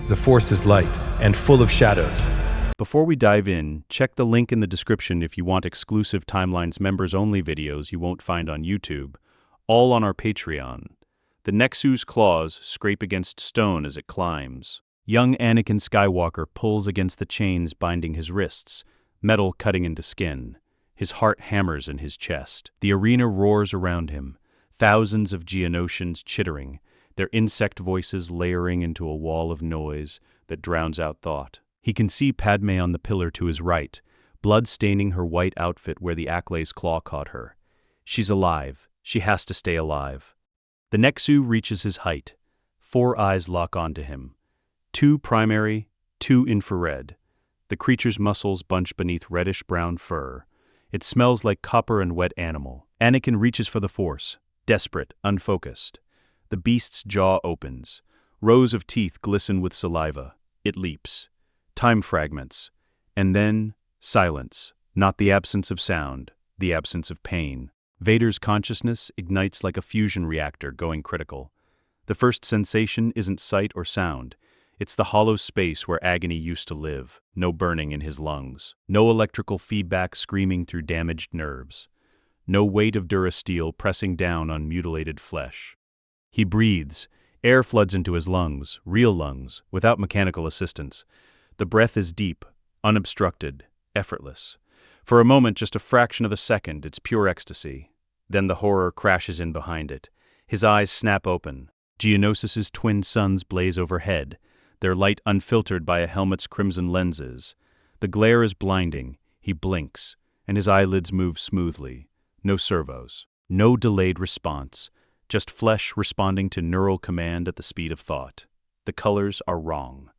The Force is light and full of shadows. Before we dive in, check the link in the description if you want exclusive Timelines members-only videos you won't find on YouTube, all on our Patreon. The Nexu's claws scrape against stone as it climbs. Young Anakin Skywalker pulls against the chains binding his wrists, metal cutting into skin. His heart hammers in his chest. The arena roars around him, thousands of Geonosians chittering, their insect voices layering into a wall of noise that drowns out thought. He can see Padmé on the pillar to his right, blood staining her white outfit where the Ackley's claw caught her. She's alive. She has to stay alive. The Nexu reaches his height. 4 eyes lock onto him. 2 primary, 2 infrared. The creature's muscles bunch beneath reddish-brown fur. It smells like copper and wet animal. Anakin reaches for the Force, desperate, unfocused. The beast's jaw opens. Rows of teeth glisten with saliva. It leaps. Time fragments. And then, silence. Not the absence of sound, the absence of pain. Vader's consciousness ignites like a fusion reactor going critical. The first sensation isn't sight or sound. It's the hollow space where agony used to live. No burning in his lungs. No electrical feedback screaming through damaged nerves. No weight of durasteel pressing down on mutilated flesh. He breathes. Air floods into his lungs, real lungs, without mechanical assistance. The breath is deep, unobstructed, effortless. For a moment, just a fraction of a second, it's pure ecstasy. Then the horror crashes in behind it. His eyes snap open. Geonosis's twin suns blaze overhead, their light unfiltered by a helmet's crimson lenses. The glare is blinding. He blinks, and his eyelids move smoothly. No servos. No delayed response. Just flesh responding to neural command at the speed of thought. The colors are wrong.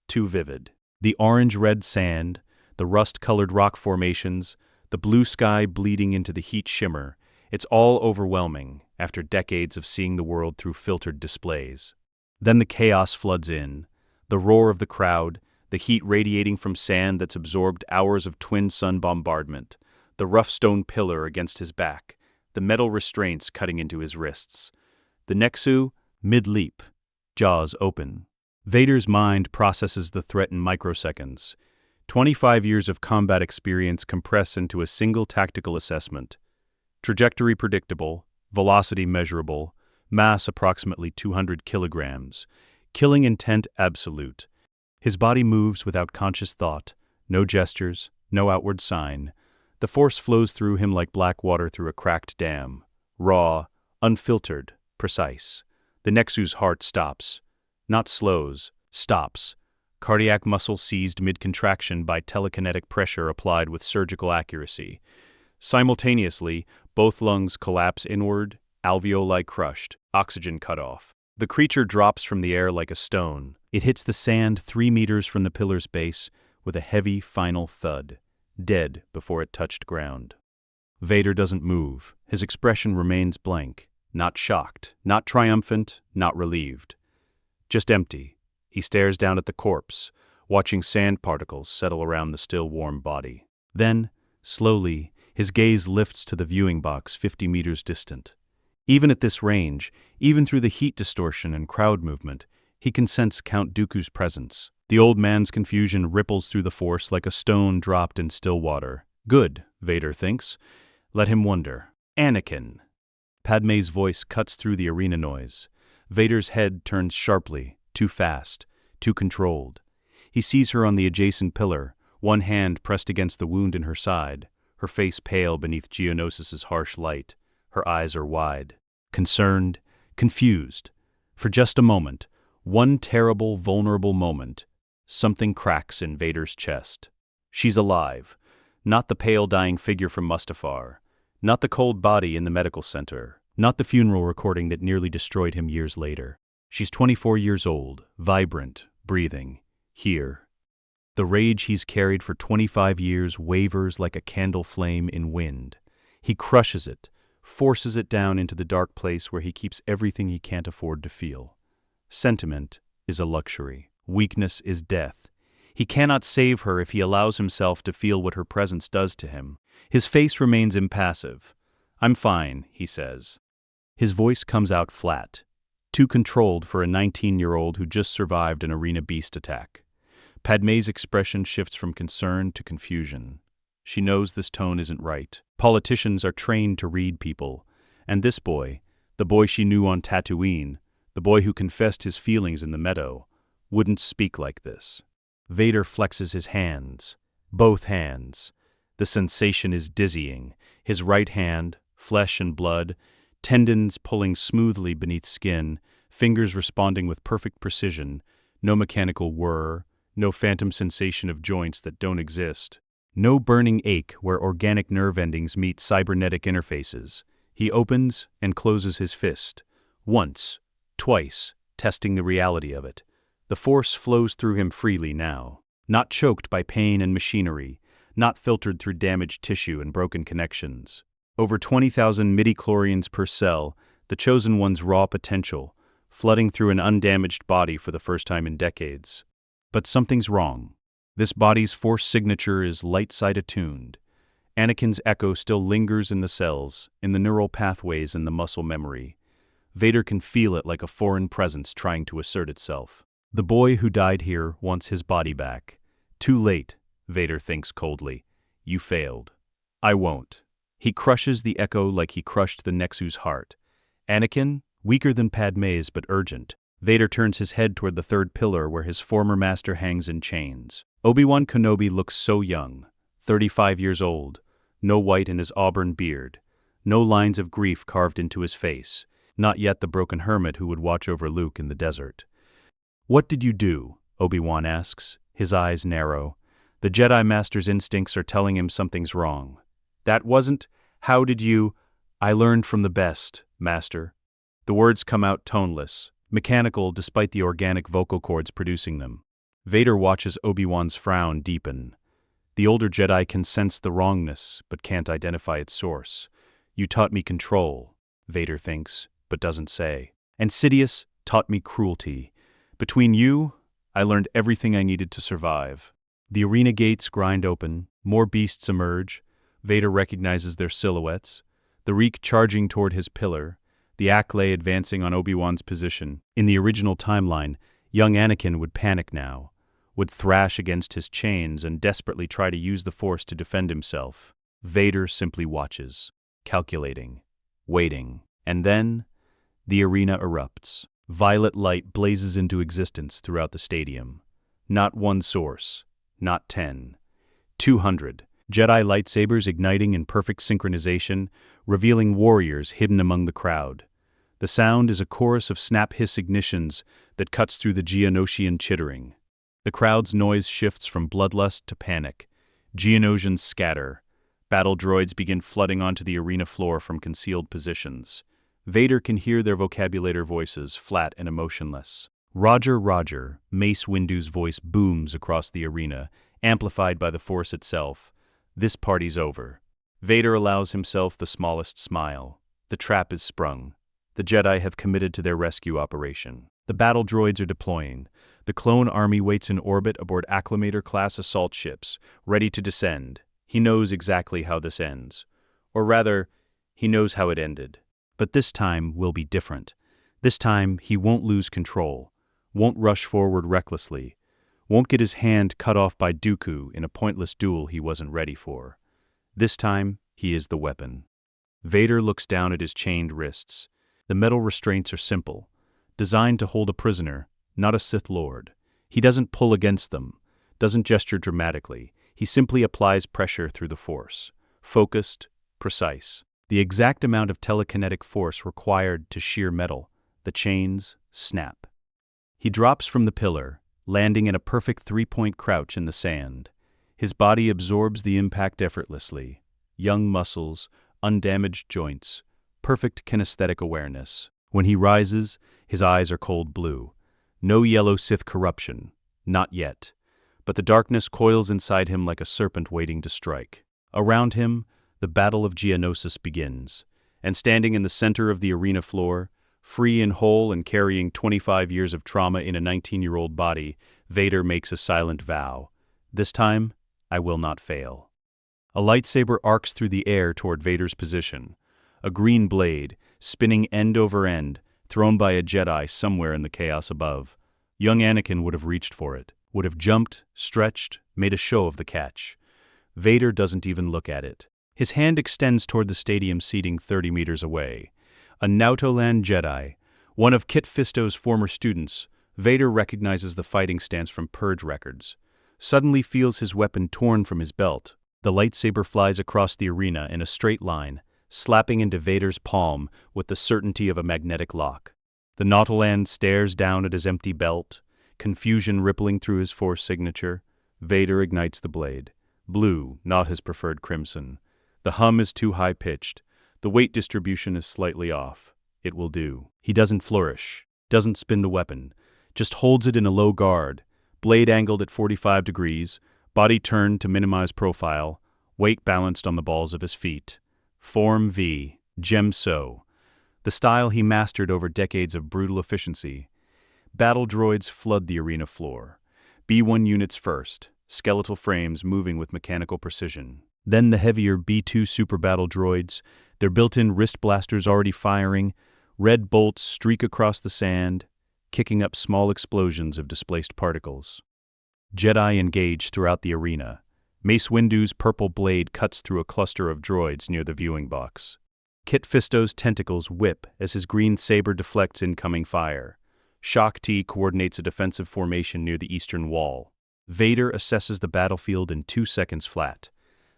Too vivid. The orange-red sand, the rust-colored rock formations, the blue sky bleeding into the heat shimmer. It's all overwhelming after decades of seeing the world through filtered displays. Then the chaos floods in. The roar of the crowd, the heat radiating from sand that's absorbed hours of twin sun bombardment, the rough stone pillar against his back, the metal restraints cutting into his wrists. The Nexu, mid-leap, jaws open. Vader's mind processes the threat in microseconds. 25 years of combat experience compress into a single tactical assessment. Trajectory predictable, velocity measurable, mass approximately 200 kilograms, killing intent absolute. His body moves without conscious thought, no gestures, no outward sign. The Force flows through him like black water through a cracked dam, raw, unfiltered, precise. The Nexu's heart stops. Not slows, stops. Cardiac muscle seized mid-contraction by telekinetic pressure applied with surgical accuracy. Simultaneously, both lungs collapse inward, alveoli crushed, oxygen cut off. The creature drops from the air like a stone. It hits the sand 3 meters from the pillar's base with a heavy final thud, dead before it touched ground. Vader doesn't move. His expression remains blank, not shocked, not triumphant, not relieved. Just empty. He stares down at the corpse, watching sand particles settle around the still warm body. Then, slowly, his gaze lifts to the viewing box 50 meters distant. Even at this range, even through the heat distortion and crowd movement, he can sense Count Dooku's presence. The old man's confusion ripples through the Force like a stone dropped in still water. Good, Vader thinks. Let him wonder. Anakin. Padmé's voice cuts through the arena noise. Vader's head turns sharply, too fast, too controlled. He sees her on the adjacent pillar, one hand pressed against the wound in her side, her face pale beneath Geonosis's harsh light. Her eyes are wide, concerned, confused. For just a moment, one terrible, vulnerable moment, something cracks in Vader's chest. She's alive. Not the pale, dying figure from Mustafar. Not the cold body in the medical center. Not the funeral recording that nearly destroyed him years later. She's 24 years old, vibrant, breathing, here. The rage he's carried for 25 years wavers like a candle flame in wind. He crushes it, forces it down into the dark place where he keeps everything he can't afford to feel. Sentiment is a luxury. Weakness is death. He cannot save her if he allows himself to feel what her presence does to him. His face remains impassive. "I'm fine," he says. His voice comes out flat. too controlled for a 19-year-old who just survived an arena beast attack. Padmé's expression shifts from concern to confusion. She knows this tone isn't right. Politicians are trained to read people, and this boy, the boy she knew on Tatooine, the boy who confessed his feelings in the meadow, wouldn't speak like this. Vader flexes his hands, both hands. The sensation is dizzying. His right hand, flesh and blood, tendons pulling smoothly beneath skin, fingers responding with perfect precision, no mechanical whir, no phantom sensation of joints that don't exist, no burning ache where organic nerve endings meet cybernetic interfaces. He opens and closes his fist, once, twice, testing the reality of it. The force flows through him freely now, not choked by pain and machinery, not filtered through damaged tissue and broken connections. Over 20,000 midi-chlorians per cell, the Chosen One's raw potential, flooding through an undamaged body for the first time in decades. But something's wrong. This body's force signature is light-side attuned. Anakin's echo still lingers in the cells, in the neural pathways and the muscle memory. Vader can feel it like a foreign presence trying to assert itself. The boy who died here wants his body back. Too late, Vader thinks coldly. You failed. I won't. He crushes the echo like he crushed the Nexu's heart. Anakin, weaker than Padmé's but urgent. Vader turns his head toward the third pillar where his former master hangs in chains. Obi-Wan Kenobi looks so young, 35 years old, no white in his auburn beard, no lines of grief carved into his face, not yet the broken hermit who would watch over Luke in the desert. What did you do? Obi-Wan asks, his eyes narrow. The Jedi Master's instincts are telling him something's wrong. That wasn't, how did you? I learned from the best, Master. The words come out toneless, mechanical despite the organic vocal cords producing them. Vader watches Obi-Wan's frown deepen. The older Jedi can sense the wrongness, but can't identify its source. You taught me control, Vader thinks, but doesn't say. And Sidious taught me cruelty. Between you, I learned everything I needed to survive. The arena gates grind open, more beasts emerge. Vader recognizes their silhouettes, the Reek charging toward his pillar, the Acklay advancing on Obi-Wan's position. In the original timeline, young Anakin would panic now, would thrash against his chains and desperately try to use the Force to defend himself. Vader simply watches, calculating, waiting, and then the arena erupts. Violet light blazes into existence throughout the stadium. Not one source, not 10, 200. Jedi lightsabers igniting in perfect synchronization, revealing warriors hidden among the crowd. The sound is a chorus of snap-hiss ignitions that cuts through the Geonosian chittering. The crowd's noise shifts from bloodlust to panic. Geonosians scatter. Battle droids begin flooding onto the arena floor from concealed positions. Vader can hear their vocabulator voices, flat and emotionless. Roger, Roger, Mace Windu's voice booms across the arena, amplified by the Force itself. This party's over. Vader allows himself the smallest smile. The trap is sprung. The Jedi have committed to their rescue operation. The battle droids are deploying. The clone army waits in orbit aboard Acclamator-class assault ships, ready to descend. He knows exactly how this ends. Or rather, he knows how it ended. But this time will be different. This time he won't lose control, won't rush forward recklessly, won't get his hand cut off by Dooku in a pointless duel he wasn't ready for. This time, he is the weapon. Vader looks down at his chained wrists. The metal restraints are simple, designed to hold a prisoner, not a Sith Lord. He doesn't pull against them, doesn't gesture dramatically. He simply applies pressure through the Force. Focused, precise. The exact amount of telekinetic force required to shear metal. The chains snap. He drops from the pillar, landing in a perfect three-point crouch in the sand. His body absorbs the impact effortlessly. Young muscles, undamaged joints, perfect kinesthetic awareness. When he rises, his eyes are cold blue. No yellow Sith corruption, not yet. But the darkness coils inside him like a serpent waiting to strike. Around him, the Battle of Geonosis begins. And standing in the center of the arena floor, free and whole and carrying 25 years of trauma in a 19-year-old body, Vader makes a silent vow. This time, I will not fail. A lightsaber arcs through the air toward Vader's position. A green blade, spinning end over end, thrown by a Jedi somewhere in the chaos above. Young Anakin would have reached for it, would have jumped, stretched, made a show of the catch. Vader doesn't even look at it. His hand extends toward the stadium seating 30 meters away. A Nautoland Jedi, one of Kit Fisto's former students, Vader recognizes the fighting stance from Purge records. Suddenly feels his weapon torn from his belt. The lightsaber flies across the arena in a straight line, slapping into Vader's palm with the certainty of a magnetic lock. The Nautoland stares down at his empty belt, confusion rippling through his Force signature. Vader ignites the blade. Blue, not his preferred crimson. The hum is too high-pitched. The weight distribution is slightly off. It will do. He doesn't flourish, doesn't spin the weapon, just holds it in a low guard, blade angled at 45 degrees, body turned to minimize profile, weight balanced on the balls of his feet. Form V, Gem So, the style he mastered over decades of brutal efficiency. Battle droids flood the arena floor. B-1 units first, skeletal frames moving with mechanical precision. Then the heavier B-2 super battle droids, their built-in wrist blasters already firing, red bolts streak across the sand, kicking up small explosions of displaced particles. Jedi engage throughout the arena. Mace Windu's purple blade cuts through a cluster of droids near the viewing box. Kit Fisto's tentacles whip as his green saber deflects incoming fire. Shock T coordinates a defensive formation near the eastern wall. Vader assesses the battlefield in 2 seconds flat.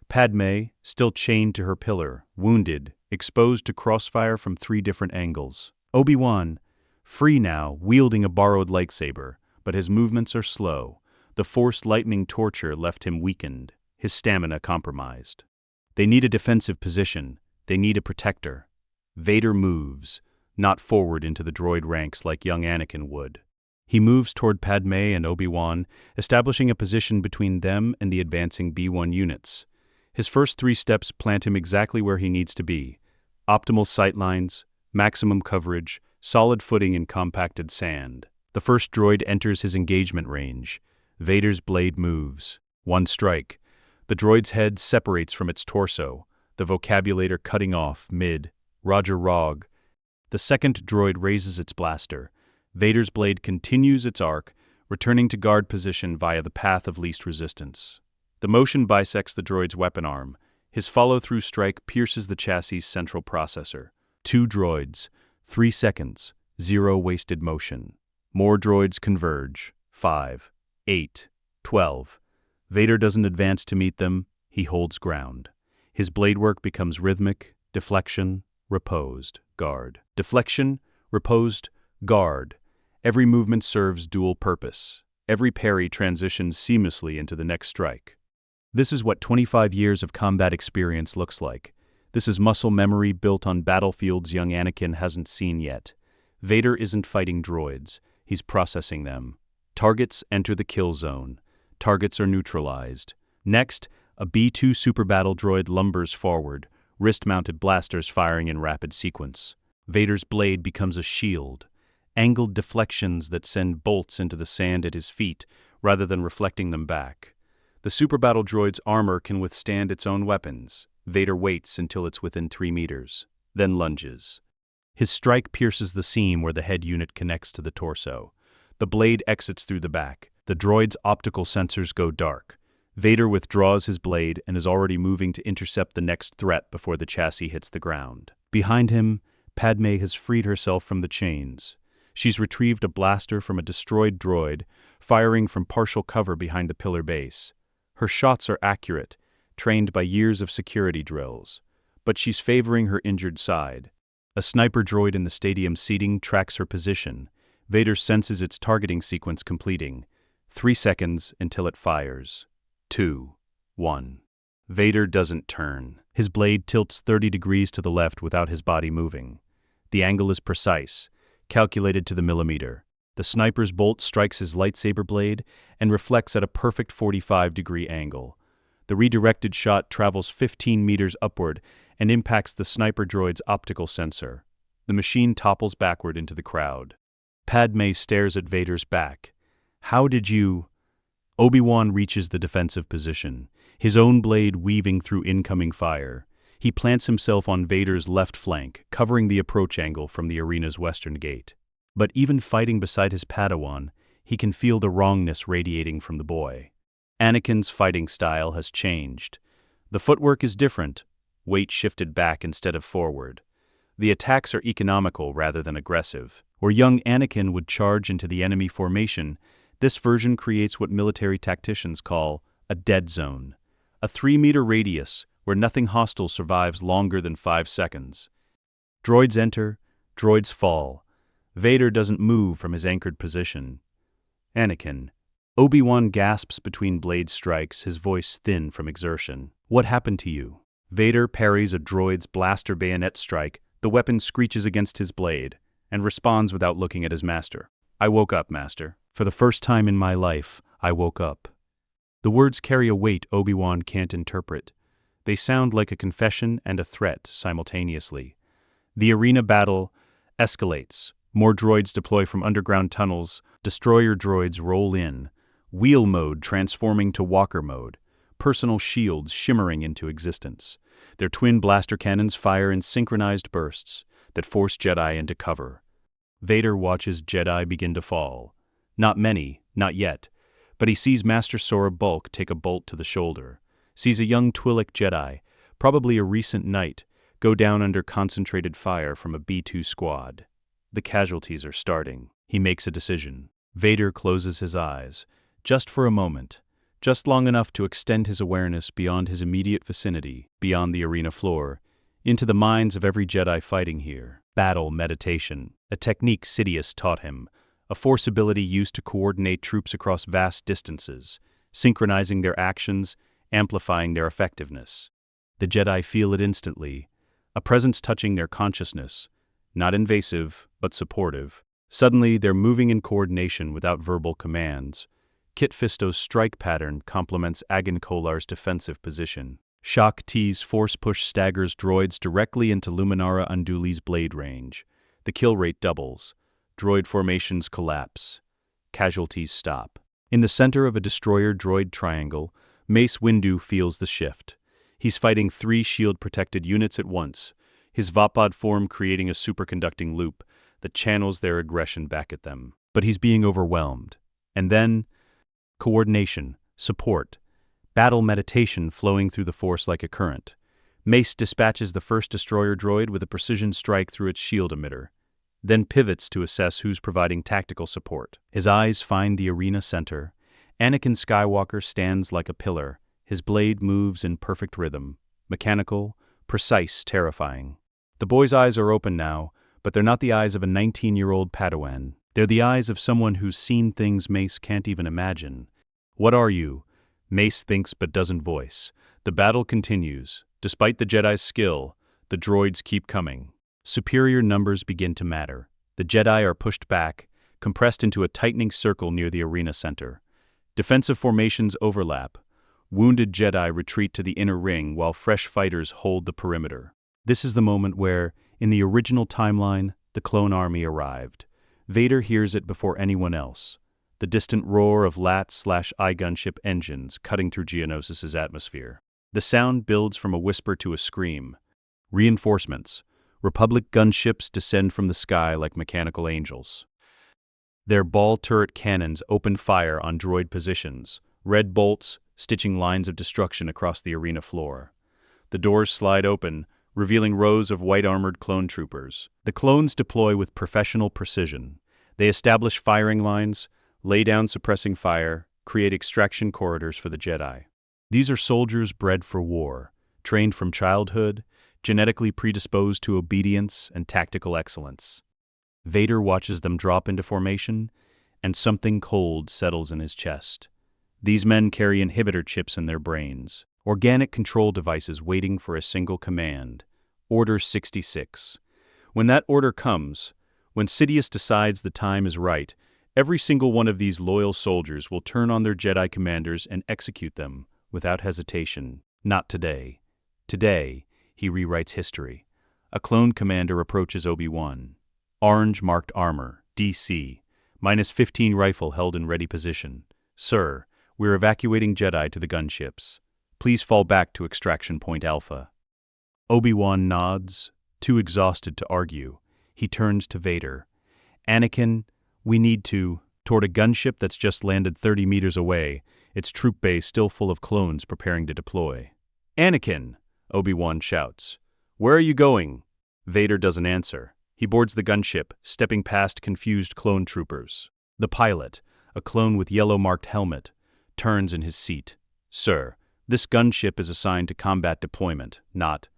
Padmé, still chained to her pillar, wounded, exposed to crossfire from 3 different angles. Obi-Wan, free now, wielding a borrowed lightsaber, but his movements are slow. The Force lightning torture left him weakened, his stamina compromised. They need a defensive position. They need a protector. Vader moves, not forward into the droid ranks like young Anakin would. He moves toward Padmé and Obi-Wan, establishing a position between them and the advancing B-1 units. His first 3 steps plant him exactly where he needs to be. Optimal sightlines, maximum coverage, solid footing in compacted sand. The first droid enters his engagement range. Vader's blade moves. 1 strike. The droid's head separates from its torso, the vocabulator cutting off mid. Roger Rog. The second droid raises its blaster. Vader's blade continues its arc, returning to guard position via the path of least resistance. The motion bisects the droid's weapon arm. His follow-through strike pierces the chassis' central processor. 2 droids. 3 seconds. 0 wasted motion. More droids converge. 5. 8. 12. Vader doesn't advance to meet them. He holds ground. His blade work becomes rhythmic, deflection, reposed, guard. Deflection, reposed, guard. Every movement serves dual purpose. Every parry transitions seamlessly into the next strike. This is what 25 years of combat experience looks like. This is muscle memory built on battlefields young Anakin hasn't seen yet. Vader isn't fighting droids. He's processing them. Targets enter the kill zone. Targets are neutralized. Next, a B-2 super battle droid lumbers forward, wrist-mounted blasters firing in rapid sequence. Vader's blade becomes a shield. Angled deflections that send bolts into the sand at his feet, rather than reflecting them back. The super battle droid's armor can withstand its own weapons. Vader waits until it's within 3 meters, then lunges. His strike pierces the seam where the head unit connects to the torso. The blade exits through the back. The droid's optical sensors go dark. Vader withdraws his blade and is already moving to intercept the next threat before the chassis hits the ground. Behind him, Padmé has freed herself from the chains. She's retrieved a blaster from a destroyed droid, firing from partial cover behind the pillar base. Her shots are accurate, trained by years of security drills. But she's favoring her injured side. A sniper droid in the stadium seating tracks her position. Vader senses its targeting sequence completing. 3 seconds until it fires. 2. 1. Vader doesn't turn. His blade tilts 30 degrees to the left without his body moving. The angle is precise, calculated to the millimeter. The sniper's bolt strikes his lightsaber blade and reflects at a perfect 45-degree angle. The redirected shot travels 15 meters upward and impacts the sniper droid's optical sensor. The machine topples backward into the crowd. Padmé stares at Vader's back. How did you... Obi-Wan reaches the defensive position, his own blade weaving through incoming fire. He plants himself on Vader's left flank, covering the approach angle from the arena's western gate. But even fighting beside his Padawan, he can feel the wrongness radiating from the boy. Anakin's fighting style has changed. The footwork is different, weight shifted back instead of forward. The attacks are economical rather than aggressive. Where young Anakin would charge into the enemy formation, this version creates what military tacticians call a dead zone, a 3-meter radius where nothing hostile survives longer than 5 seconds. Droids enter, droids fall. Vader doesn't move from his anchored position. Anakin. Obi-Wan gasps between blade strikes, his voice thin from exertion. What happened to you? Vader parries a droid's blaster bayonet strike, the weapon screeches against his blade, and responds without looking at his master. I woke up, master. For the first time in my life, I woke up. The words carry a weight Obi-Wan can't interpret. They sound like a confession and a threat simultaneously. The arena battle escalates. More droids deploy from underground tunnels. Destroyer droids roll in. Wheel mode transforming to walker mode. Personal shields shimmering into existence. Their twin blaster cannons fire in synchronized bursts that force Jedi into cover. Vader watches Jedi begin to fall. Not many, not yet, but he sees Master Sora Bulk take a bolt to the shoulder, sees a young Twi'lek Jedi, probably a recent knight, go down under concentrated fire from a B-2 squad. The casualties are starting. He makes a decision. Vader closes his eyes, just for a moment, just long enough to extend his awareness beyond his immediate vicinity, beyond the arena floor, into the minds of every Jedi fighting here. Battle meditation, a technique Sidious taught him, a force-ability used to coordinate troops across vast distances, synchronizing their actions, amplifying their effectiveness. The Jedi feel it instantly, a presence touching their consciousness, not invasive, but supportive. Suddenly, they're moving in coordination without verbal commands. Kit Fisto's strike pattern complements Agan Kolar's defensive position. Shock T's force push staggers droids directly into Luminara Unduli's blade range. The kill rate doubles. Droid formations collapse. Casualties stop. In the center of a destroyer droid triangle, Mace Windu feels the shift. He's fighting 3 shield-protected units at once, his Vapod form creating a superconducting loop that channels their aggression back at them. But he's being overwhelmed. And then, coordination, support, battle meditation flowing through the Force like a current. Mace dispatches the first destroyer droid with a precision strike through its shield emitter, then pivots to assess who's providing tactical support. His eyes find the arena center. Anakin Skywalker stands like a pillar. His blade moves in perfect rhythm, mechanical, precise, terrifying. The boy's eyes are open now, but they're not the eyes of a 19-year-old Padawan. They're the eyes of someone who's seen things Mace can't even imagine. What are you? Mace thinks but doesn't voice. The battle continues. Despite the Jedi's skill, the droids keep coming. Superior numbers begin to matter. The Jedi are pushed back, compressed into a tightening circle near the arena center. Defensive formations overlap. Wounded Jedi retreat to the inner ring while fresh fighters hold the perimeter. This is the moment where, in the original timeline, the clone army arrived. Vader hears it before anyone else. The distant roar of LAT/I gunship engines cutting through Geonosis' atmosphere. The sound builds from a whisper to a scream. Reinforcements. Republic gunships descend from the sky like mechanical angels. Their ball turret cannons open fire on droid positions, red bolts stitching lines of destruction across the arena floor. The doors slide open, revealing rows of white-armored clone troopers. The clones deploy with professional precision. They establish firing lines, lay down suppressing fire, create extraction corridors for the Jedi. These are soldiers bred for war, trained from childhood, genetically predisposed to obedience and tactical excellence. Vader watches them drop into formation, and something cold settles in his chest. These men carry inhibitor chips in their brains, organic control devices waiting for a single command, Order 66. When that order comes, when Sidious decides the time is right, every single one of these loyal soldiers will turn on their Jedi commanders and execute them without hesitation. Not today. Today, he rewrites history. A clone commander approaches Obi-Wan. Orange marked armor, DC, -15 rifle held in ready position. Sir, we're evacuating Jedi to the gunships. Please fall back to extraction point Alpha. Obi-Wan nods, too exhausted to argue. He turns to Vader. Anakin, we need to, toward a gunship that's just landed 30 meters away, its troop base still full of clones preparing to deploy. Anakin, Obi-Wan shouts. Where are you going? Vader doesn't answer. He boards the gunship, stepping past confused clone troopers. The pilot, a clone with yellow-marked helmet, turns in his seat. Sir, this gunship is assigned to combat deployment, not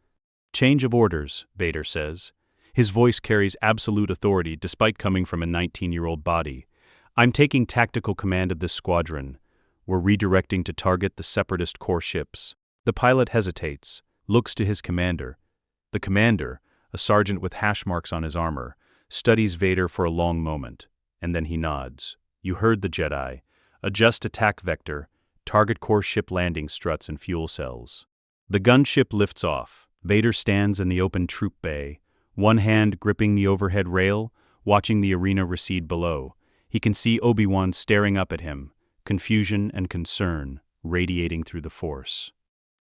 change of orders, Vader says. His voice carries absolute authority despite coming from a 19-year-old body. I'm taking tactical command of this squadron. We're redirecting to target the Separatist core ships. The pilot hesitates, looks to his commander. The commander, a sergeant with hash marks on his armor, studies Vader for a long moment, and then he nods. You heard the Jedi. Adjust attack vector, target core ship landing struts and fuel cells. The gunship lifts off. Vader stands in the open troop bay, one hand gripping the overhead rail, watching the arena recede below. He can see Obi-Wan staring up at him, confusion and concern radiating through the Force.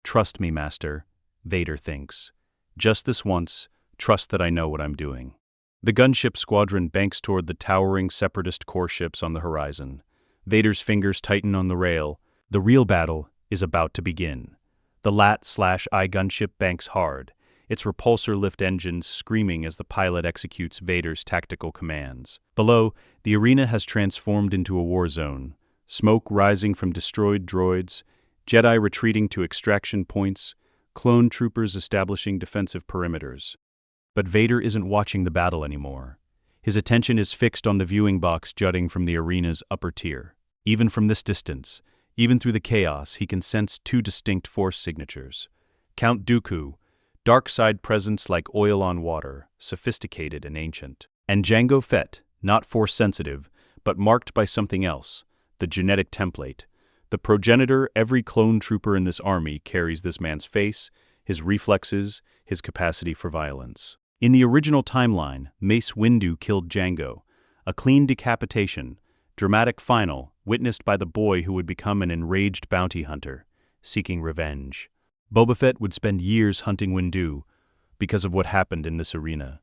Trust me, Master, Vader thinks. Just this once, trust that I know what I'm doing. The gunship squadron banks toward the towering Separatist core ships on the horizon. Vader's fingers tighten on the rail. The real battle is about to begin. The LAT/I gunship banks hard, its repulsor lift engines screaming as the pilot executes Vader's tactical commands. Below, the arena has transformed into a war zone. Smoke rising from destroyed droids, Jedi retreating to extraction points, clone troopers establishing defensive perimeters. But Vader isn't watching the battle anymore. His attention is fixed on the viewing box jutting from the arena's upper tier. Even from this distance, even through the chaos, he can sense two distinct Force signatures. Count Dooku, dark side presence like oil on water, sophisticated and ancient. And Django Fett, not Force-sensitive, but marked by something else, the genetic template. The progenitor every clone trooper in this army carries this man's face, his reflexes, his capacity for violence. In the original timeline, Mace Windu killed Django, a clean decapitation, dramatic final, witnessed by the boy who would become an enraged bounty hunter, seeking revenge. Boba Fett would spend years hunting Windu because of what happened in this arena.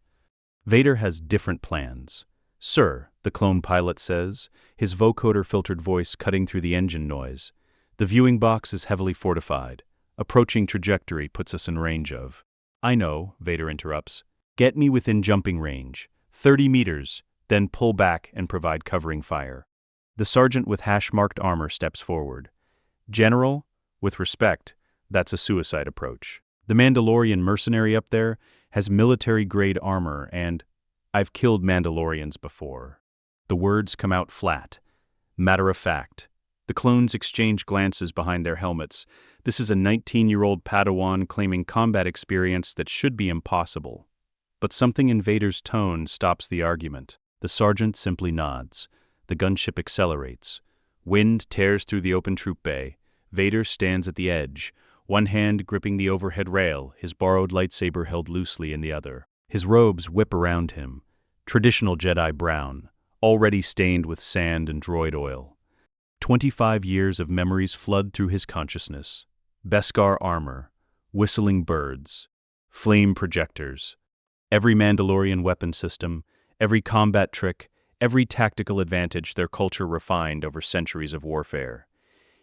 Vader has different plans. Sir, the clone pilot says, his vocoder-filtered voice cutting through the engine noise. The viewing box is heavily fortified. Approaching trajectory puts us in range of. I know, Vader interrupts. Get me within jumping range, 30 meters, then pull back and provide covering fire. The sergeant with hash-marked armor steps forward. General, with respect, that's a suicide approach. The Mandalorian mercenary up there has military-grade armor and, I've killed Mandalorians before. The words come out flat, matter of fact. The clones exchange glances behind their helmets. This is a 19-year-old Padawan claiming combat experience that should be impossible. But something in Vader's tone stops the argument. The sergeant simply nods. The gunship accelerates. Wind tears through the open troop bay. Vader stands at the edge, one hand gripping the overhead rail, his borrowed lightsaber held loosely in the other. His robes whip around him, traditional Jedi brown, already stained with sand and droid oil. 25 years of memories flood through his consciousness. Beskar armor, whistling birds, flame projectors. Every Mandalorian weapon system, every combat trick, every tactical advantage their culture refined over centuries of warfare.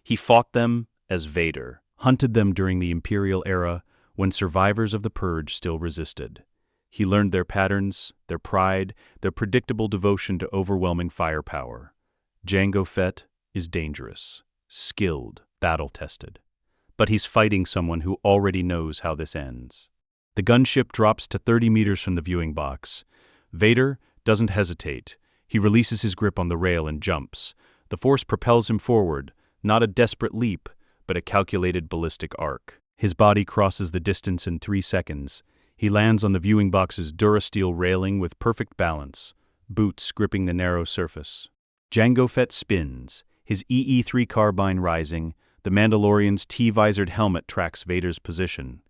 He fought them as Vader, hunted them during the Imperial era when survivors of the Purge still resisted. He learned their patterns, their pride, their predictable devotion to overwhelming firepower. Django Fett is dangerous, skilled, battle-tested. But he's fighting someone who already knows how this ends. The gunship drops to 30 meters from the viewing box. Vader doesn't hesitate. He releases his grip on the rail and jumps. The Force propels him forward, not a desperate leap, but a calculated ballistic arc. His body crosses the distance in 3 seconds. He lands on the viewing box's Durasteel railing with perfect balance, boots gripping the narrow surface. Django Fett spins, his EE-3 carbine rising. The Mandalorian's T-visored helmet tracks Vader's position.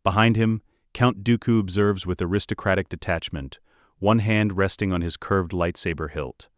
Behind him, Count Dooku observes with aristocratic detachment, one hand resting on his curved lightsaber hilt.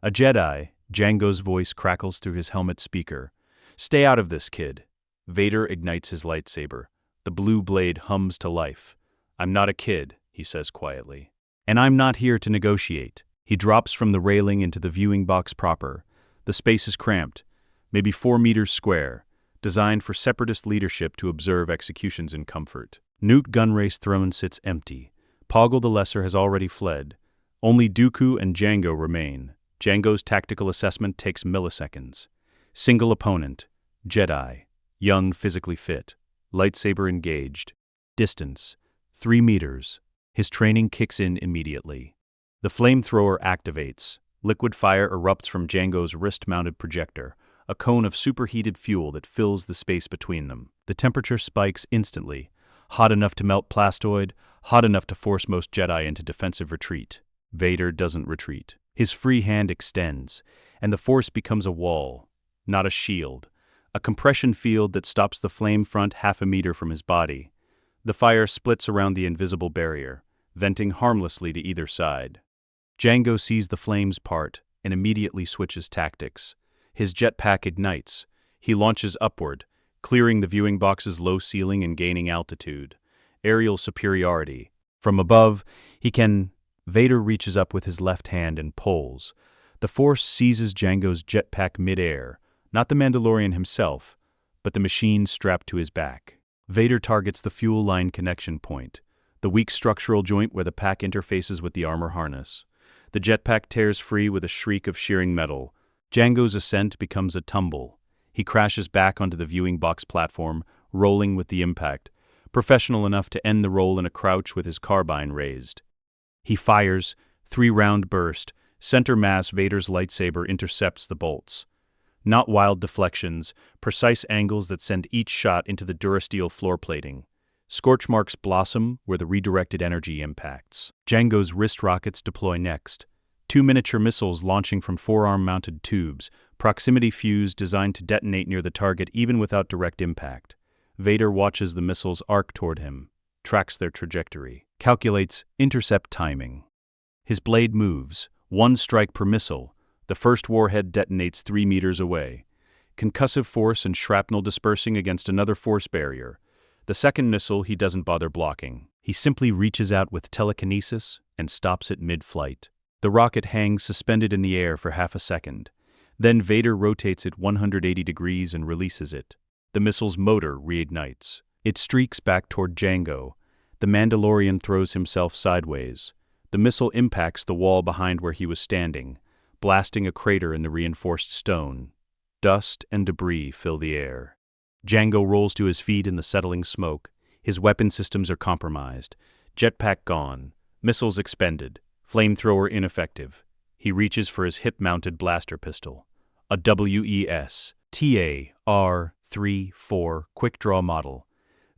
A Jedi, Django's voice crackles through his helmet speaker. Stay out of this, kid. Vader ignites his lightsaber. The blue blade hums to life. "I'm not a kid," he says quietly. "And I'm not here to negotiate." He drops from the railing into the viewing box proper. The space is cramped, maybe 4 meters square, designed for separatist leadership to observe executions in comfort. Newt Gunray's throne sits empty. Poggle the Lesser has already fled. Only Dooku and Django remain. Django's tactical assessment takes milliseconds. Single opponent. Jedi. Young, physically fit. Lightsaber engaged. Distance. 3 meters. His training kicks in immediately. The flamethrower activates. Liquid fire erupts from Django's wrist-mounted projector, a cone of superheated fuel that fills the space between them. The temperature spikes instantly. Hot enough to melt plastoid, hot enough to force most Jedi into defensive retreat. Vader doesn't retreat. His free hand extends, and the Force becomes a wall, not a shield, a compression field that stops the flame front half a meter from his body. The fire splits around the invisible barrier, venting harmlessly to either side. Django sees the flames part and immediately switches tactics. His jetpack ignites. He launches upward, clearing the viewing box's low ceiling and gaining altitude. Aerial superiority. From above, he can... Vader reaches up with his left hand and pulls. The Force seizes Django's jetpack mid-air, not the Mandalorian himself, but the machine strapped to his back. Vader targets the fuel line connection point, the weak structural joint where the pack interfaces with the armor harness. The jetpack tears free with a shriek of shearing metal. Django's ascent becomes a tumble. He crashes back onto the viewing box platform, rolling with the impact, professional enough to end the roll in a crouch with his carbine raised. He fires, 3-round burst, center mass Vader's lightsaber intercepts the bolts. Not wild deflections, precise angles that send each shot into the durasteel floor plating. Scorch marks blossom where the redirected energy impacts. Django's wrist rockets deploy next. 2 miniature missiles launching from forearm-mounted tubes, proximity fuse designed to detonate near the target even without direct impact. Vader watches the missiles arc toward him, tracks their trajectory, calculates intercept timing. His blade moves, 1 strike per missile. The first warhead detonates 3 meters away. Concussive force and shrapnel dispersing against another force barrier. The second missile he doesn't bother blocking. He simply reaches out with telekinesis and stops it mid-flight. The rocket hangs suspended in the air for half a second. Then Vader rotates it 180 degrees and releases it. The missile's motor reignites. It streaks back toward Django. The Mandalorian throws himself sideways. The missile impacts the wall behind where he was standing, blasting a crater in the reinforced stone. Dust and debris fill the air. Django rolls to his feet in the settling smoke. His weapon systems are compromised. Jetpack gone. Missiles expended. Flamethrower ineffective. He reaches for his hip-mounted blaster pistol. A WES TAR-34 quick-draw model.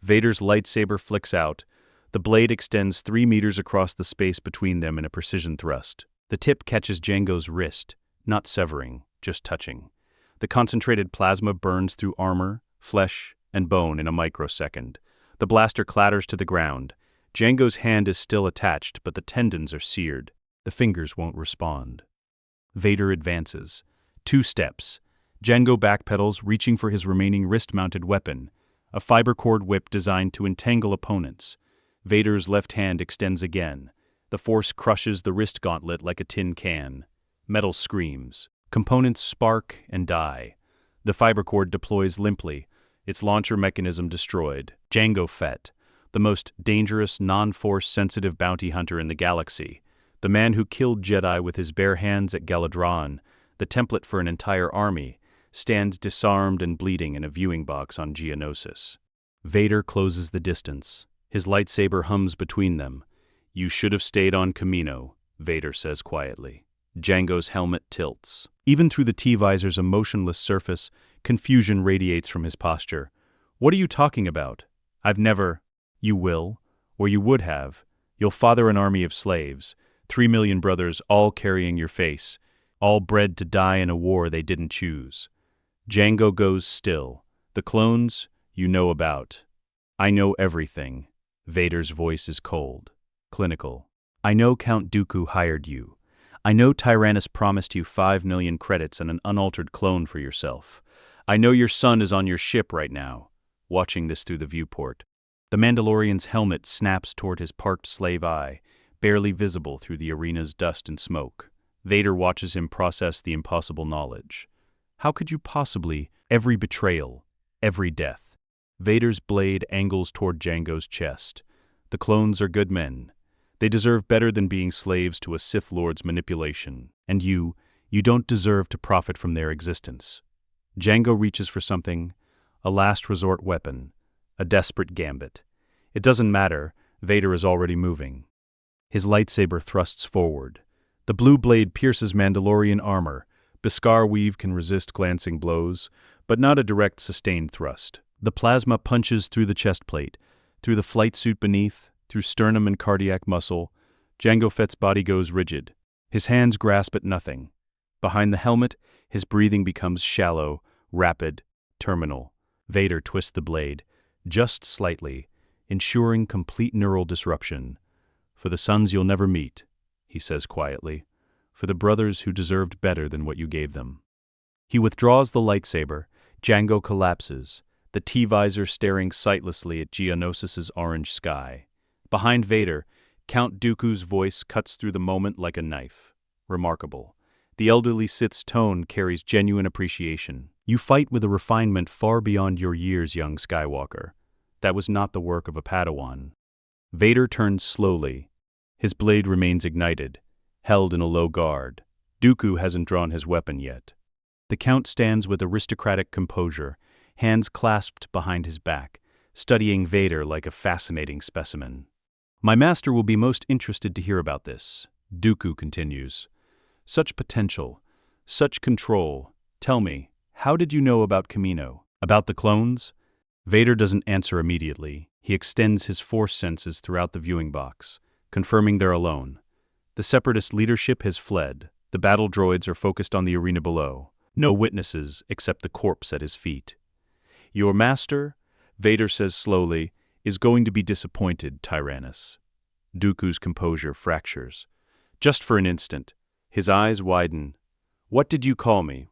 Vader's lightsaber flicks out. The blade extends 3 meters across the space between them in a precision thrust. The tip catches Django's wrist, not severing, just touching. The concentrated plasma burns through armor, flesh, and bone in a microsecond. The blaster clatters to the ground. Django's hand is still attached, but the tendons are seared. The fingers won't respond. Vader advances. 2 steps. Django backpedals, reaching for his remaining wrist-mounted weapon, a fiber cord whip designed to entangle opponents. Vader's left hand extends again. The Force crushes the wrist gauntlet like a tin can. Metal screams. Components spark and die. The fiber cord deploys limply, its launcher mechanism destroyed. Django Fett, the most dangerous, non-Force-sensitive bounty hunter in the galaxy, the man who killed Jedi with his bare hands at Galadron, the template for an entire army, stands disarmed and bleeding in a viewing box on Geonosis. Vader closes the distance. His lightsaber hums between them. "You should have stayed on Camino," Vader says quietly. Django's helmet tilts. Even through the T-visor's emotionless surface, confusion radiates from his posture. "What are you talking about? I've never..." "You will, or you would have. You'll father an army of slaves, 3 million brothers all carrying your face, all bred to die in a war they didn't choose." Django goes still. "The clones, you know about." "I know everything." Vader's voice is cold, clinical. "I know Count Dooku hired you. I know Tyrannus promised you 5 million credits and an unaltered clone for yourself. I know your son is on your ship right now, watching this through the viewport. The Mandalorian's helmet snaps toward his parked slave eye, barely visible through the arena's dust and smoke. Vader watches him process the impossible knowledge. How could you possibly? Every betrayal, every death. Vader's blade angles toward Django's chest. The clones are good men. They deserve better than being slaves to a Sith Lord's manipulation. And you don't deserve to profit from their existence. Django reaches for something, a last resort weapon, a desperate gambit. It doesn't matter, Vader is already moving. His lightsaber thrusts forward. The blue blade pierces Mandalorian armor. Beskar weave can resist glancing blows, but not a direct sustained thrust. The plasma punches through the chest plate, through the flight suit beneath, through sternum and cardiac muscle. Jango Fett's body goes rigid. His hands grasp at nothing. Behind the helmet, his breathing becomes shallow, rapid, terminal. Vader twists the blade, just slightly, ensuring complete neural disruption. For the sons you'll never meet, he says quietly, for the brothers who deserved better than what you gave them. He withdraws the lightsaber. Django collapses, the T-visor staring sightlessly at Geonosis's orange sky. Behind Vader, Count Dooku's voice cuts through the moment like a knife. Remarkable. The elderly Sith's tone carries genuine appreciation. You fight with a refinement far beyond your years, young Skywalker. That was not the work of a Padawan. Vader turns slowly. His blade remains ignited, held in a low guard. Dooku hasn't drawn his weapon yet. The Count stands with aristocratic composure, hands clasped behind his back, studying Vader like a fascinating specimen. My master will be most interested to hear about this, Dooku continues. Such potential, such control. Tell me, how did you know about Kamino? About the clones? Vader doesn't answer immediately. He extends his force senses throughout the viewing box, confirming they're alone. The Separatist leadership has fled. The battle droids are focused on the arena below. No witnesses except the corpse at his feet. Your master, Vader says slowly, is going to be disappointed, Tyrannus. Dooku's composure fractures. Just for an instant, his eyes widen. What did you call me?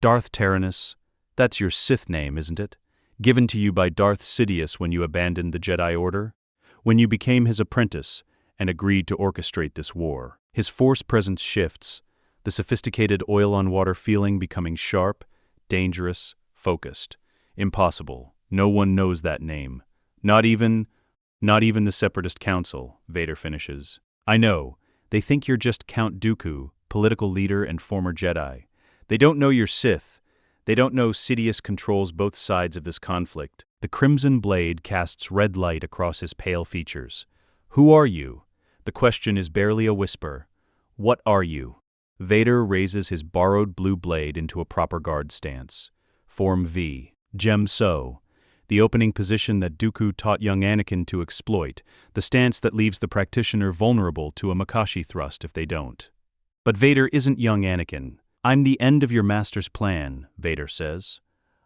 Darth Tyrannus. That's your Sith name, isn't it? Given to you by Darth Sidious when you abandoned the Jedi Order? When you became his apprentice and agreed to orchestrate this war. His force presence shifts, the sophisticated oil-on-water feeling becoming sharp, dangerous, focused. Impossible. No one knows that name. Not even the Separatist Council, Vader finishes. I know. They think you're just Count Dooku, political leader and former Jedi. They don't know you're Sith. They don't know Sidious controls both sides of this conflict. The crimson blade casts red light across his pale features. Who are you? The question is barely a whisper. What are you? Vader raises his borrowed blue blade into a proper guard stance. Form V. Gem So. The opening position that Dooku taught young Anakin to exploit, the stance that leaves the practitioner vulnerable to a Makashi thrust if they don't. But Vader isn't young Anakin. I'm the end of your master's plan, Vader says.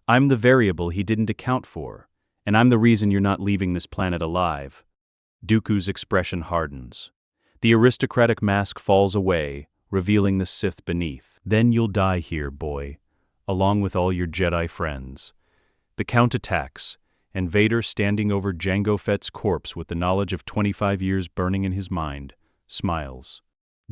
I'm the variable he didn't account for, and I'm the reason you're not leaving this planet alive. Dooku's expression hardens. The aristocratic mask falls away, revealing the Sith beneath. Then you'll die here, boy, along with all your Jedi friends. The Count attacks, and Vader, standing over Jango Fett's corpse with the knowledge of 25 years burning in his mind, smiles.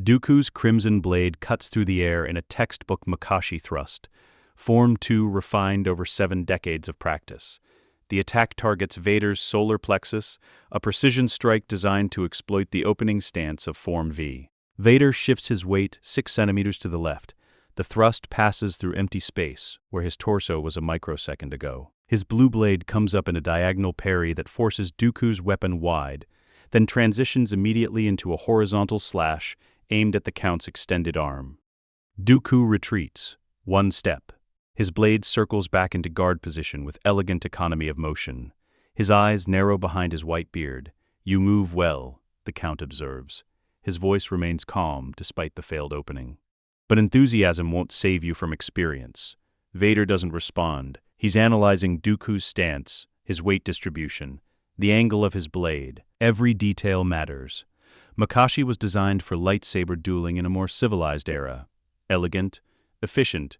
Dooku's crimson blade cuts through the air in a textbook Makashi thrust, Form 2 refined over 7 decades of practice. The attack targets Vader's solar plexus, a precision strike designed to exploit the opening stance of Form V. Vader shifts his weight 6 centimeters to the left. The thrust passes through empty space, where his torso was a microsecond ago. His blue blade comes up in a diagonal parry that forces Dooku's weapon wide, then transitions immediately into a horizontal slash aimed at the Count's extended arm. Dooku retreats, 1 step. His blade circles back into guard position with elegant economy of motion. His eyes narrow behind his white beard. You move well, the Count observes. His voice remains calm despite the failed opening. But enthusiasm won't save you from experience. Vader doesn't respond. He's analyzing Dooku's stance, his weight distribution, the angle of his blade. Every detail matters. Makashi was designed for lightsaber dueling in a more civilized era. Elegant, efficient,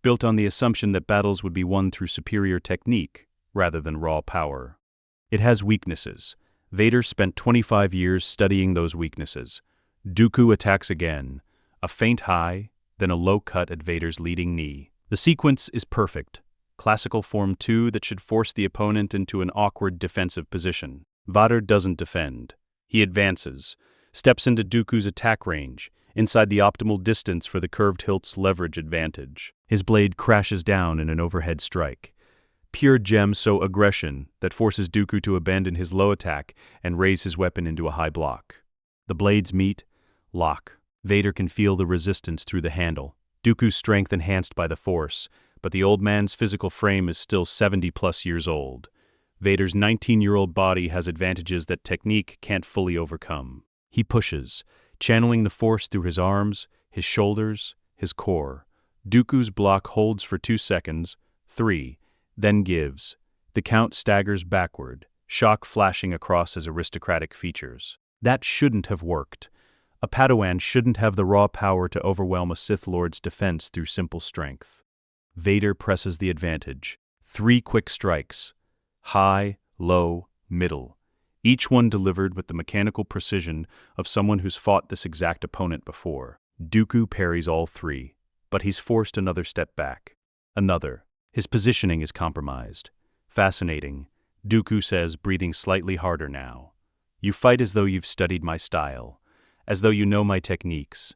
built on the assumption that battles would be won through superior technique rather than raw power. It has weaknesses. Vader spent 25 years studying those weaknesses. Dooku attacks again. A feint high, then a low cut at Vader's leading knee. The sequence is perfect. Classical Form 2 that should force the opponent into an awkward defensive position. Vader doesn't defend. He advances, steps into Dooku's attack range, inside the optimal distance for the curved hilt's leverage advantage. His blade crashes down in an overhead strike. Pure gem-so aggression that forces Dooku to abandon his low attack and raise his weapon into a high block. The blades meet, lock. Vader can feel the resistance through the handle. Dooku's strength enhanced by the Force, but the old man's physical frame is still 70-plus years old. Vader's 19-year-old body has advantages that technique can't fully overcome. He pushes, channeling the Force through his arms, his shoulders, his core. Dooku's block holds for 2 seconds, 3, then gives. The Count staggers backward, shock flashing across his aristocratic features. That shouldn't have worked. A Padawan shouldn't have the raw power to overwhelm a Sith Lord's defense through simple strength. Vader presses the advantage. 3 quick strikes. High, low, middle. Each one delivered with the mechanical precision of someone who's fought this exact opponent before. Dooku parries all 3, but he's forced another step back. Another. His positioning is compromised. Fascinating. Dooku says, breathing slightly harder now. You fight as though you've studied my style, as though you know my techniques.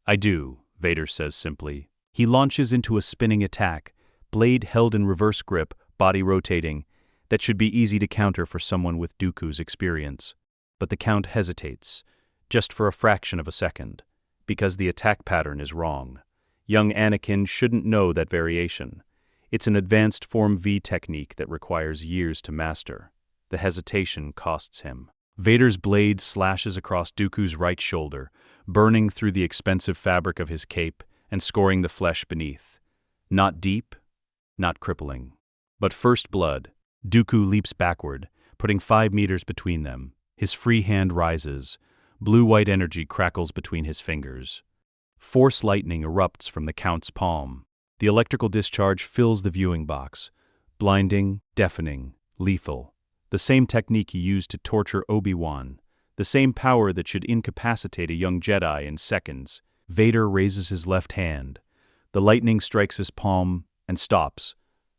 I do, Vader says simply. He launches into a spinning attack, blade held in reverse grip, body rotating, that should be easy to counter for someone with Dooku's experience. But the Count hesitates, just for a fraction of a second, because the attack pattern is wrong. Young Anakin shouldn't know that variation. It's an advanced Form V technique that requires years to master. The hesitation costs him. Vader's blade slashes across Dooku's right shoulder, burning through the expensive fabric of his cape and scoring the flesh beneath. Not deep, not crippling. But first blood. Dooku leaps backward, putting 5 meters between them. His free hand rises. Blue-white energy crackles between his fingers. Force lightning erupts from the Count's palm. The electrical discharge fills the viewing box. Blinding, deafening, lethal. The same technique he used to torture Obi-Wan. The same power that should incapacitate a young Jedi in seconds. Vader raises his left hand. The lightning strikes his palm and stops.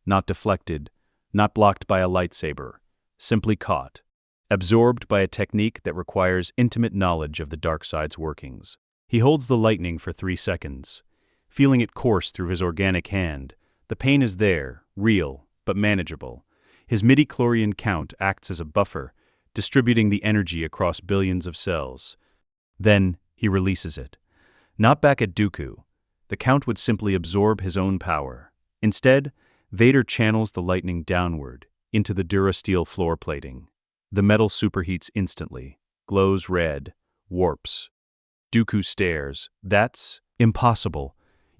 Not deflected, not blocked by a lightsaber. Simply caught. Absorbed by a technique that requires intimate knowledge of the dark side's workings. He holds the lightning for 3 seconds. Feeling it course through his organic hand. The pain is there, real, but manageable. His midi-chlorian count acts as a buffer, distributing the energy across billions of cells. Then, he releases it. Not back at Dooku. The Count would simply absorb his own power. Instead, Vader channels the lightning downward, into the durasteel floor plating. The metal superheats instantly, glows red, warps. Dooku stares. That's impossible.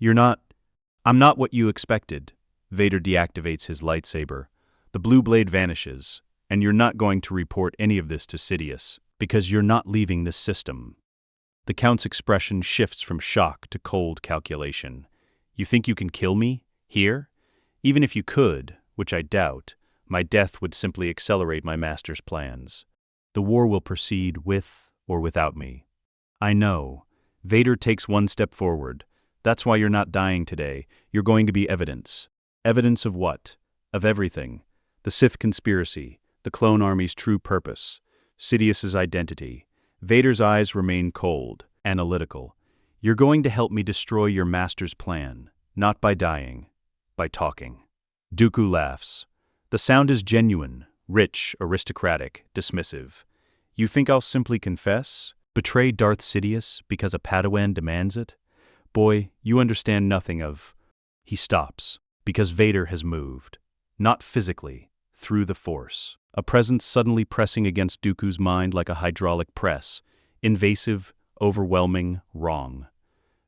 I'm not what you expected. Vader deactivates his lightsaber. The blue blade vanishes, and you're not going to report any of this to Sidious, because you're not leaving this system. The Count's expression shifts from shock to cold calculation. You think you can kill me? Here? Even if you could, which I doubt, my death would simply accelerate my master's plans. The war will proceed with or without me. I know. Vader takes 1 step forward. That's why you're not dying today. You're going to be evidence. Evidence of what? Of everything. The Sith conspiracy, the clone army's true purpose, Sidious's identity. Vader's eyes remain cold, analytical. You're going to help me destroy your master's plan, not by dying, by talking. Dooku laughs. The sound is genuine, rich, aristocratic, dismissive. You think I'll simply confess? Betray Darth Sidious because a Padawan demands it? Boy, you understand nothing of... He stops, because Vader has moved. Not physically, through the Force. A presence suddenly pressing against Dooku's mind like a hydraulic press. Invasive, overwhelming, wrong.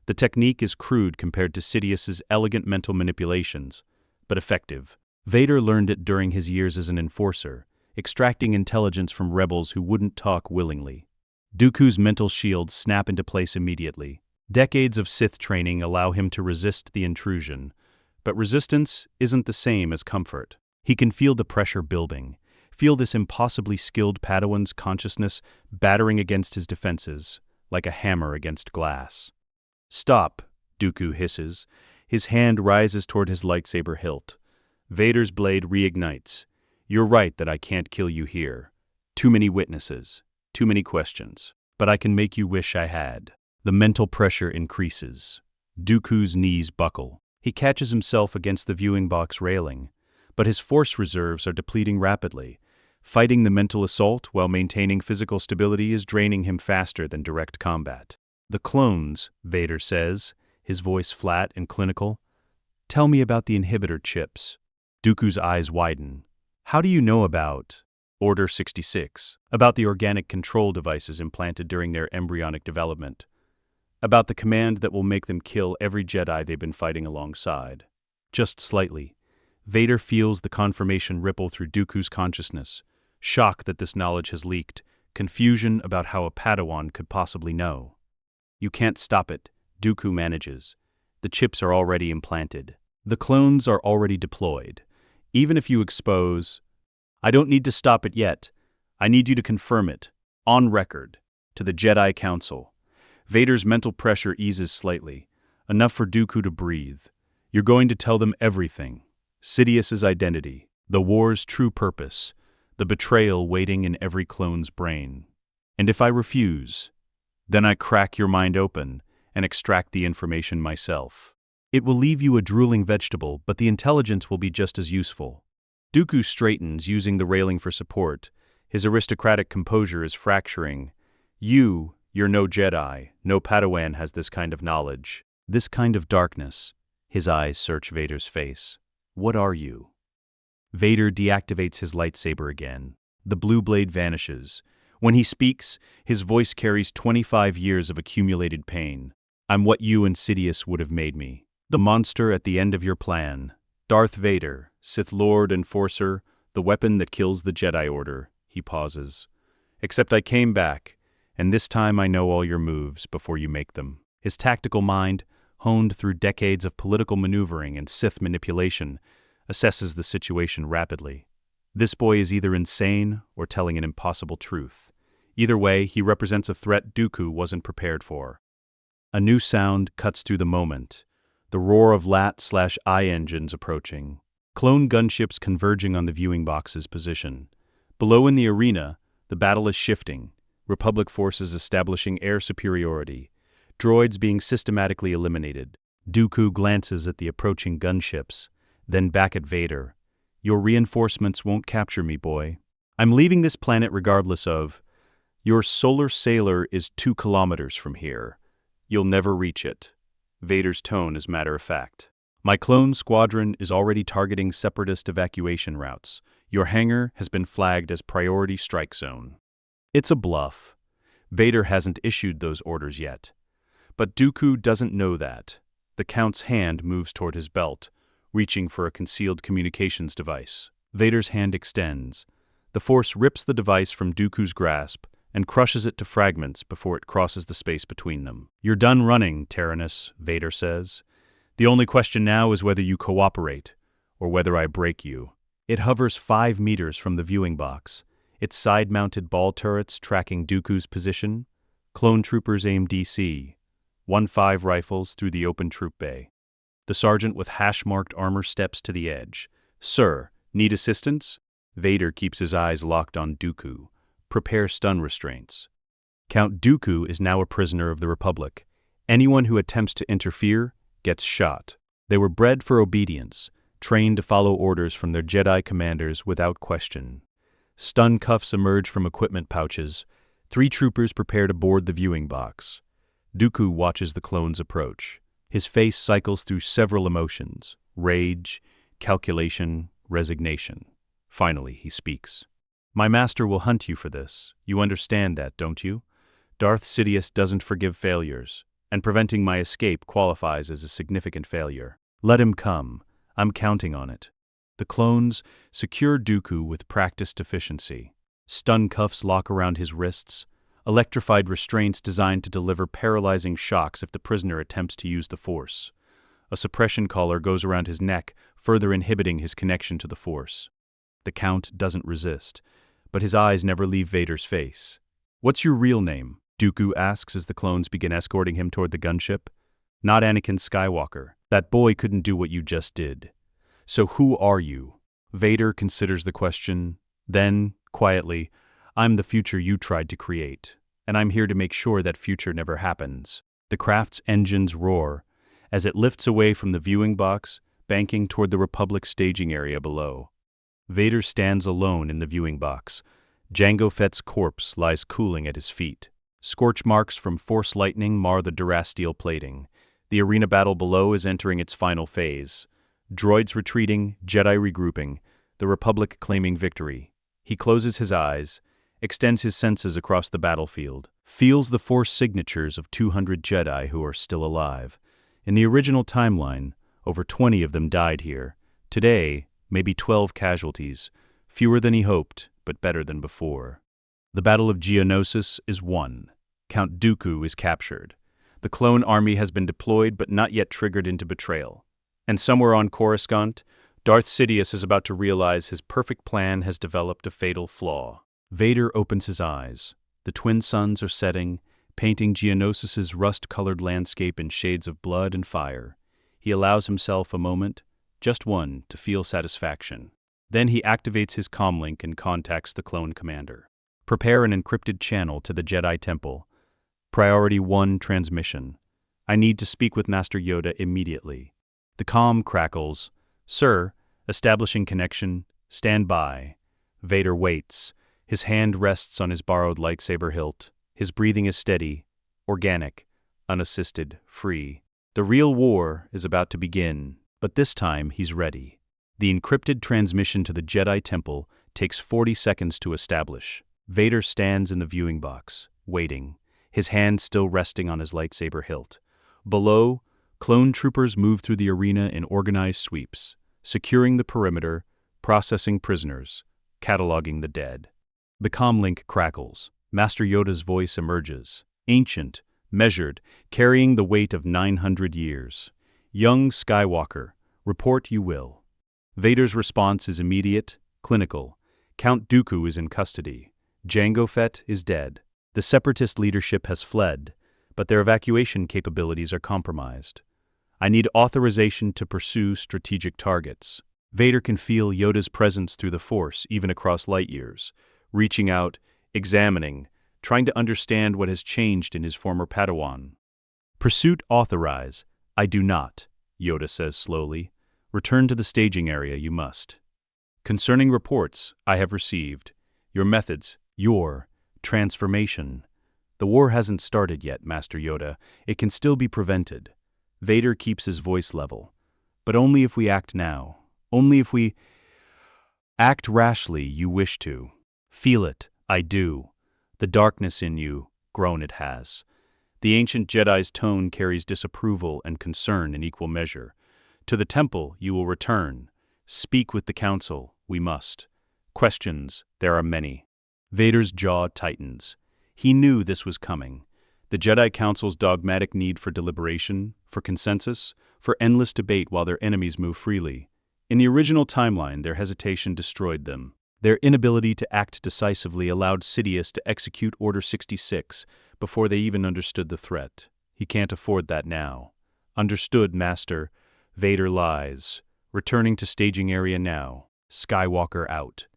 The technique is crude compared to Sidious's elegant mental manipulations, but effective. Vader learned it during his years as an enforcer, extracting intelligence from rebels who wouldn't talk willingly. Dooku's mental shields snap into place immediately. Decades of Sith training allow him to resist the intrusion, but resistance isn't the same as comfort. He can feel the pressure building, Feel this impossibly skilled Padawan's consciousness battering against his defenses, like a hammer against glass. "Stop," Dooku hisses. His hand rises toward his lightsaber hilt. Vader's blade reignites. "You're right that I can't kill you here. Too many witnesses, too many questions. But I can make you wish I had." The mental pressure increases. Dooku's knees buckle. He catches himself against the viewing box railing, but his force reserves are depleting rapidly. Fighting the mental assault while maintaining physical stability is draining him faster than direct combat. "The clones," Vader says, his voice flat and clinical. "Tell me about the inhibitor chips." Dooku's eyes widen. "How do you know about Order 66? About the organic control devices implanted during their embryonic development? About the command that will make them kill every Jedi they've been fighting alongside?" Just slightly, Vader feels the confirmation ripple through Dooku's consciousness. Shock that this knowledge has leaked, confusion about how a Padawan could possibly know. "You can't stop it," Dooku manages. "The chips are already implanted. The clones are already deployed. Even if you expose—" "I don't need to stop it yet. I need you to confirm it, on record, to the Jedi Council." Vader's mental pressure eases slightly, enough for Dooku to breathe. "You're going to tell them everything. Sidious's identity, the war's true purpose, the betrayal waiting in every clone's brain. And if I refuse, then I crack your mind open and extract the information myself. It will leave you a drooling vegetable, but the intelligence will be just as useful." Dooku straightens, using the railing for support. His aristocratic composure is fracturing. You're no Jedi. No Padawan has this kind of knowledge. This kind of darkness." His eyes search Vader's face. "What are you?" Vader deactivates his lightsaber again. The blue blade vanishes. When he speaks, his voice carries 25 years of accumulated pain. "I'm what you and Sidious would have made me. The monster at the end of your plan. Darth Vader, Sith Lord Enforcer, the weapon that kills the Jedi Order." He pauses. "Except I came back, and this time I know all your moves before you make them." His tactical mind, honed through decades of political maneuvering and Sith manipulation, assesses the situation rapidly. This boy is either insane or telling an impossible truth. Either way, he represents a threat Dooku wasn't prepared for. A new sound cuts through the moment. The roar of LAT/I engines approaching. Clone gunships converging on the viewing box's position. Below in the arena, the battle is shifting. Republic forces establishing air superiority. Droids being systematically eliminated. Dooku glances at the approaching gunships, then back at Vader. "Your reinforcements won't capture me, boy. I'm leaving this planet regardless of. Your solar sailor is 2 kilometers from here. You'll never reach it." Vader's tone is matter-of-fact. "My clone squadron is already targeting separatist evacuation routes. Your hangar has been flagged as priority strike zone." It's a bluff. Vader hasn't issued those orders yet. But Dooku doesn't know that. The Count's hand moves toward his belt, reaching for a concealed communications device. Vader's hand extends. The Force rips the device from Dooku's grasp and crushes it to fragments before it crosses the space between them. "You're done running, Tyrannus," Vader says. "The only question now is whether you cooperate, or whether I break you." It hovers 5 meters from the viewing box, its side-mounted ball turrets tracking Dooku's position. Clone troopers aim DC. 1-5 rifles through the open troop bay. The sergeant with hash-marked armor steps to the edge. "Sir, need assistance?" Vader keeps his eyes locked on Dooku. "Prepare stun restraints." Count Dooku is now a prisoner of the Republic. Anyone who attempts to interfere gets shot. They were bred for obedience, trained to follow orders from their Jedi commanders without question. Stun cuffs emerge from equipment pouches. 3 troopers prepare to board the viewing box. Dooku watches the clones approach. His face cycles through several emotions: rage, calculation, resignation. Finally, he speaks. "My master will hunt you for this. You understand that, don't you? Darth Sidious doesn't forgive failures, and preventing my escape qualifies as a significant failure. Let him come. I'm counting on it." The clones secure Dooku with practiced efficiency. Stun cuffs lock around his wrists, electrified restraints designed to deliver paralyzing shocks if the prisoner attempts to use the Force. A suppression collar goes around his neck, further inhibiting his connection to the Force. The Count doesn't resist, but his eyes never leave Vader's face. "What's your real name?" Dooku asks as the clones begin escorting him toward the gunship. "Not Anakin Skywalker. That boy couldn't do what you just did. So who are you?" Vader considers the question. Then, quietly, "I'm the future you tried to create, and I'm here to make sure that future never happens." The craft's engines roar as it lifts away from the viewing box, banking toward the Republic staging area below. Vader stands alone in the viewing box. Django Fett's corpse lies cooling at his feet. Scorch marks from Force lightning mar the durasteel plating. The arena battle below is entering its final phase. Droids retreating, Jedi regrouping, the Republic claiming victory. He closes his eyes, extends his senses across the battlefield, feels the Force signatures of 200 Jedi who are still alive. In the original timeline, over 20 of them died here. Today, maybe 12 casualties, fewer than he hoped, but better than before. The Battle of Geonosis is won. Count Dooku is captured. The clone army has been deployed but not yet triggered into betrayal. And somewhere on Coruscant, Darth Sidious is about to realize his perfect plan has developed a fatal flaw. Vader opens his eyes. The twin suns are setting, painting Geonosis's rust-colored landscape in shades of blood and fire. He allows himself a moment, just one, to feel satisfaction. Then he activates his comlink and contacts the clone commander. "Prepare an encrypted channel to the Jedi Temple. Priority 1 transmission. I need to speak with Master Yoda immediately." The comm crackles. "Sir, establishing connection. Stand by." Vader waits. His hand rests on his borrowed lightsaber hilt. His breathing is steady, organic, unassisted, free. The real war is about to begin, but this time he's ready. The encrypted transmission to the Jedi Temple takes 40 seconds to establish. Vader stands in the viewing box, waiting, his hand still resting on his lightsaber hilt. Below, clone troopers move through the arena in organized sweeps, securing the perimeter, processing prisoners, cataloging the dead. The comlink crackles. Master Yoda's voice emerges, ancient, measured, carrying the weight of 900 years. "Young Skywalker, report you will." Vader's response is immediate, clinical. Count Dooku is in custody. Django Fett is dead. The Separatist leadership has fled, but their evacuation capabilities are compromised. I need authorization to pursue strategic targets. Vader can feel Yoda's presence through the Force, even across light years, reaching out, examining, trying to understand what has changed in his former Padawan. "Pursuit authorize. I do not," Yoda says slowly. "Return to the staging area, you must. Concerning reports I have received, your methods, your transformation. The war hasn't started yet, Master Yoda. It can still be prevented." Vader keeps his voice level. "But only if we act now. Only if we act rashly you wish to. Feel it, I do. The darkness in you, grown it has." The ancient Jedi's tone carries disapproval and concern in equal measure. "To the temple you will return. Speak with the council, we must. Questions, there are many." Vader's jaw tightens. He knew this was coming. The Jedi Council's dogmatic need for deliberation, for consensus, for endless debate while their enemies move freely. In the original timeline, their hesitation destroyed them. Their inability to act decisively allowed Sidious to execute Order 66 before they even understood the threat. He can't afford that now. "Understood, Master." Vader lies. "Returning to staging area now. Skywalker out."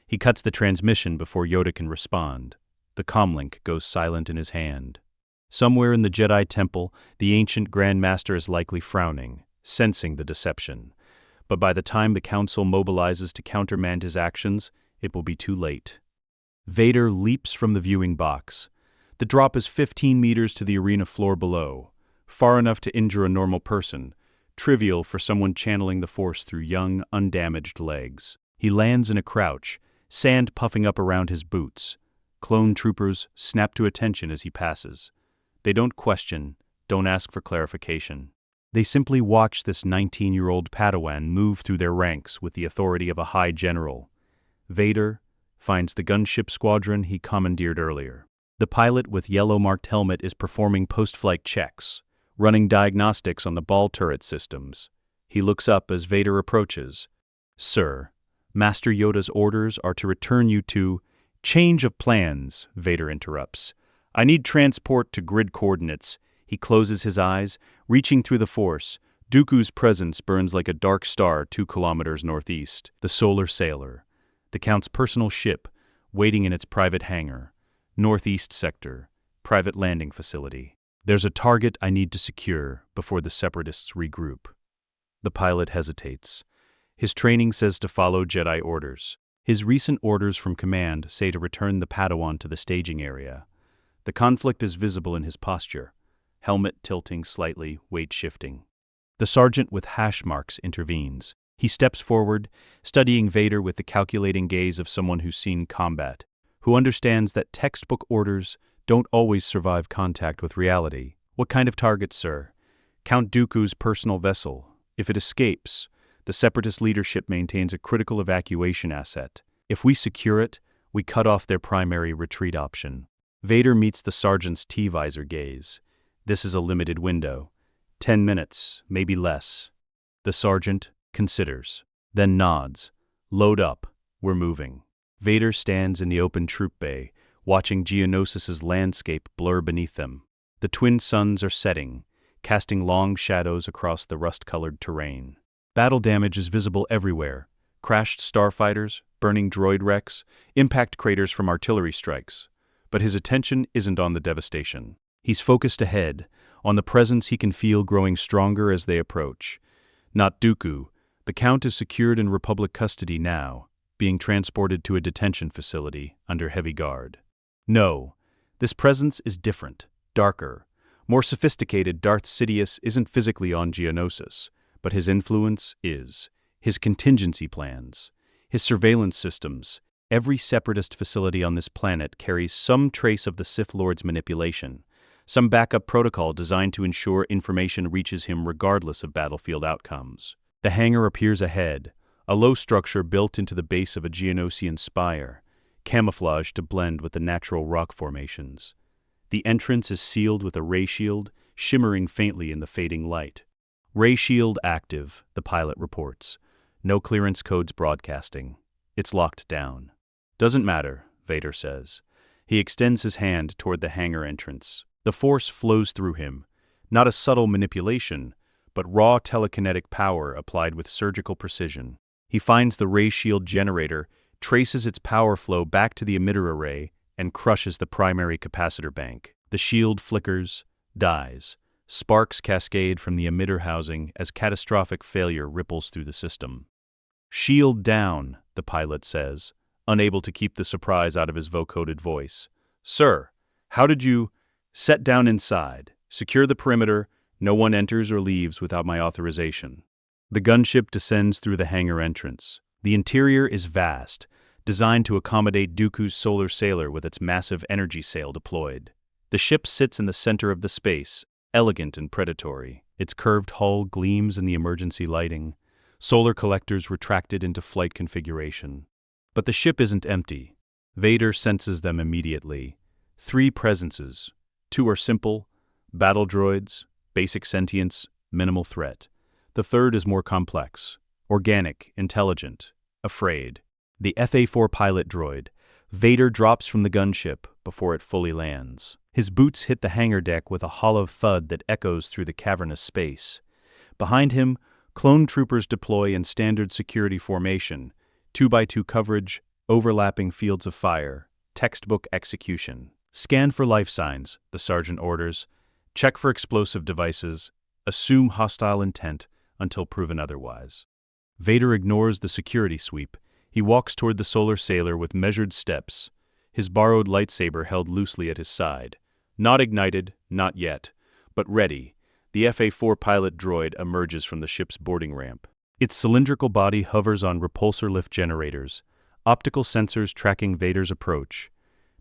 He cuts the transmission before Yoda can respond. The comlink goes silent in his hand. Somewhere in the Jedi Temple, the ancient Grand Master is likely frowning, sensing the deception. But by the time the Council mobilizes to countermand his actions, it will be too late. Vader leaps from the viewing box. The drop is 15 meters to the arena floor below, far enough to injure a normal person, trivial for someone channeling the Force through young, undamaged legs. He lands in a crouch, sand puffing up around his boots. Clone troopers snap to attention as he passes. They don't question, don't ask for clarification. They simply watch this 19-year-old Padawan move through their ranks with the authority of a high general. Vader finds the gunship squadron he commandeered earlier. The pilot with yellow-marked helmet is performing post-flight checks, running diagnostics on the ball turret systems. He looks up as Vader approaches. "Sir, Master Yoda's orders are to return you to— Change of plans, Vader interrupts. I need transport to grid coordinates. He closes his eyes, reaching through the Force. Dooku's presence burns like a dark star 2 kilometers northeast. The Solar Sailor, the Count's personal ship, waiting in its private hangar. Northeast sector, private landing facility. There's a target I need to secure before the Separatists regroup. The pilot hesitates. His training says to follow Jedi orders. His recent orders from command say to return the Padawan to the staging area. The conflict is visible in his posture. Helmet tilting slightly, weight shifting. The sergeant with hash marks intervenes. He steps forward, studying Vader with the calculating gaze of someone who's seen combat, who understands that textbook orders don't always survive contact with reality. What kind of target, sir? Count Dooku's personal vessel. If it escapes, the Separatist leadership maintains a critical evacuation asset. If we secure it, we cut off their primary retreat option. Vader meets the sergeant's T-visor gaze. This is a limited window. 10 minutes, maybe less. The sergeant considers, then nods. Load up, we're moving. Vader stands in the open troop bay, watching Geonosis's landscape blur beneath them. The twin suns are setting, casting long shadows across the rust-colored terrain. Battle damage is visible everywhere. Crashed starfighters, burning droid wrecks, impact craters from artillery strikes. But his attention isn't on the devastation. He's focused ahead, on the presence he can feel growing stronger as they approach. Not Dooku. The Count is secured in Republic custody now, being transported to a detention facility under heavy guard. No, this presence is different, darker, more sophisticated. Darth Sidious isn't physically on Geonosis, but his influence is. His contingency plans, his surveillance systems. Every Separatist facility on this planet carries some trace of the Sith Lord's manipulation, some backup protocol designed to ensure information reaches him regardless of battlefield outcomes. The hangar appears ahead, a low structure built into the base of a Geonosian spire, camouflaged to blend with the natural rock formations. The entrance is sealed with a ray shield, shimmering faintly in the fading light. Ray shield active, the pilot reports. No clearance codes broadcasting. It's locked down. Doesn't matter, Vader says. He extends his hand toward the hangar entrance. The Force flows through him, not a subtle manipulation, but raw telekinetic power applied with surgical precision. He finds the ray shield generator, traces its power flow back to the emitter array, and crushes the primary capacitor bank. The shield flickers, dies. Sparks cascade from the emitter housing as catastrophic failure ripples through the system. Shield down, the pilot says, unable to keep the surprise out of his vocoded voice. Sir, how did you— Set down inside. Secure the perimeter. No one enters or leaves without my authorization. The gunship descends through the hangar entrance. The interior is vast, designed to accommodate Dooku's Solar Sailor with its massive energy sail deployed. The ship sits in the center of the space, elegant and predatory. Its curved hull gleams in the emergency lighting, solar collectors retracted into flight configuration. But the ship isn't empty. Vader senses them immediately. 3 presences. 2 are simple, battle droids, basic sentience, minimal threat. The third is more complex, organic, intelligent, afraid. The FA-4 pilot droid. Vader drops from the gunship before it fully lands. His boots hit the hangar deck with a hollow thud that echoes through the cavernous space. Behind him, clone troopers deploy in standard security formation, 2x2 coverage, overlapping fields of fire, textbook execution. Scan for life signs, the sergeant orders. Check for explosive devices. Assume hostile intent until proven otherwise. Vader ignores the security sweep. He walks toward the Solar Sailor with measured steps, his borrowed lightsaber held loosely at his side. Not ignited, not yet, but ready. The FA-4 pilot droid emerges from the ship's boarding ramp. Its cylindrical body hovers on repulsor lift generators, optical sensors tracking Vader's approach.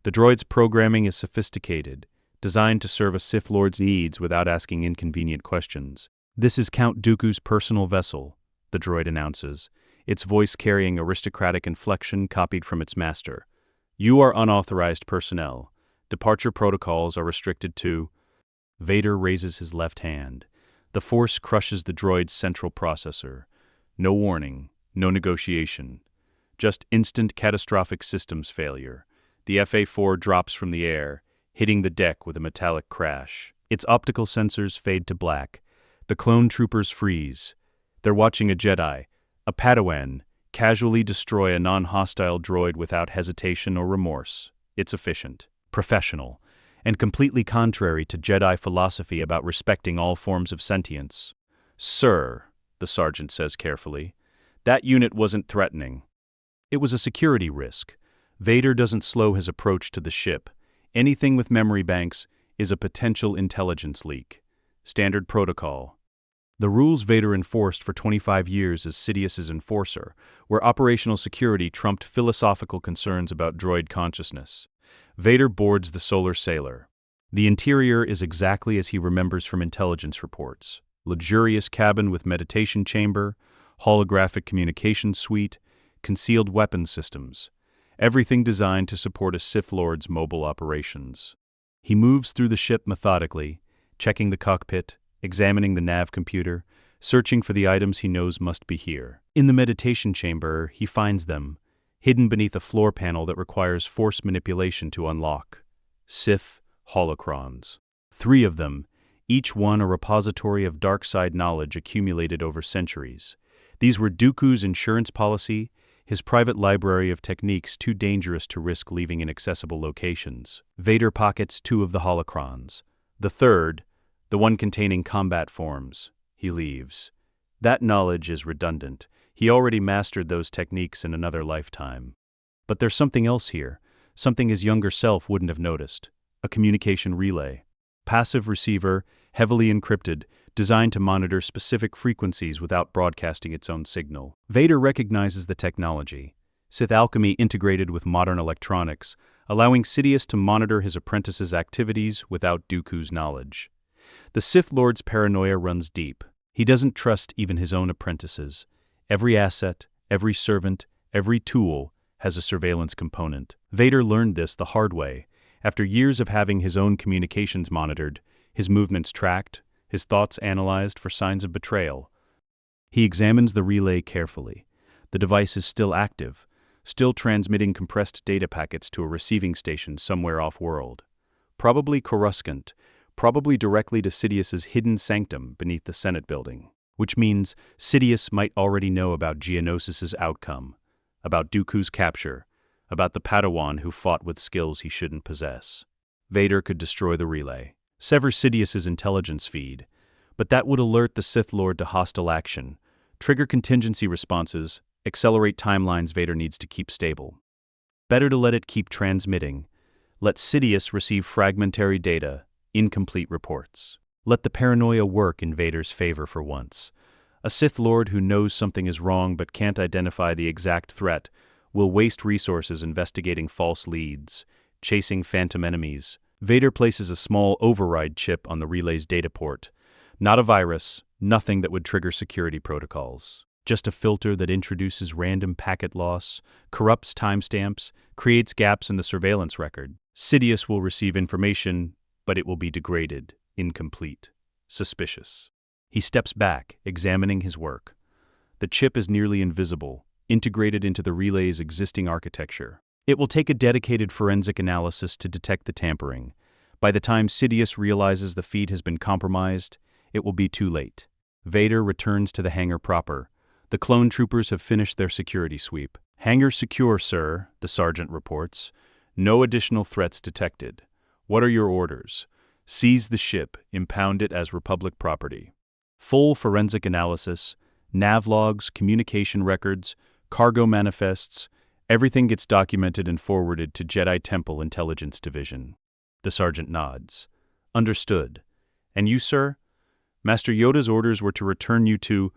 The droid's programming is sophisticated, designed to serve a Sith Lord's needs without asking inconvenient questions. This is Count Dooku's personal vessel, the droid announces, its voice carrying aristocratic inflection copied from its master. You are unauthorized personnel. Departure protocols are restricted to— Vader raises his left hand. The Force crushes the droid's central processor. No warning, no negotiation. Just instant catastrophic systems failure. The FA-4 drops from the air, hitting the deck with a metallic crash. Its optical sensors fade to black. The clone troopers freeze. They're watching a Jedi, a Padawan, casually destroy a non-hostile droid without hesitation or remorse. It's efficient, professional, and completely contrary to Jedi philosophy about respecting all forms of sentience. "Sir," the sergeant says carefully, "that unit wasn't threatening. It was a security risk. Vader doesn't slow his approach to the ship. Anything with memory banks is a potential intelligence leak. Standard protocol." The rules Vader enforced for 25 years as Sidious's enforcer, where operational security trumped philosophical concerns about droid consciousness. Vader boards the Solar Sailor. The interior is exactly as he remembers from intelligence reports. Luxurious cabin with meditation chamber, holographic communication suite, concealed weapon systems. Everything designed to support a Sith Lord's mobile operations. He moves through the ship methodically, checking the cockpit, examining the nav computer, searching for the items he knows must be here. In the meditation chamber, he finds them, hidden beneath a floor panel that requires force manipulation to unlock. Sith holocrons. 3 of them, each one a repository of dark side knowledge accumulated over centuries. These were Dooku's insurance policy, his private library of techniques too dangerous to risk leaving inaccessible locations. Vader pockets 2 of the holocrons. The third, the one containing combat forms, he leaves. That knowledge is redundant. He already mastered those techniques in another lifetime. But there's something else here, something his younger self wouldn't have noticed. A communication relay. Passive receiver, heavily encrypted, designed to monitor specific frequencies without broadcasting its own signal. Vader recognizes the technology. Sith alchemy integrated with modern electronics, allowing Sidious to monitor his apprentice's activities without Dooku's knowledge. The Sith Lord's paranoia runs deep. He doesn't trust even his own apprentices. Every asset, every servant, every tool has a surveillance component. Vader learned this the hard way. After years of having his own communications monitored, his movements tracked, his thoughts analyzed for signs of betrayal. He examines the relay carefully. The device is still active, still transmitting compressed data packets to a receiving station somewhere off-world. Probably Coruscant, probably directly to Sidious's hidden sanctum beneath the Senate building. Which means Sidious might already know about Geonosis's outcome, about Dooku's capture, about the Padawan who fought with skills he shouldn't possess. Vader could destroy the relay, sever Sidious's intelligence feed, but that would alert the Sith Lord to hostile action, trigger contingency responses, accelerate timelines Vader needs to keep stable. Better to let it keep transmitting. Let Sidious receive fragmentary data, incomplete reports. Let the paranoia work in Vader's favor for once. A Sith Lord who knows something is wrong but can't identify the exact threat will waste resources investigating false leads, chasing phantom enemies. Vader places a small override chip on the relay's data port. Not a virus, nothing that would trigger security protocols. Just a filter that introduces random packet loss, corrupts timestamps, creates gaps in the surveillance record. Sidious will receive information, but it will be degraded, incomplete, suspicious. He steps back, examining his work. The chip is nearly invisible, integrated into the relay's existing architecture. It will take a dedicated forensic analysis to detect the tampering. By the time Sidious realizes the feed has been compromised, it will be too late. Vader returns to the hangar proper. The clone troopers have finished their security sweep. "Hangar secure, sir," the sergeant reports. "No additional threats detected. What are your orders?" "Seize the ship, impound it as Republic property." Full forensic analysis, nav logs, communication records, cargo manifests, everything gets documented and forwarded to Jedi Temple Intelligence Division. The sergeant nods. "Understood. And you, sir?" "Master Yoda's orders were to return you to—"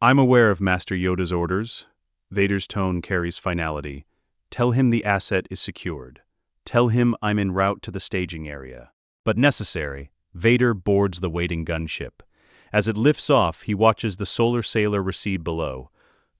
"I'm aware of Master Yoda's orders." Vader's tone carries finality. "Tell him the asset is secured. Tell him I'm en route to the staging area." But necessary, Vader boards the waiting gunship. As it lifts off, he watches the Solar Sailor recede below.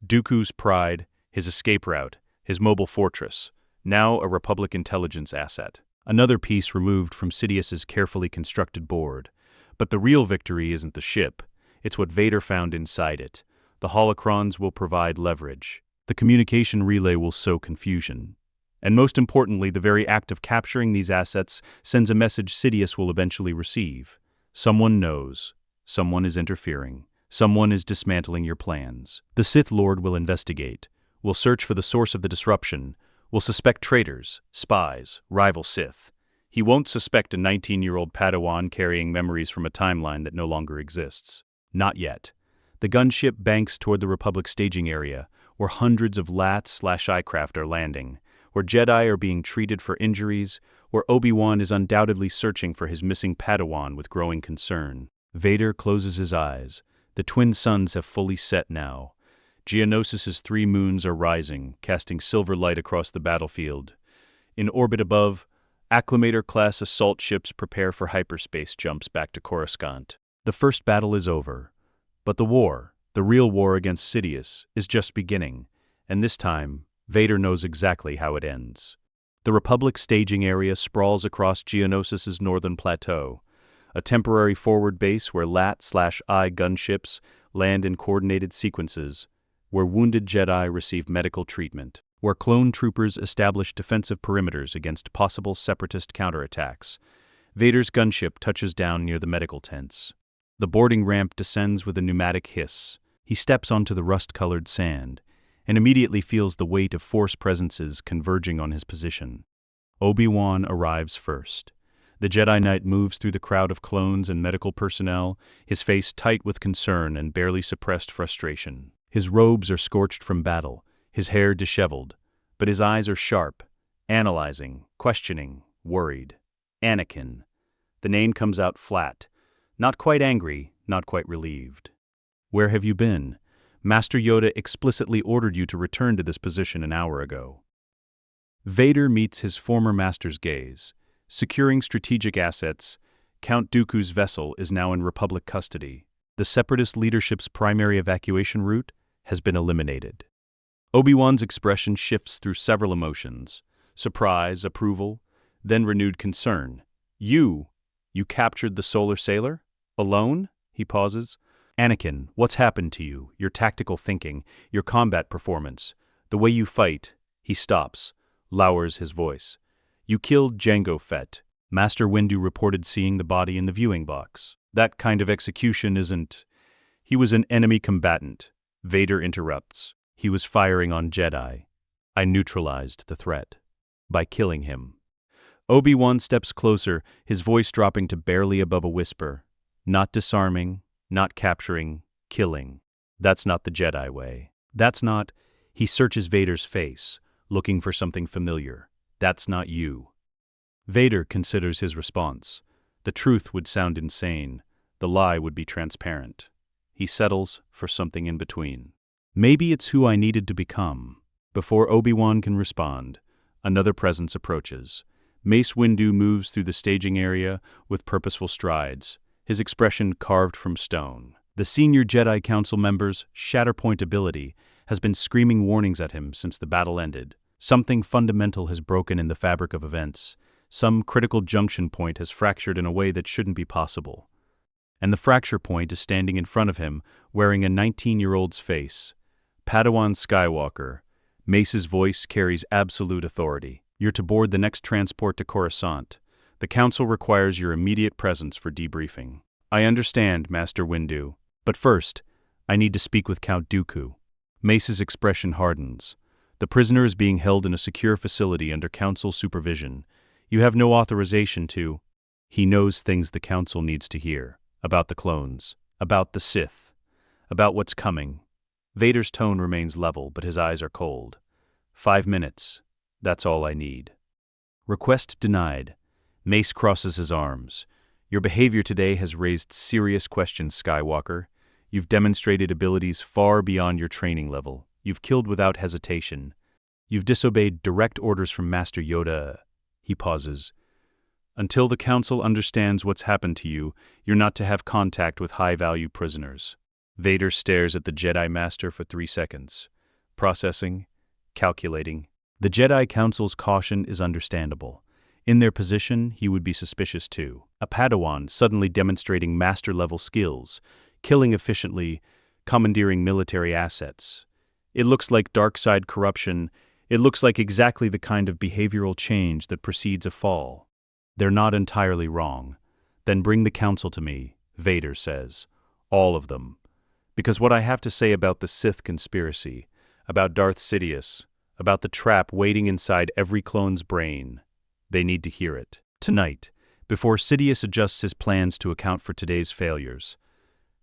Dooku's pride, his escape route, his mobile fortress, now a Republic intelligence asset. Another piece removed from Sidious's carefully constructed board. But the real victory isn't the ship. It's what Vader found inside it. The holocrons will provide leverage. The communication relay will sow confusion. And most importantly, the very act of capturing these assets sends a message Sidious will eventually receive. Someone knows. Someone is interfering. Someone is dismantling your plans. The Sith Lord will investigate, will search for the source of the disruption, will suspect traitors, spies, rival Sith. He won't suspect a 19-year-old Padawan carrying memories from a timeline that no longer exists. Not yet. The gunship banks toward the Republic staging area, where hundreds of LAT/I-craft are landing, where Jedi are being treated for injuries, where Obi-Wan is undoubtedly searching for his missing Padawan with growing concern. Vader closes his eyes. The twin suns have fully set now. Geonosis' 3 moons are rising, casting silver light across the battlefield. In orbit above, Acclamator-class assault ships prepare for hyperspace jumps back to Coruscant. The first battle is over. But the war, the real war against Sidious, is just beginning, and this time, Vader knows exactly how it ends. The Republic staging area sprawls across Geonosis' northern plateau, a temporary forward base where LAT/I gunships land in coordinated sequences, where wounded Jedi receive medical treatment, where clone troopers establish defensive perimeters against possible separatist counterattacks. Vader's gunship touches down near the medical tents. The boarding ramp descends with a pneumatic hiss. He steps onto the rust-colored sand, and immediately feels the weight of Force presences converging on his position. Obi-Wan arrives first. The Jedi Knight moves through the crowd of clones and medical personnel, his face tight with concern and barely suppressed frustration. His robes are scorched from battle, his hair disheveled, but his eyes are sharp, analyzing, questioning, worried. Anakin. The name comes out flat. Not quite angry, not quite relieved. Where have you been? Master Yoda explicitly ordered you to return to this position an hour ago. Vader meets his former master's gaze. Securing strategic assets, Count Dooku's vessel is now in Republic custody. The Separatist leadership's primary evacuation route has been eliminated. Obi-Wan's expression shifts through several emotions: surprise, approval, then renewed concern. You captured the Solar Sailor? Alone? He pauses. Anakin, what's happened to you? Your tactical thinking, your combat performance, the way you fight. He stops, lowers his voice. You killed Django Fett. Master Windu reported seeing the body in the viewing box. That kind of execution isn't... He was an enemy combatant. Vader interrupts. He was firing on Jedi. I neutralized the threat by killing him. Obi-Wan steps closer, his voice dropping to barely above a whisper. Not disarming, not capturing, killing. That's not the Jedi way. That's not... He searches Vader's face, looking for something familiar. That's not you. Vader considers his response. The truth would sound insane. The lie would be transparent. He settles for something in between. Maybe it's who I needed to become. Before Obi-Wan can respond, another presence approaches. Mace Windu moves through the staging area with purposeful strides, his expression carved from stone. The senior Jedi Council member's Shatterpoint ability has been screaming warnings at him since the battle ended. Something fundamental has broken in the fabric of events. Some critical junction point has fractured in a way that shouldn't be possible. And the fracture point is standing in front of him, wearing a 19-year-old's face. Padawan Skywalker. Mace's voice carries absolute authority. You're to board the next transport to Coruscant. The Council requires your immediate presence for debriefing. I understand, Master Windu. But first, I need to speak with Count Dooku. Mace's expression hardens. The prisoner is being held in a secure facility under Council supervision. You have no authorization to... He knows things the Council needs to hear. About the clones. About the Sith. About what's coming. Vader's tone remains level, but his eyes are cold. 5 minutes. That's all I need. Request denied. Mace crosses his arms. Your behavior today has raised serious questions, Skywalker. You've demonstrated abilities far beyond your training level. You've killed without hesitation. You've disobeyed direct orders from Master Yoda. He pauses. Until the Council understands what's happened to you, you're not to have contact with high-value prisoners. Vader stares at the Jedi Master for 3 seconds. Processing. Calculating. The Jedi Council's caution is understandable. In their position, he would be suspicious too. A Padawan suddenly demonstrating master-level skills, killing efficiently, commandeering military assets. It looks like dark side corruption. It looks like exactly the kind of behavioral change that precedes a fall. They're not entirely wrong. Then bring the council to me, Vader says. All of them. Because what I have to say about the Sith conspiracy, about Darth Sidious, about the trap waiting inside every clone's brain, they need to hear it. Tonight, before Sidious adjusts his plans to account for today's failures.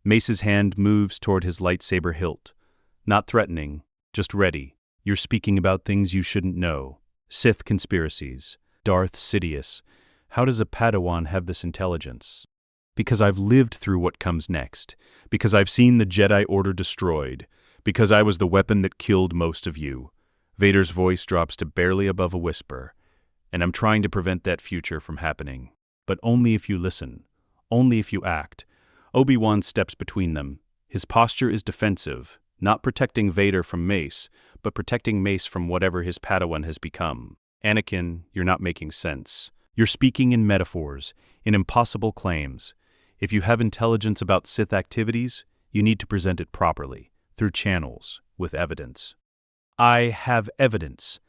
Mace's hand moves toward his lightsaber hilt. Not threatening, just ready. You're speaking about things you shouldn't know. Sith conspiracies. Darth Sidious. How does a Padawan have this intelligence? Because I've lived through what comes next. Because I've seen the Jedi Order destroyed. Because I was the weapon that killed most of you. Vader's voice drops to barely above a whisper. And I'm trying to prevent that future from happening. But only if you listen. Only if you act. Obi-Wan steps between them. His posture is defensive, not protecting Vader from Mace, but protecting Mace from whatever his Padawan has become. Anakin, you're not making sense. You're speaking in metaphors, in impossible claims. If you have intelligence about Sith activities, you need to present it properly, through channels, with evidence. I have evidence.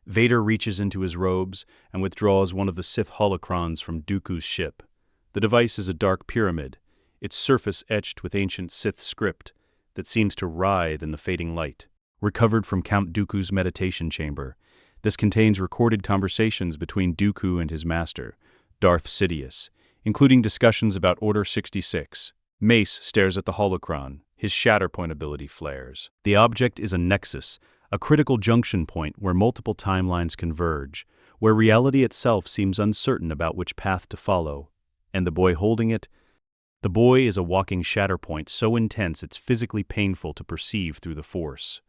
Vader reaches into his robes and withdraws one of the Sith holocrons from Dooku's ship. The device is a dark pyramid, its surface etched with ancient Sith script that seems to writhe in the fading light. Recovered from Count Dooku's meditation chamber, this contains recorded conversations between Dooku and his master, Darth Sidious, including discussions about Order 66. Mace stares at the holocron, his Shatterpoint ability flares. The object is a nexus, a critical junction point where multiple timelines converge, where reality itself seems uncertain about which path to follow. And the boy holding it? The boy is a walking Shatterpoint so intense it's physically painful to perceive through the Force.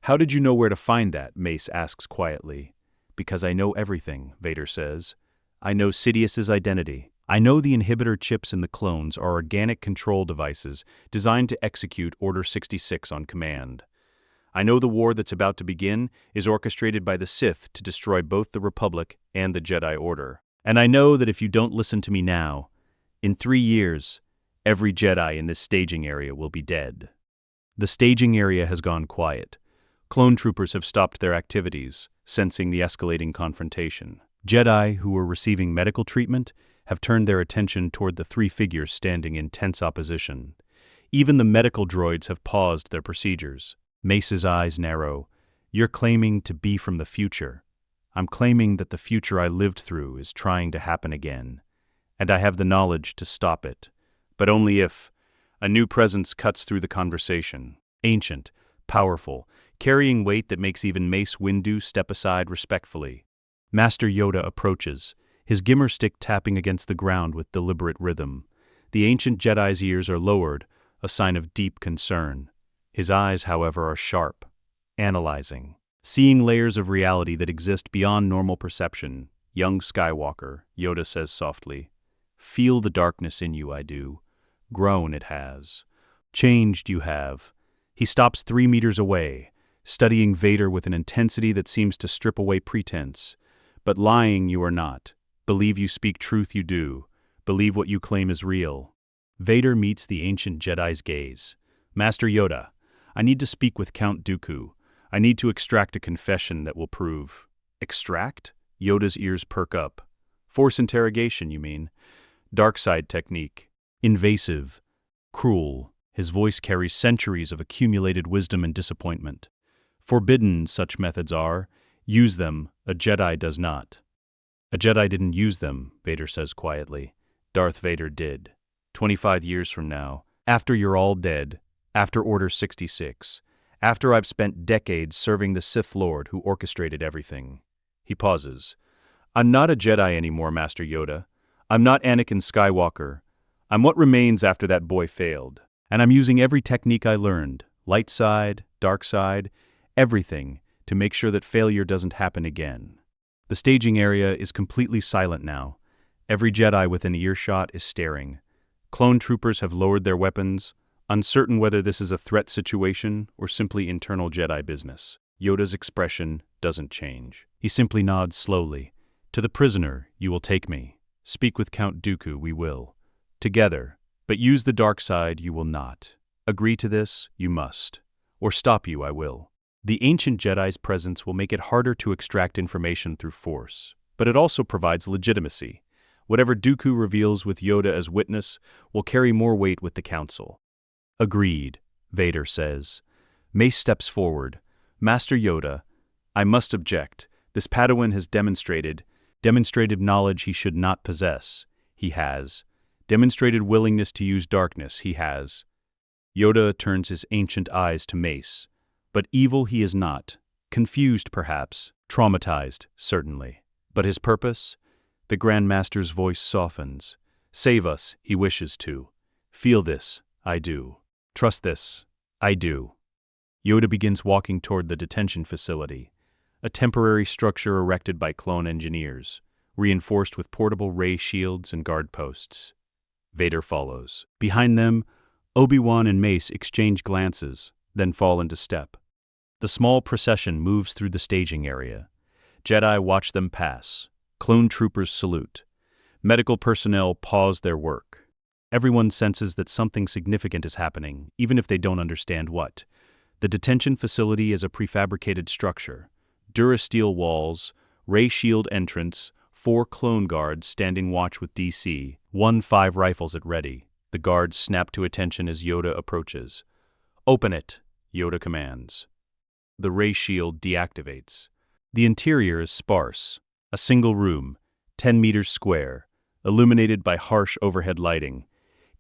How did you know where to find that? Mace asks quietly. Because I know everything, Vader says. I know Sidious's identity. I know the inhibitor chips in the clones are organic control devices designed to execute Order 66 on command. I know the war that's about to begin is orchestrated by the Sith to destroy both the Republic and the Jedi Order. And I know that if you don't listen to me now, in 3 years, every Jedi in this staging area will be dead. The staging area has gone quiet. Clone troopers have stopped their activities, sensing the escalating confrontation. Jedi who were receiving medical treatment have turned their attention toward the 3 figures standing in tense opposition. Even the medical droids have paused their procedures. Mace's eyes narrow. You're claiming to be from the future. I'm claiming that the future I lived through is trying to happen again. And I have the knowledge to stop it. But only if a new presence cuts through the conversation. Ancient, powerful, carrying weight that makes even Mace Windu step aside respectfully. Master Yoda approaches, his gimmer stick tapping against the ground with deliberate rhythm. The ancient Jedi's ears are lowered, a sign of deep concern. His eyes, however, are sharp, analyzing, seeing layers of reality that exist beyond normal perception. Young Skywalker, Yoda says softly. Feel the darkness in you, I do. Grown it has. Changed you have. He stops 3 meters away, studying Vader with an intensity that seems to strip away pretense. But lying you are not. Believe you speak truth you do. Believe what you claim is real. Vader meets the ancient Jedi's gaze. Master Yoda, I need to speak with Count Dooku. I need to extract a confession that will prove. Extract? Yoda's ears perk up. Force interrogation, you mean? Dark side technique. Invasive. Cruel. His voice carries centuries of accumulated wisdom and disappointment. Forbidden such methods are. Use them, a Jedi does not. A Jedi didn't use them, Vader says quietly. Darth Vader did. 25 years from now, after you're all dead, after Order 66, after I've spent decades serving the Sith Lord who orchestrated everything. He pauses. I'm not a Jedi anymore, Master Yoda. I'm not Anakin Skywalker. I'm what remains after that boy failed. And I'm using every technique I learned, light side, dark side, everything, to make sure that failure doesn't happen again. The staging area is completely silent now. Every Jedi within earshot is staring. Clone troopers have lowered their weapons, uncertain whether this is a threat situation or simply internal Jedi business. Yoda's expression doesn't change. He simply nods slowly. To the prisoner, you will take me. Speak with Count Dooku, we will. Together, but use the dark side, you will not. Agree to this, you must. Or stop you, I will. The ancient Jedi's presence will make it harder to extract information through Force, but it also provides legitimacy. Whatever Dooku reveals with Yoda as witness will carry more weight with the Council. Agreed, Vader says. Mace steps forward. Master Yoda, I must object. This Padawan has demonstrated knowledge he should not possess. He has. Demonstrated willingness to use darkness. He has. Yoda turns his ancient eyes to Mace. But evil he is not. Confused, perhaps. Traumatized, certainly. But his purpose? The Grand Master's voice softens. Save us, he wishes to. Feel this, I do. Trust this, I do. Yoda begins walking toward the detention facility, a temporary structure erected by clone engineers, reinforced with portable ray shields and guard posts. Vader follows. Behind them, Obi-Wan and Mace exchange glances, then fall into step. The small procession moves through the staging area. Jedi watch them pass. Clone troopers salute. Medical personnel pause their work. Everyone senses that something significant is happening, even if they don't understand what. The detention facility is a prefabricated structure. Durasteel walls, ray shield entrance, 4 clone guards standing watch with DC, 5 rifles at ready. The guards snap to attention as Yoda approaches. Open it, Yoda commands. The ray shield deactivates. The interior is sparse. A single room, 10 meters square, illuminated by harsh overhead lighting.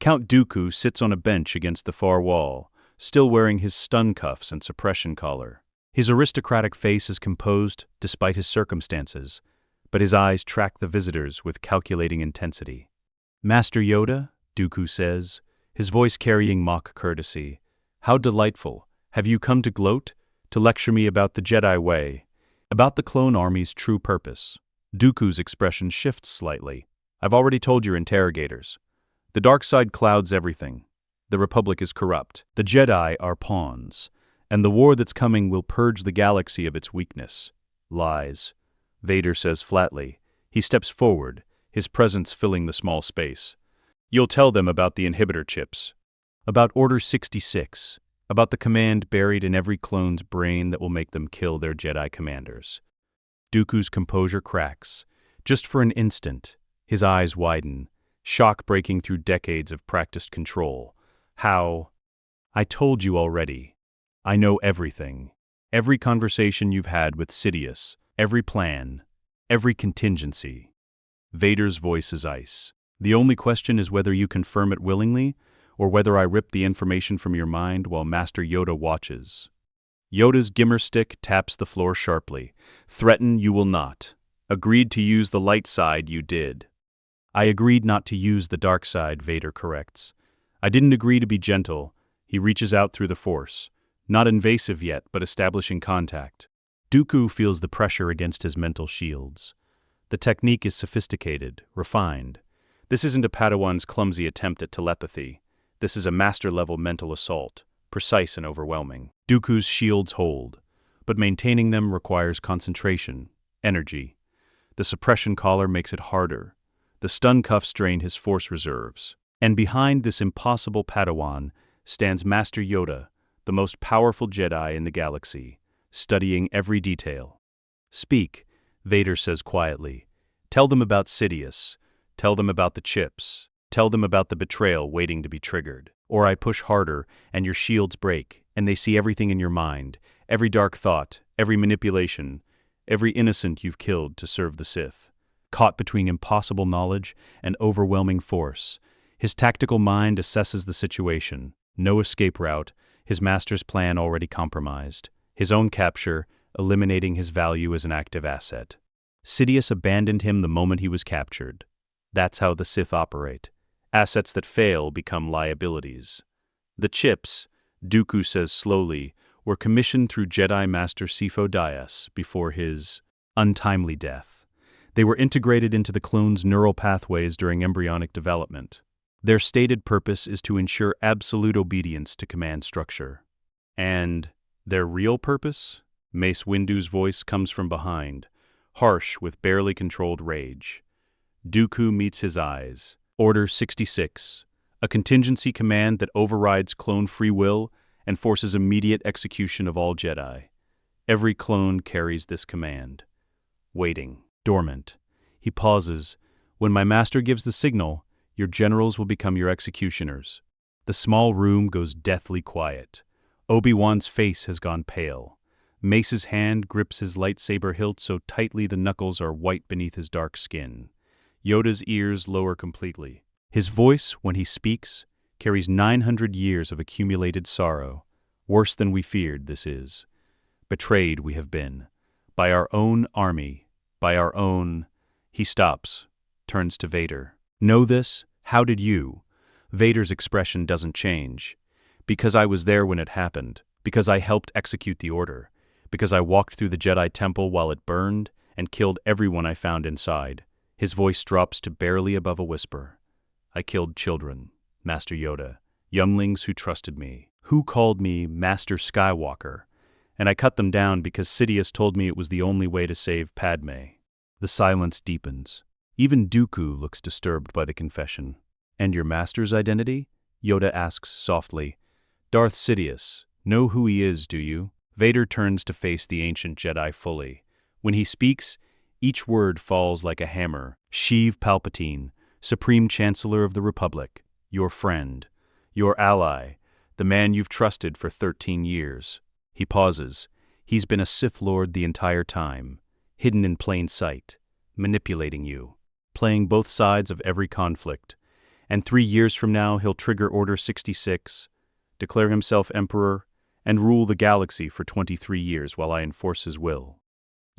Count Dooku sits on a bench against the far wall, still wearing his stun cuffs and suppression collar. His aristocratic face is composed despite his circumstances, but his eyes track the visitors with calculating intensity. Master Yoda, Dooku says, his voice carrying mock courtesy. How delightful. Have you come to gloat? To lecture me about the Jedi way? About the clone army's true purpose? Dooku's expression shifts slightly. I've already told your interrogators. The dark side clouds everything. The Republic is corrupt. The Jedi are pawns. And the war that's coming will purge the galaxy of its weakness. Lies. Vader says flatly. He steps forward, his presence filling the small space. You'll tell them about the inhibitor chips. About Order 66. About the command buried in every clone's brain that will make them kill their Jedi commanders. Dooku's composure cracks. Just for an instant, his eyes widen, shock breaking through decades of practiced control. How? I told you already. I know everything. Every conversation you've had with Sidious, every plan, every contingency. Vader's voice is ice. The only question is whether you confirm it willingly, or whether I rip the information from your mind while Master Yoda watches. Yoda's gimmer stick taps the floor sharply. Threaten you will not. Agreed to use the light side, you did. I agreed not to use the dark side, Vader corrects. I didn't agree to be gentle. He reaches out through the Force. Not invasive yet, but establishing contact. Dooku feels the pressure against his mental shields. The technique is sophisticated, refined. This isn't a Padawan's clumsy attempt at telepathy. This is a master-level mental assault, precise and overwhelming. Dooku's shields hold, but maintaining them requires concentration, energy. The suppression collar makes it harder. The stun cuffs drain his Force reserves. And behind this impossible Padawan stands Master Yoda, the most powerful Jedi in the galaxy, studying every detail. Speak, Vader says quietly. Tell them about Sidious. Tell them about the chips. Tell them about the betrayal waiting to be triggered. Or I push harder, and your shields break, and they see everything in your mind, every dark thought, every manipulation, every innocent you've killed to serve the Sith. Caught between impossible knowledge and overwhelming force, his tactical mind assesses the situation. No escape route, his master's plan already compromised. His own capture, eliminating his value as an active asset. Sidious abandoned him the moment he was captured. That's how the Sith operate. Assets that fail become liabilities. The chips, Dooku says slowly, were commissioned through Jedi Master Sifo Dyas before his untimely death. They were integrated into the clone's neural pathways during embryonic development. Their stated purpose is to ensure absolute obedience to command structure. And their real purpose? Mace Windu's voice comes from behind, harsh with barely controlled rage. Dooku meets his eyes. Order 66, a contingency command that overrides clone free will and forces immediate execution of all Jedi. Every clone carries this command. Waiting. Dormant. He pauses. When my master gives the signal, your generals will become your executioners. The small room goes deathly quiet. Obi-Wan's face has gone pale. Mace's hand grips his lightsaber hilt so tightly the knuckles are white beneath his dark skin. Yoda's ears lower completely. His voice, when he speaks, carries 900 years of accumulated sorrow. Worse than we feared, this is. Betrayed we have been. By our own army. By our own... He stops, turns to Vader. Know this? How did you? Vader's expression doesn't change. Because I was there when it happened. Because I helped execute the order. Because I walked through the Jedi Temple while it burned and killed everyone I found inside. His voice drops to barely above a whisper. I killed children, Master Yoda, younglings who trusted me, who called me Master Skywalker, and I cut them down because Sidious told me it was the only way to save Padmé. The silence deepens. Even Dooku looks disturbed by the confession. And your master's identity? Yoda asks softly. Darth Sidious. Know who he is, do you? Vader turns to face the ancient Jedi fully. When he speaks, each word falls like a hammer. Sheev Palpatine, Supreme Chancellor of the Republic, your friend, your ally, the man you've trusted for 13 years. He pauses. He's been a Sith Lord the entire time, hidden in plain sight, manipulating you, playing both sides of every conflict. And 3 years from now he'll trigger Order 66, declare himself Emperor, and rule the galaxy for 23 years while I enforce his will.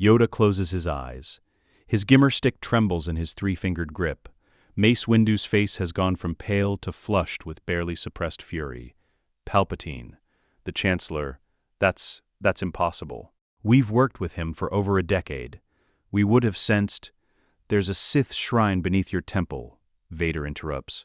Yoda closes his eyes. His gimmer stick trembles in his three-fingered grip. Mace Windu's face has gone from pale to flushed with barely suppressed fury. Palpatine, the Chancellor, that's impossible. We've worked with him for over a decade. We would have sensed... There's a Sith shrine beneath your temple, Vader interrupts.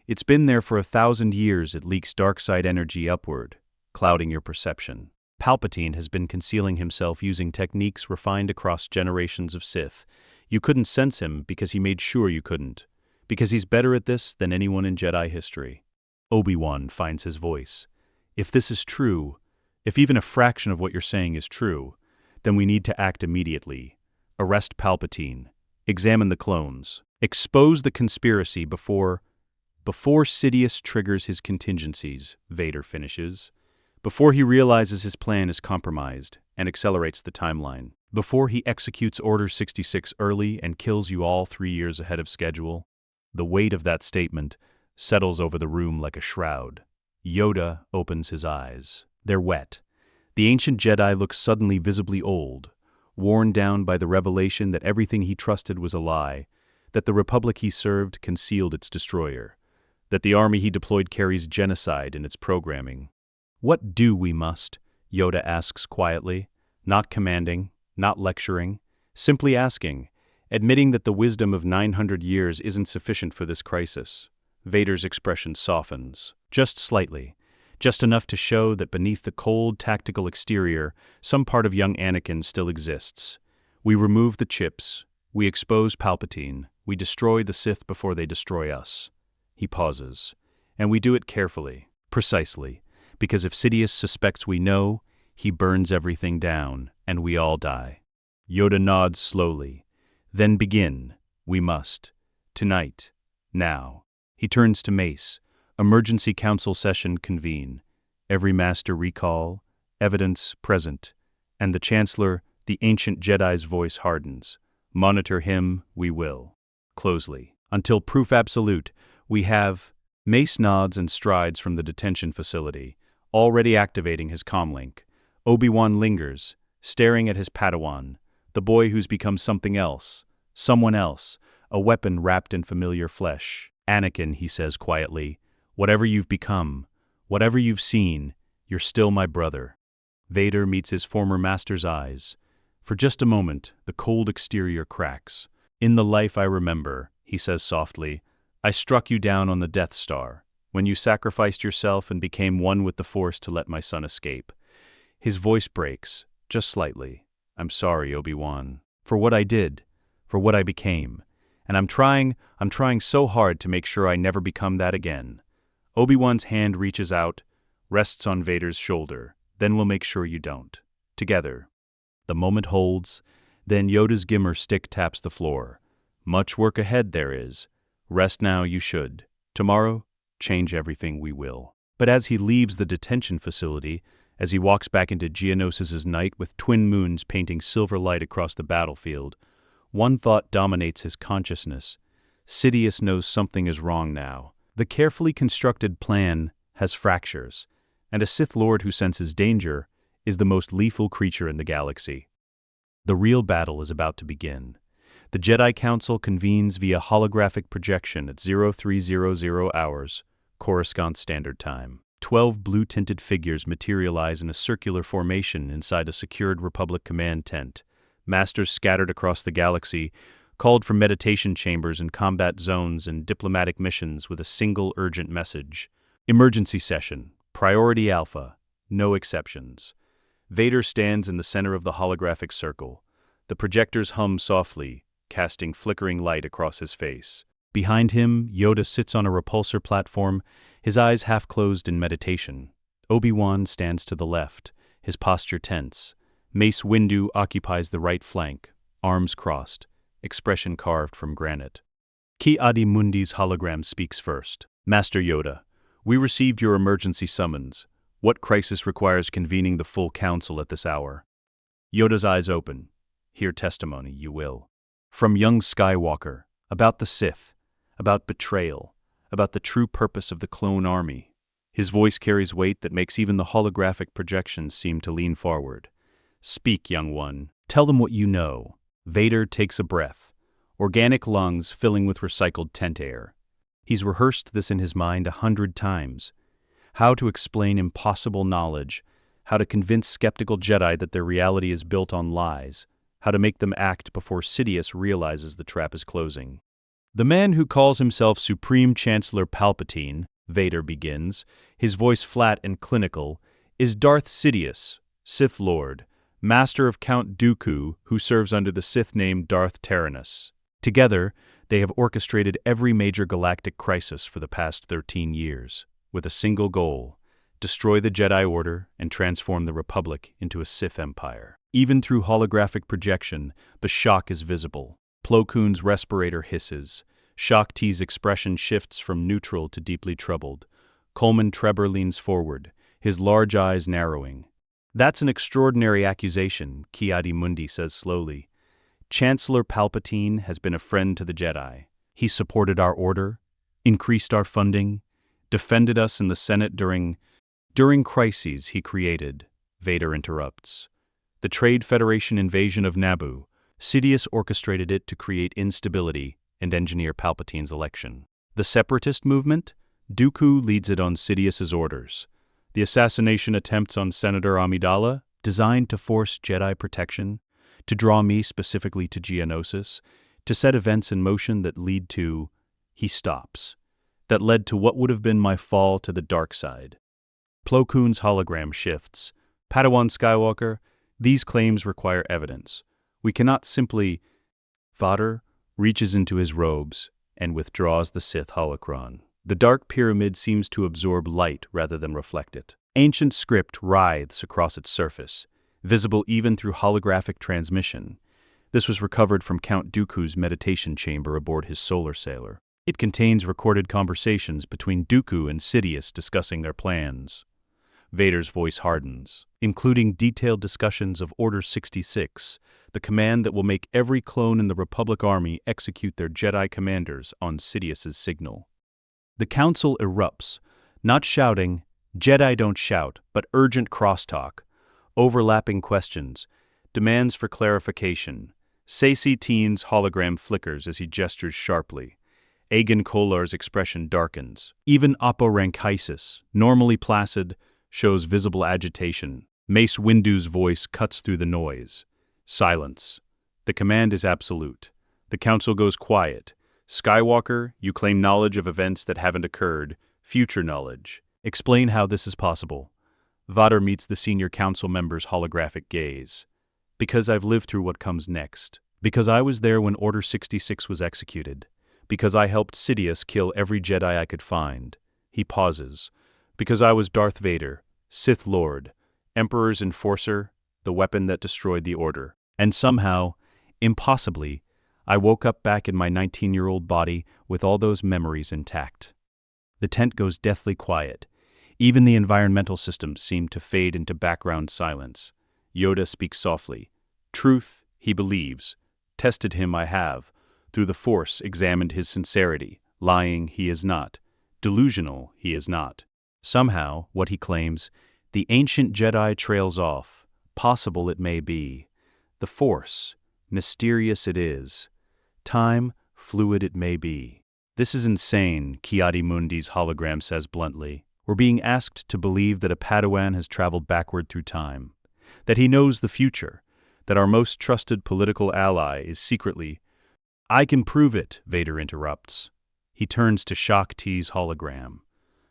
It's been there for 1,000 years. It leaks dark side energy upward, clouding your perception. Palpatine has been concealing himself using techniques refined across generations of Sith. You couldn't sense him because he made sure you couldn't. Because he's better at this than anyone in Jedi history. Obi-Wan finds his voice. If this is true, if even a fraction of what you're saying is true, then we need to act immediately. Arrest Palpatine. Examine the clones. Expose the conspiracy before Sidious triggers his contingencies, Vader finishes. Before he realizes his plan is compromised and accelerates the timeline. Before he executes Order 66 early and kills you all 3 years ahead of schedule. The weight of that statement settles over the room like a shroud. Yoda opens his eyes. They're wet. The ancient Jedi looks suddenly visibly old, worn down by the revelation that everything he trusted was a lie, that the Republic he served concealed its destroyer, that the army he deployed carries genocide in its programming. What do we must? Yoda asks quietly, not commanding, not lecturing, simply asking, admitting that the wisdom of 900 years isn't sufficient for this crisis. Vader's expression softens, just slightly, just enough to show that beneath the cold, tactical exterior, some part of young Anakin still exists. We remove the chips, we expose Palpatine, we destroy the Sith before they destroy us. He pauses, and we do it carefully, precisely, because if Sidious suspects we know, he burns everything down, and we all die. Yoda nods slowly. Then begin. We must. Tonight. Now. He turns to Mace. Emergency council session convene. Every master recall. Evidence present. And the Chancellor, the ancient Jedi's voice hardens. Monitor him, we will. Closely. Until proof absolute, we have... Mace nods and strides from the detention facility, already activating his comlink. Obi-Wan lingers, staring at his Padawan, the boy who's become something else, someone else, a weapon wrapped in familiar flesh. Anakin, he says quietly, whatever you've become, whatever you've seen, you're still my brother. Vader meets his former master's eyes. For just a moment, the cold exterior cracks. In the life I remember, he says softly, I struck you down on the Death Star, when you sacrificed yourself and became one with the Force to let my son escape. His voice breaks, just slightly. I'm sorry, Obi-Wan, for what I did, for what I became. And I'm trying so hard to make sure I never become that again. Obi-Wan's hand reaches out, rests on Vader's shoulder. Then we'll make sure you don't. Together. The moment holds, then Yoda's gimmer stick taps the floor. Much work ahead there is. Rest now you should. Tomorrow, change everything we will. But as he leaves the detention facility, as he walks back into Geonosis' night with twin moons painting silver light across the battlefield, one thought dominates his consciousness. Sidious knows something is wrong now. The carefully constructed plan has fractures, and a Sith Lord who senses danger is the most lethal creature in the galaxy. The real battle is about to begin. The Jedi Council convenes via holographic projection at 0300 hours, Coruscant Standard Time. 12 blue-tinted figures materialize in a circular formation inside a secured Republic command tent. Masters scattered across the galaxy called from meditation chambers and combat zones and diplomatic missions with a single urgent message. Emergency session. Priority Alpha. No exceptions. Vader stands in the center of the holographic circle. The projectors hum softly, casting flickering light across his face. Behind him, Yoda sits on a repulsor platform, his eyes half closed in meditation. Obi-Wan stands to the left, his posture tense. Mace Windu occupies the right flank, arms crossed, expression carved from granite. Ki-Adi-Mundi's hologram speaks first. Master Yoda, we received your emergency summons. What crisis requires convening the full council at this hour? Yoda's eyes open. Hear testimony, you will. From young Skywalker, about the Sith, about betrayal, about the true purpose of the clone army. His voice carries weight that makes even the holographic projections seem to lean forward. Speak, young one. Tell them what you know. Vader takes a breath, organic lungs filling with recycled tent air. He's rehearsed this in his mind 100 times. How to explain impossible knowledge, how to convince skeptical Jedi that their reality is built on lies, how to make them act before Sidious realizes the trap is closing. The man who calls himself Supreme Chancellor Palpatine, Vader begins, his voice flat and clinical, is Darth Sidious, Sith Lord, master of Count Dooku, who serves under the Sith name Darth Tyrannus. Together, they have orchestrated every major galactic crisis for the past 13 years, with a single goal: destroy the Jedi Order and transform the Republic into a Sith Empire. Even through holographic projection, the shock is visible. Plo Koon's respirator hisses. Shock T's expression shifts from neutral to deeply troubled. Coleman Trebor leans forward, his large eyes narrowing. That's an extraordinary accusation, Ki-Adi-Mundi says slowly. Chancellor Palpatine has been a friend to the Jedi. He supported our order, increased our funding, defended us in the Senate during crises he created, Vader interrupts. The Trade Federation invasion of Naboo, Sidious orchestrated it to create instability and engineer Palpatine's election. The separatist movement? Dooku leads it on Sidious's orders. The assassination attempts on Senator Amidala, designed to force Jedi protection, to draw me specifically to Geonosis, to set events in motion that lead to... He stops. That led to what would have been my fall to the dark side. Plo Koon's hologram shifts. Padawan Skywalker, these claims require evidence. We cannot simply... Vader reaches into his robes and withdraws the Sith holocron. The dark pyramid seems to absorb light rather than reflect it. Ancient script writhes across its surface, visible even through holographic transmission. This was recovered from Count Dooku's meditation chamber aboard his solar sailor. It contains recorded conversations between Dooku and Sidious discussing their plans. Vader's voice hardens, including detailed discussions of Order 66, the command that will make every clone in the Republic Army execute their Jedi commanders on Sidious's signal. The council erupts, not shouting, Jedi don't shout, but urgent crosstalk, overlapping questions, demands for clarification. Sacy Teen's hologram flickers as he gestures sharply. Aegon Kolar's expression darkens. Even Oppo Rankaisis, normally placid, shows visible agitation. Mace Windu's voice cuts through the noise. Silence. The command is absolute. The council goes quiet. Skywalker, you claim knowledge of events that haven't occurred, future knowledge. Explain how this is possible. Vader meets the senior council member's holographic gaze. Because I've lived through what comes next. Because I was there when Order 66 was executed. Because I helped Sidious kill every Jedi I could find. He pauses. Because I was Darth Vader, Sith Lord, Emperor's enforcer, the weapon that destroyed the Order. And somehow, impossibly, I woke up back in my 19-year-old body with all those memories intact. The tent goes deathly quiet. Even the environmental systems seem to fade into background silence. Yoda speaks softly. Truth, he believes. Tested him, I have. Through the Force, examined his sincerity. Lying, he is not. Delusional, he is not. Somehow, what he claims, the ancient Jedi trails off. Possible it may be. The Force, mysterious it is. Time, fluid it may be. This is insane, Ki-Adi-Mundi's hologram says bluntly. We're being asked to believe that a Padawan has traveled backward through time, that he knows the future, that our most trusted political ally is secretly— I can prove it, Vader interrupts. He turns to Shock T's hologram.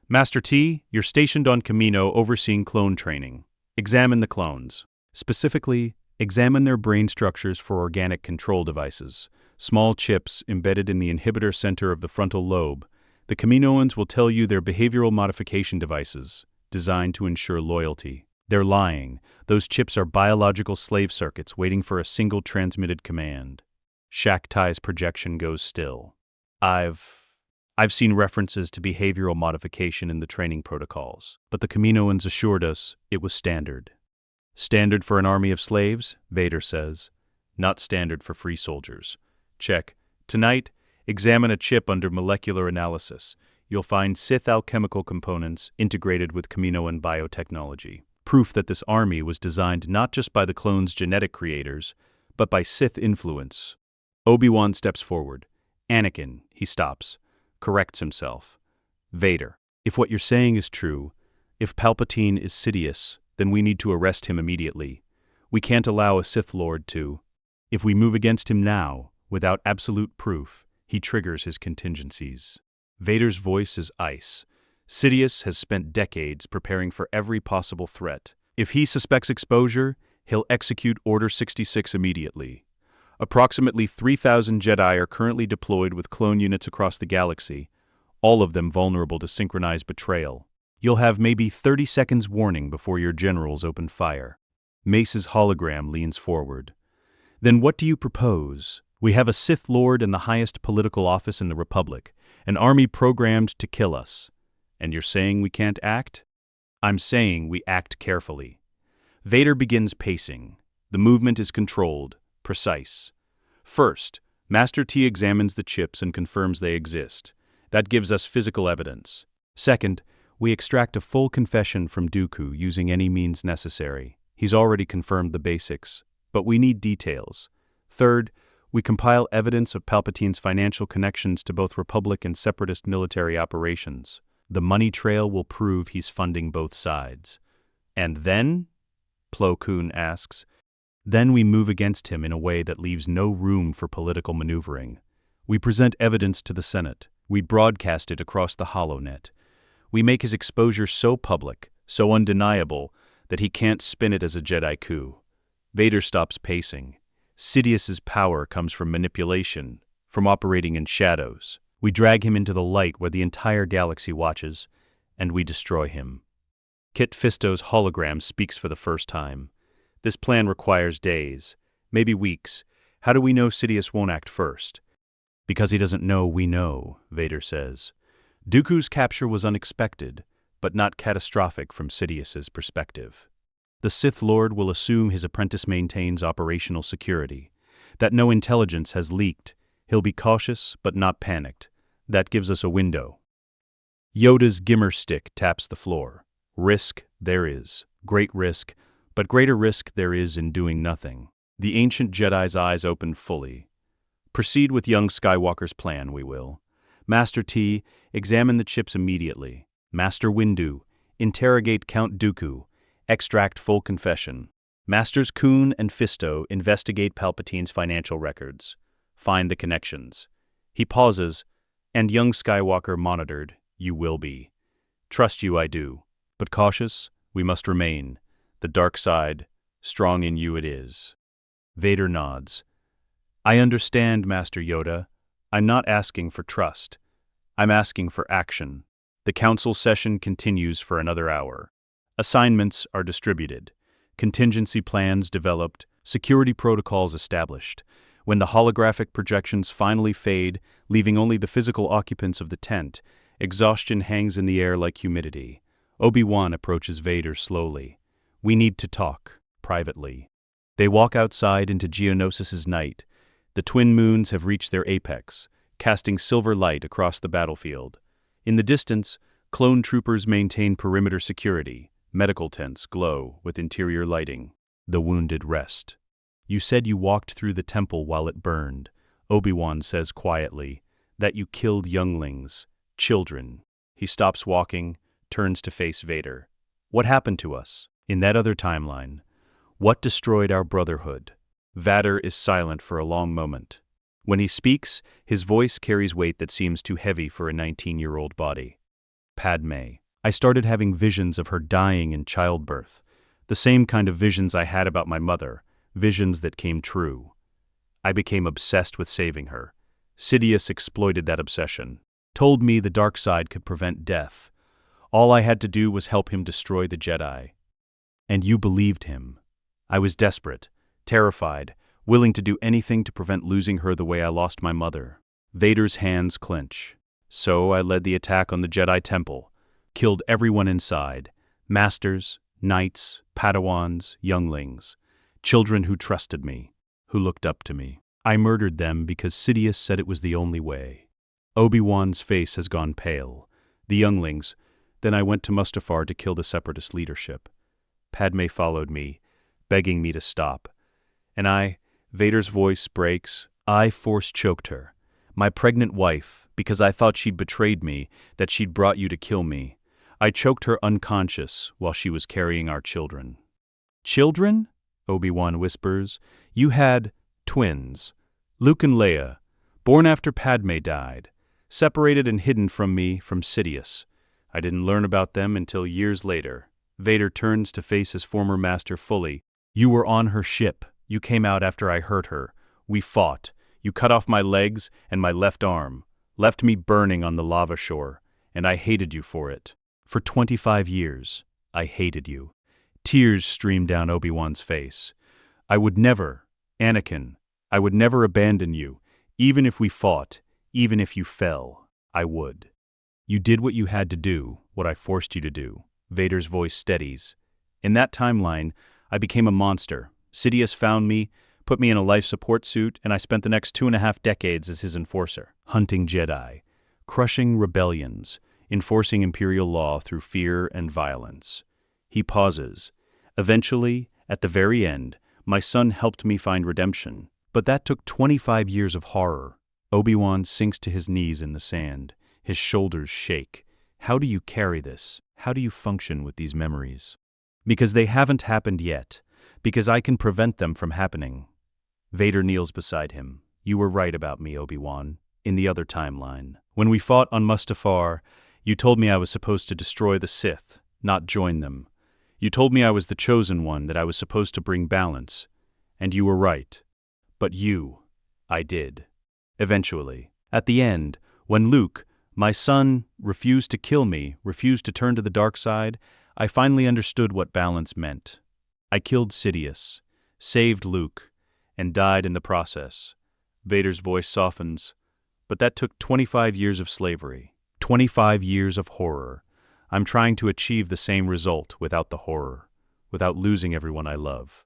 Master T, you're stationed on Kamino overseeing clone training. Examine the clones. Specifically, examine their brain structures for organic control devices, small chips embedded in the inhibitor center of the frontal lobe. The Kaminoans will tell you they're behavioral modification devices, designed to ensure loyalty. They're lying. Those chips are biological slave circuits waiting for a single transmitted command. Shack Tai's projection goes still. I've seen references to behavioral modification in the training protocols, but the Kaminoans assured us it was standard. Standard for an army of slaves, Vader says. Not standard for free soldiers. Check. Tonight, examine a chip under molecular analysis. You'll find Sith alchemical components integrated with Kaminoan biotechnology. Proof that this army was designed not just by the clones' genetic creators, but by Sith influence. Obi-Wan steps forward. Anakin, he stops, corrects himself. Vader, if what you're saying is true, if Palpatine is Sidious, then we need to arrest him immediately. We can't allow a Sith Lord to. If we move against him now, without absolute proof, he triggers his contingencies. Vader's voice is ice. Sidious has spent decades preparing for every possible threat. If he suspects exposure, he'll execute Order 66 immediately. Approximately 3,000 Jedi are currently deployed with clone units across the galaxy, all of them vulnerable to synchronized betrayal. You'll have maybe 30 seconds warning before your generals open fire. Mace's hologram leans forward. Then what do you propose? We have a Sith Lord in the highest political office in the Republic, an army programmed to kill us. And you're saying we can't act? I'm saying we act carefully. Vader begins pacing. The movement is controlled, precise. First, Master T examines the chips and confirms they exist. That gives us physical evidence. Second, we extract a full confession from Dooku using any means necessary. He's already confirmed the basics, but we need details. Third, we compile evidence of Palpatine's financial connections to both Republic and Separatist military operations. The money trail will prove he's funding both sides. And then? Plo Koon asks. Then we move against him in a way that leaves no room for political maneuvering. We present evidence to the Senate. We broadcast it across the HoloNet. We make his exposure so public, so undeniable, that he can't spin it as a Jedi coup. Vader stops pacing. Sidious's power comes from manipulation, from operating in shadows. We drag him into the light where the entire galaxy watches, and we destroy him. Kit Fisto's hologram speaks for the first time. This plan requires days, maybe weeks. How do we know Sidious won't act first? Because he doesn't know we know, Vader says. Dooku's capture was unexpected, but not catastrophic from Sidious's perspective. The Sith Lord will assume his apprentice maintains operational security, that no intelligence has leaked. He'll be cautious, but not panicked. That gives us a window. Yoda's gimmer stick taps the floor. Risk there is. Great risk, but greater risk there is in doing nothing. The ancient Jedi's eyes open fully. Proceed with young Skywalker's plan, we will. Master T, examine the chips immediately. Master Windu, interrogate Count Dooku. Extract full confession. Masters Kuhn and Fisto investigate Palpatine's financial records. Find the connections. He pauses, and young Skywalker monitored, you will be. Trust you I do, but cautious, we must remain. The dark side, strong in you it is. Vader nods. I understand, Master Yoda. I'm not asking for trust. I'm asking for action. The council session continues for another hour. Assignments are distributed. contingency plans developed, security protocols established. When the holographic projections finally fade, leaving only the physical occupants of the tent, exhaustion hangs in the air like humidity. Obi-Wan approaches Vader slowly. "We need to talk, privately." They walk outside into Geonosis' night. The twin moons have reached their apex, casting silver light across the battlefield. In the distance, clone troopers maintain perimeter security. Medical tents glow with interior lighting. The wounded rest. "You said you walked through the temple while it burned," Obi-Wan says quietly, "that you killed younglings, children." He stops walking, turns to face Vader. "What happened to us in that other timeline? What destroyed our brotherhood?" Vader is silent for a long moment. When he speaks, his voice carries weight that seems too heavy for a 19-year-old body. "Padmé. I started having visions of her dying in childbirth. The same kind of visions I had about my mother, visions that came true. I became obsessed with saving her. Sidious exploited that obsession, told me the dark side could prevent death. All I had to do was help him destroy the Jedi. And you believed him. I was desperate, terrified, willing to do anything to prevent losing her the way I lost my mother." Vader's hands clench. "So I led the attack on the Jedi Temple, killed everyone inside, masters, knights, Padawans, younglings, children who trusted me, who looked up to me. I murdered them because Sidious said it was the only way." Obi-Wan's face has gone pale. "The younglings. Then I went to Mustafar to kill the Separatist leadership. Padmé followed me, begging me to stop. And Vader's voice breaks, "I force-choked her, my pregnant wife, because I thought she'd betrayed me, that she'd brought you to kill me. I choked her unconscious while she was carrying our children." "Children?" Obi-Wan whispers. "You had twins, Luke and Leia, born after Padmé died, separated and hidden from me from Sidious. I didn't learn about them until years later." Vader turns to face his former master fully. "You were on her ship. You came out after I hurt her. We fought. You cut off my legs and my left arm, left me burning on the lava shore, and I hated you for it. For 25 years, I hated you." Tears stream down Obi-Wan's face. "I would never, Anakin, I would never abandon you, even if we fought, even if you fell, I would." "You did what you had to do, what I forced you to do." Vader's voice steadies. "In that timeline, I became a monster. Sidious found me, put me in a life support suit, and I spent the next 2.5 decades as his enforcer, hunting Jedi, crushing rebellions, enforcing Imperial law through fear and violence." He pauses. "Eventually, at the very end, my son helped me find redemption. But that took 25 years of horror." Obi-Wan sinks to his knees in the sand. His shoulders shake. "How do you carry this? How do you function with these memories?" "Because they haven't happened yet. Because I can prevent them from happening." Vader kneels beside him. "You were right about me, Obi-Wan. In the other timeline. When we fought on Mustafar, you told me I was supposed to destroy the Sith, not join them. You told me I was the chosen one, that I was supposed to bring balance. And you were right. But I did. Eventually. At the end, when Luke, my son, refused to kill me, refused to turn to the dark side, I finally understood what balance meant. I killed Sidious, saved Luke, and died in the process." Vader's voice softens. "But that took 25 years of slavery. 25 years of horror. I'm trying to achieve the same result without the horror, without losing everyone I love."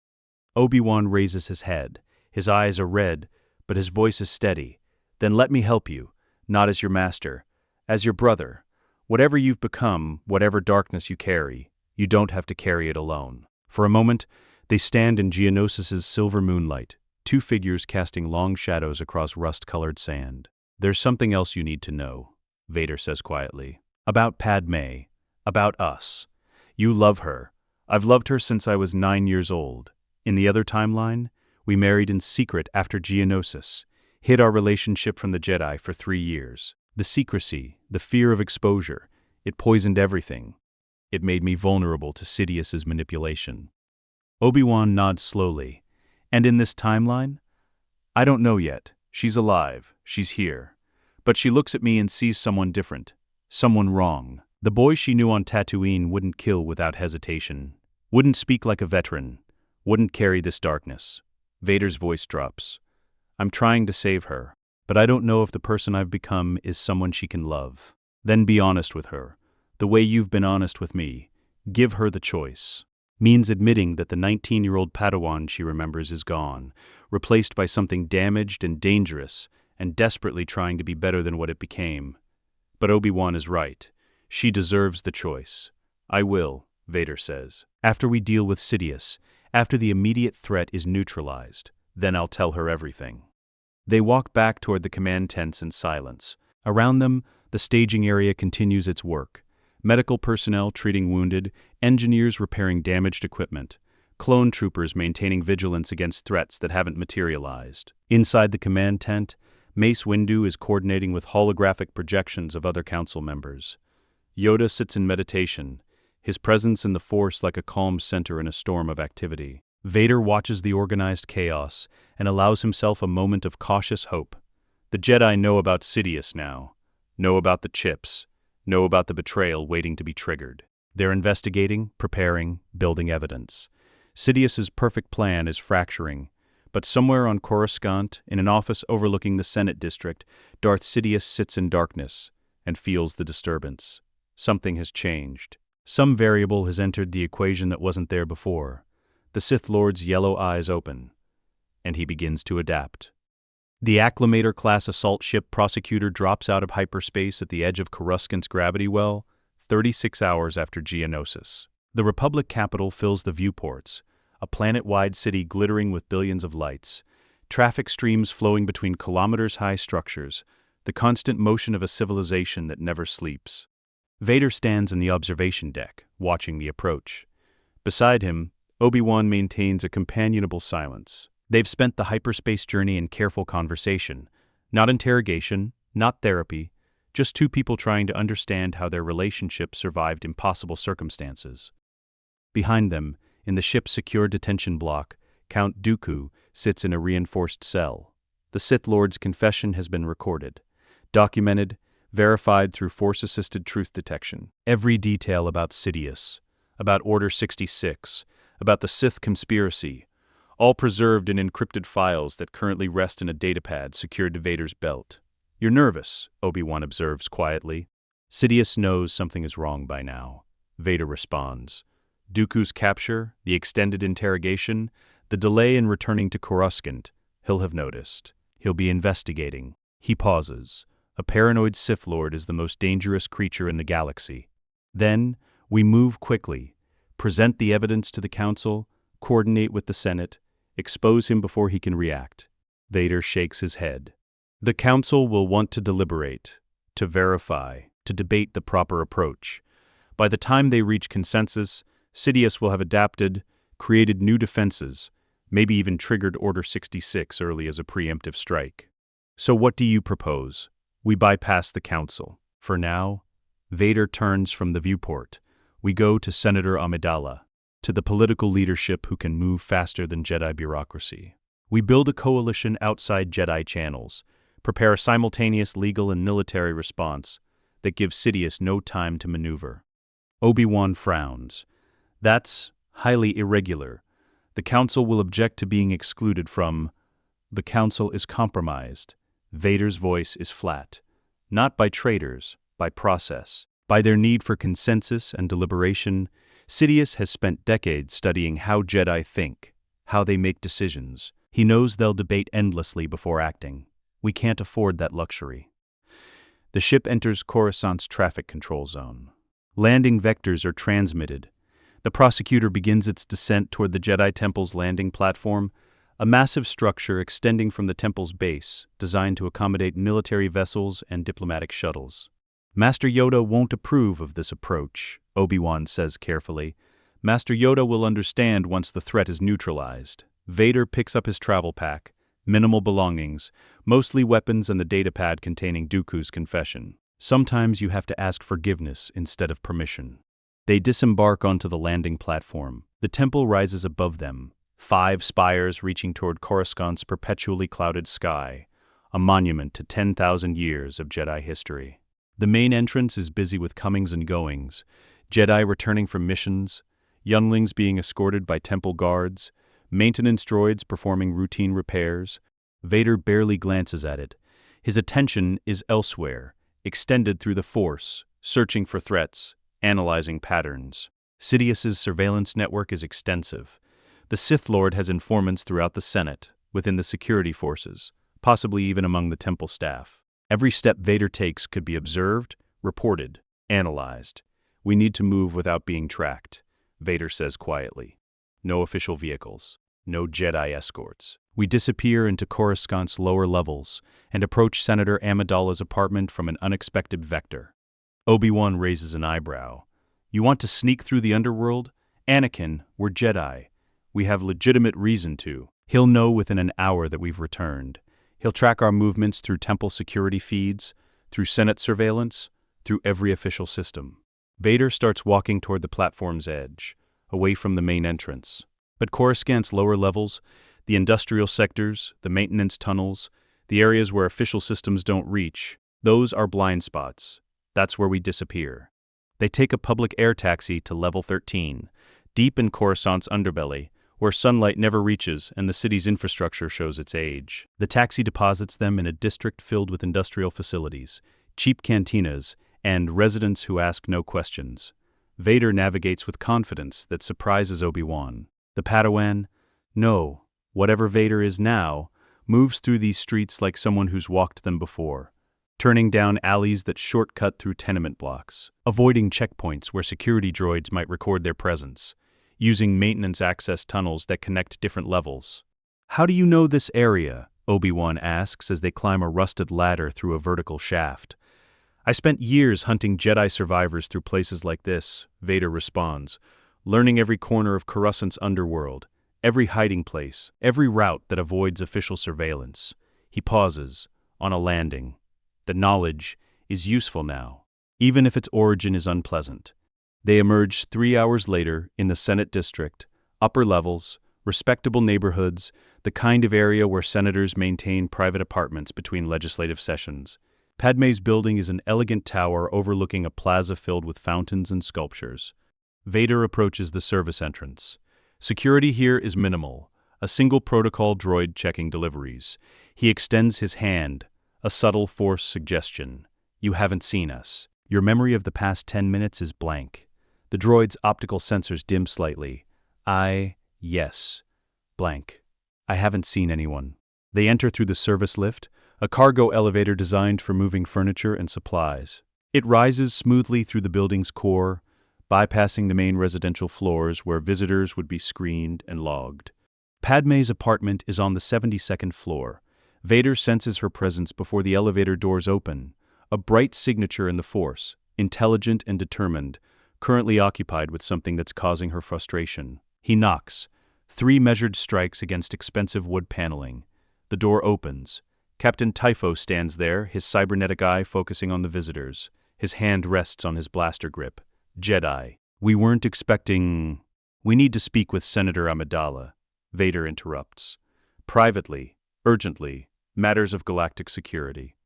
Obi-Wan raises his head. His eyes are red, but his voice is steady. "Then let me help you, not as your master, as your brother. Whatever you've become, whatever darkness you carry, you don't have to carry it alone." For a moment, they stand in Geonosis' silver moonlight, two figures casting long shadows across rust-colored sand. "There's something else you need to know," Vader says quietly. "About Padmé. About us. You love her. I've loved her since I was 9 years old. In the other timeline, we married in secret after Geonosis, hid our relationship from the Jedi for 3 years. The secrecy, the fear of exposure, it poisoned everything. It made me vulnerable to Sidious's manipulation." Obi-Wan nods slowly. "And in this timeline?" "I don't know yet. She's alive. She's here. But she looks at me and sees someone different. Someone wrong. The boy she knew on Tatooine wouldn't kill without hesitation. Wouldn't speak like a veteran. wouldn't carry this darkness. Vader's voice drops. I'm trying to save her, but I don't know if the person I've become is someone she can love. Then be honest with her. The way you've been honest with me. Give her the choice. Means admitting that the 19-year-old Padawan she remembers is gone, replaced by something damaged and dangerous, and desperately trying to be better than what it became. But Obi-Wan is right. She deserves the choice. I will, Vader says. After we deal with Sidious, after the immediate threat is neutralized, then I'll tell her everything. They walk back toward the command tents in silence. Around them, the staging area continues its work. Medical personnel treating wounded, engineers repairing damaged equipment, clone troopers maintaining vigilance against threats that haven't materialized. Inside the command tent, Mace Windu is coordinating with holographic projections of other council members. Yoda sits in meditation, his presence in the Force like a calm center in a storm of activity. Vader watches the organized chaos and allows himself a moment of cautious hope. The Jedi know about Sidious now, know about the chips, know about the betrayal waiting to be triggered. They're investigating, preparing, building evidence. Sidious's perfect plan is fracturing, but somewhere on Coruscant, in an office overlooking the Senate district, Darth Sidious sits in darkness and feels the disturbance. Something has changed. Some variable has entered the equation that wasn't there before. The Sith Lord's yellow eyes open, and he begins to adapt. The Acclamator-class assault ship Prosecutor drops out of hyperspace at the edge of Coruscant's gravity well, 36 hours after Geonosis. The Republic capital fills the viewports, a planet-wide city glittering with billions of lights, traffic streams flowing between kilometers-high structures, the constant motion of a civilization that never sleeps. Vader stands in the observation deck, watching the approach. Beside him, Obi-Wan maintains a companionable silence. They've spent the hyperspace journey in careful conversation. Not interrogation, not therapy, just two people trying to understand how their relationship survived impossible circumstances. Behind them, in the ship's secure detention block, Count Dooku sits in a reinforced cell. The Sith Lord's confession has been recorded, documented, verified through Force-assisted truth detection. Every detail about Sidious, about Order 66, about the Sith conspiracy, all preserved in encrypted files that currently rest in a datapad secured to Vader's belt. You're nervous, Obi-Wan observes quietly. Sidious knows something is wrong by now. Vader responds. Dooku's capture, the extended interrogation, the delay in returning to Coruscant, he'll have noticed. He'll be investigating. He pauses. A paranoid Sith Lord is the most dangerous creature in the galaxy. Then, we move quickly, present the evidence to the Council, coordinate with the Senate, expose him before he can react. Vader shakes his head. The Council will want to deliberate, to verify, to debate the proper approach. By the time they reach consensus, Sidious will have adapted, created new defenses, maybe even triggered Order 66 early as a preemptive strike. So what do you propose? We bypass the Council. For now, Vader turns from the viewport. We go to Senator Amidala, to the political leadership who can move faster than Jedi bureaucracy. We build a coalition outside Jedi channels, prepare a simultaneous legal and military response that gives Sidious no time to maneuver. Obi-Wan frowns. That's highly irregular. The Council will object to being excluded from. The Council is compromised. Vader's voice is flat. Not by traitors, by process. By their need for consensus and deliberation, Sidious has spent decades studying how Jedi think, how they make decisions. He knows they'll debate endlessly before acting. We can't afford that luxury. The ship enters Coruscant's traffic control zone. Landing vectors are transmitted. The Prosecutor begins its descent toward the Jedi Temple's landing platform, a massive structure extending from the Temple's base, designed to accommodate military vessels and diplomatic shuttles. Master Yoda won't approve of this approach, Obi-Wan says carefully. Master Yoda will understand once the threat is neutralized. Vader picks up his travel pack, minimal belongings, mostly weapons and the datapad containing Dooku's confession. Sometimes you have to ask forgiveness instead of permission. They disembark onto the landing platform. The temple rises above them, 5 spires reaching toward Coruscant's perpetually clouded sky, a monument to 10,000 years of Jedi history. The main entrance is busy with comings and goings, Jedi returning from missions, younglings being escorted by temple guards, maintenance droids performing routine repairs. Vader barely glances at it. His attention is elsewhere, extended through the Force, searching for threats, analyzing patterns. Sidious's surveillance network is extensive. The Sith Lord has informants throughout the Senate, within the security forces, possibly even among the temple staff. Every step Vader takes could be observed, reported, analyzed. We need to move without being tracked, Vader says quietly. No official vehicles, no Jedi escorts. We disappear into Coruscant's lower levels and approach Senator Amidala's apartment from an unexpected vector. Obi-Wan raises an eyebrow. You want to sneak through the underworld? Anakin, we're Jedi. We have legitimate reason to. He'll know within an hour that we've returned. He'll track our movements through temple security feeds, through Senate surveillance, through every official system. Vader starts walking toward the platform's edge, away from the main entrance. But Coruscant's lower levels, the industrial sectors, the maintenance tunnels, the areas where official systems don't reach, those are blind spots. That's where we disappear. They take a public air taxi to level 13, deep in Coruscant's underbelly, where sunlight never reaches and the city's infrastructure shows its age. The taxi deposits them in a district filled with industrial facilities, cheap cantinas, and residents who ask no questions. Vader navigates with confidence that surprises Obi-Wan. The Padawan, no, whatever Vader is now, moves through these streets like someone who's walked them before, turning down alleys that shortcut through tenement blocks, avoiding checkpoints where security droids might record their presence, using maintenance access tunnels that connect different levels. How do you know this area? Obi-Wan asks as they climb a rusted ladder through a vertical shaft. I spent years hunting Jedi survivors through places like this, Vader responds, learning every corner of Coruscant's underworld, every hiding place, every route that avoids official surveillance. He pauses, on a landing. The knowledge is useful now, even if its origin is unpleasant. They emerge 3 hours later in the Senate district, upper levels, respectable neighborhoods, the kind of area where senators maintain private apartments between legislative sessions. Padmé's building is an elegant tower overlooking a plaza filled with fountains and sculptures. Vader approaches the service entrance. Security here is minimal, a single protocol droid checking deliveries. He extends his hand, a subtle Force suggestion. You haven't seen us. Your memory of the past 10 minutes is blank. The droid's optical sensors dim slightly. Yes. Blank. I haven't seen anyone. They enter through the service lift, a cargo elevator designed for moving furniture and supplies. It rises smoothly through the building's core, bypassing the main residential floors where visitors would be screened and logged. Padmé's apartment is on the 72nd floor. Vader senses her presence before the elevator doors open, a bright signature in the Force, intelligent and determined, currently occupied with something that's causing her frustration. He knocks, 3 measured strikes against expensive wood paneling. The door opens. Captain Typho stands there, his cybernetic eye focusing on the visitors. His hand rests on his blaster grip. Jedi. We weren't expecting... We need to speak with Senator Amidala, Vader interrupts. Privately, urgently, matters of galactic security.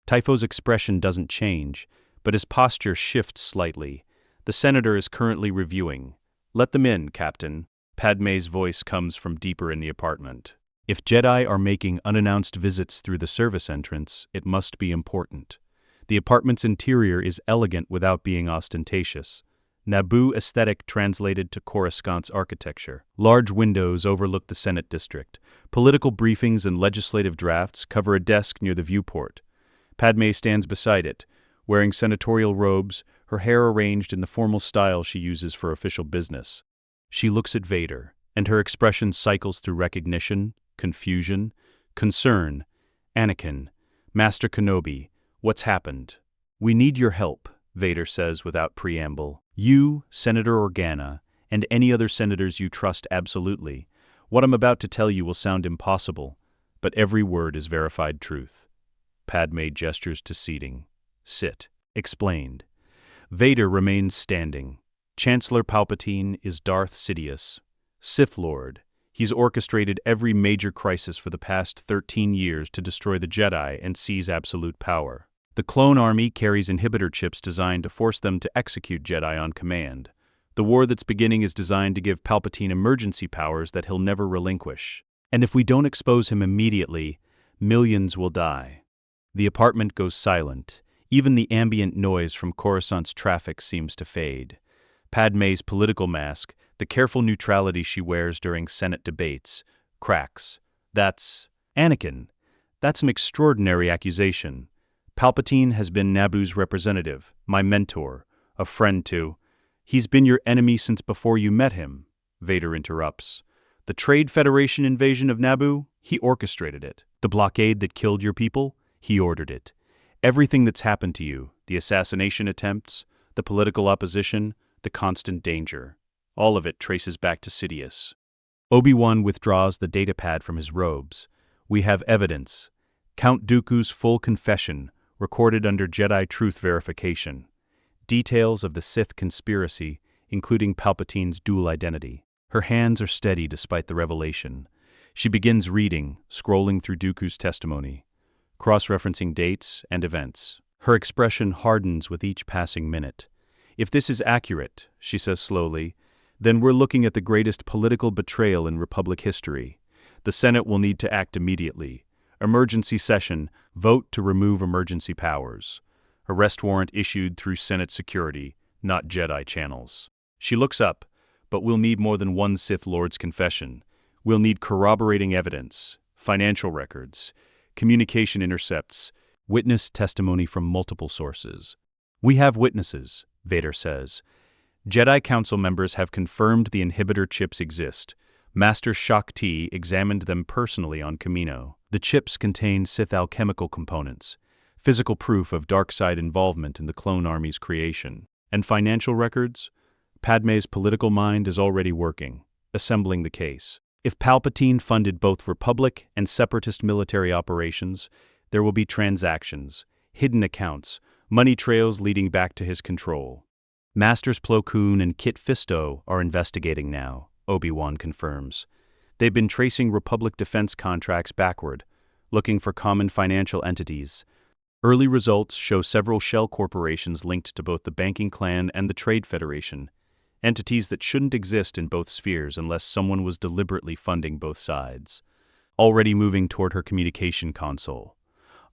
Typho's expression doesn't change, but his posture shifts slightly. The senator is currently reviewing. Let them in, Captain. Padmé's voice comes from deeper in the apartment. If Jedi are making unannounced visits through the service entrance, it must be important. The apartment's interior is elegant without being ostentatious. Naboo aesthetic translated to Coruscant's architecture. Large windows overlook the Senate district. Political briefings and legislative drafts cover a desk near the viewport. Padmé stands beside it, wearing senatorial robes, her hair arranged in the formal style she uses for official business. She looks at Vader, and her expression cycles through recognition, confusion, concern. Anakin, Master Kenobi, what's happened? We need your help, Vader says without preamble. You, Senator Organa, and any other senators you trust absolutely. What I'm about to tell you will sound impossible, but every word is verified truth. Padmé gestures to seating. Sit. Explained. Vader remains standing. Chancellor Palpatine is Darth Sidious, Sith Lord. He's orchestrated every major crisis for the past 13 years to destroy the Jedi and seize absolute power. The clone army carries inhibitor chips designed to force them to execute Jedi on command. The war that's beginning is designed to give Palpatine emergency powers that he'll never relinquish. And if we don't expose him immediately, millions will die. The apartment goes silent. Even the ambient noise from Coruscant's traffic seems to fade. Padmé's political mask, the careful neutrality she wears during Senate debates, cracks. That's Anakin. That's an extraordinary accusation. Palpatine has been Naboo's representative, my mentor, a friend too. He's been your enemy since before you met him, Vader interrupts. The Trade Federation invasion of Naboo, he orchestrated it. The blockade that killed your people, he ordered it. Everything that's happened to you, the assassination attempts, the political opposition, the constant danger, all of it traces back to Sidious. Obi-Wan withdraws the datapad from his robes. We have evidence. Count Dooku's full confession, recorded under Jedi Truth Verification. Details of the Sith conspiracy, including Palpatine's dual identity. Her hands are steady despite the revelation. She begins reading, scrolling through Dooku's testimony, cross-referencing dates and events. Her expression hardens with each passing minute. If this is accurate, she says slowly, then we're looking at the greatest political betrayal in Republic history. The Senate will need to act immediately. Emergency session, vote to remove emergency powers. Arrest warrant issued through Senate security, not Jedi channels. She looks up, but we'll need more than one Sith Lord's confession. We'll need corroborating evidence, financial records, communication intercepts, witness testimony from multiple sources. We have witnesses, Vader says. Jedi Council members have confirmed the inhibitor chips exist. Master Shaak Ti examined them personally on Kamino. The chips contain Sith alchemical components, physical proof of dark side involvement in the clone army's creation. And financial records? Padmé's political mind is already working, assembling the case. If Palpatine funded both Republic and Separatist military operations, there will be transactions, hidden accounts, money trails leading back to his control. Masters Plo Koon and Kit Fisto are investigating now, Obi-Wan confirms. They've been tracing Republic defense contracts backward, looking for common financial entities. Early results show several shell corporations linked to both the banking clan and the Trade Federation, entities that shouldn't exist in both spheres unless someone was deliberately funding both sides. Already moving toward her communication console.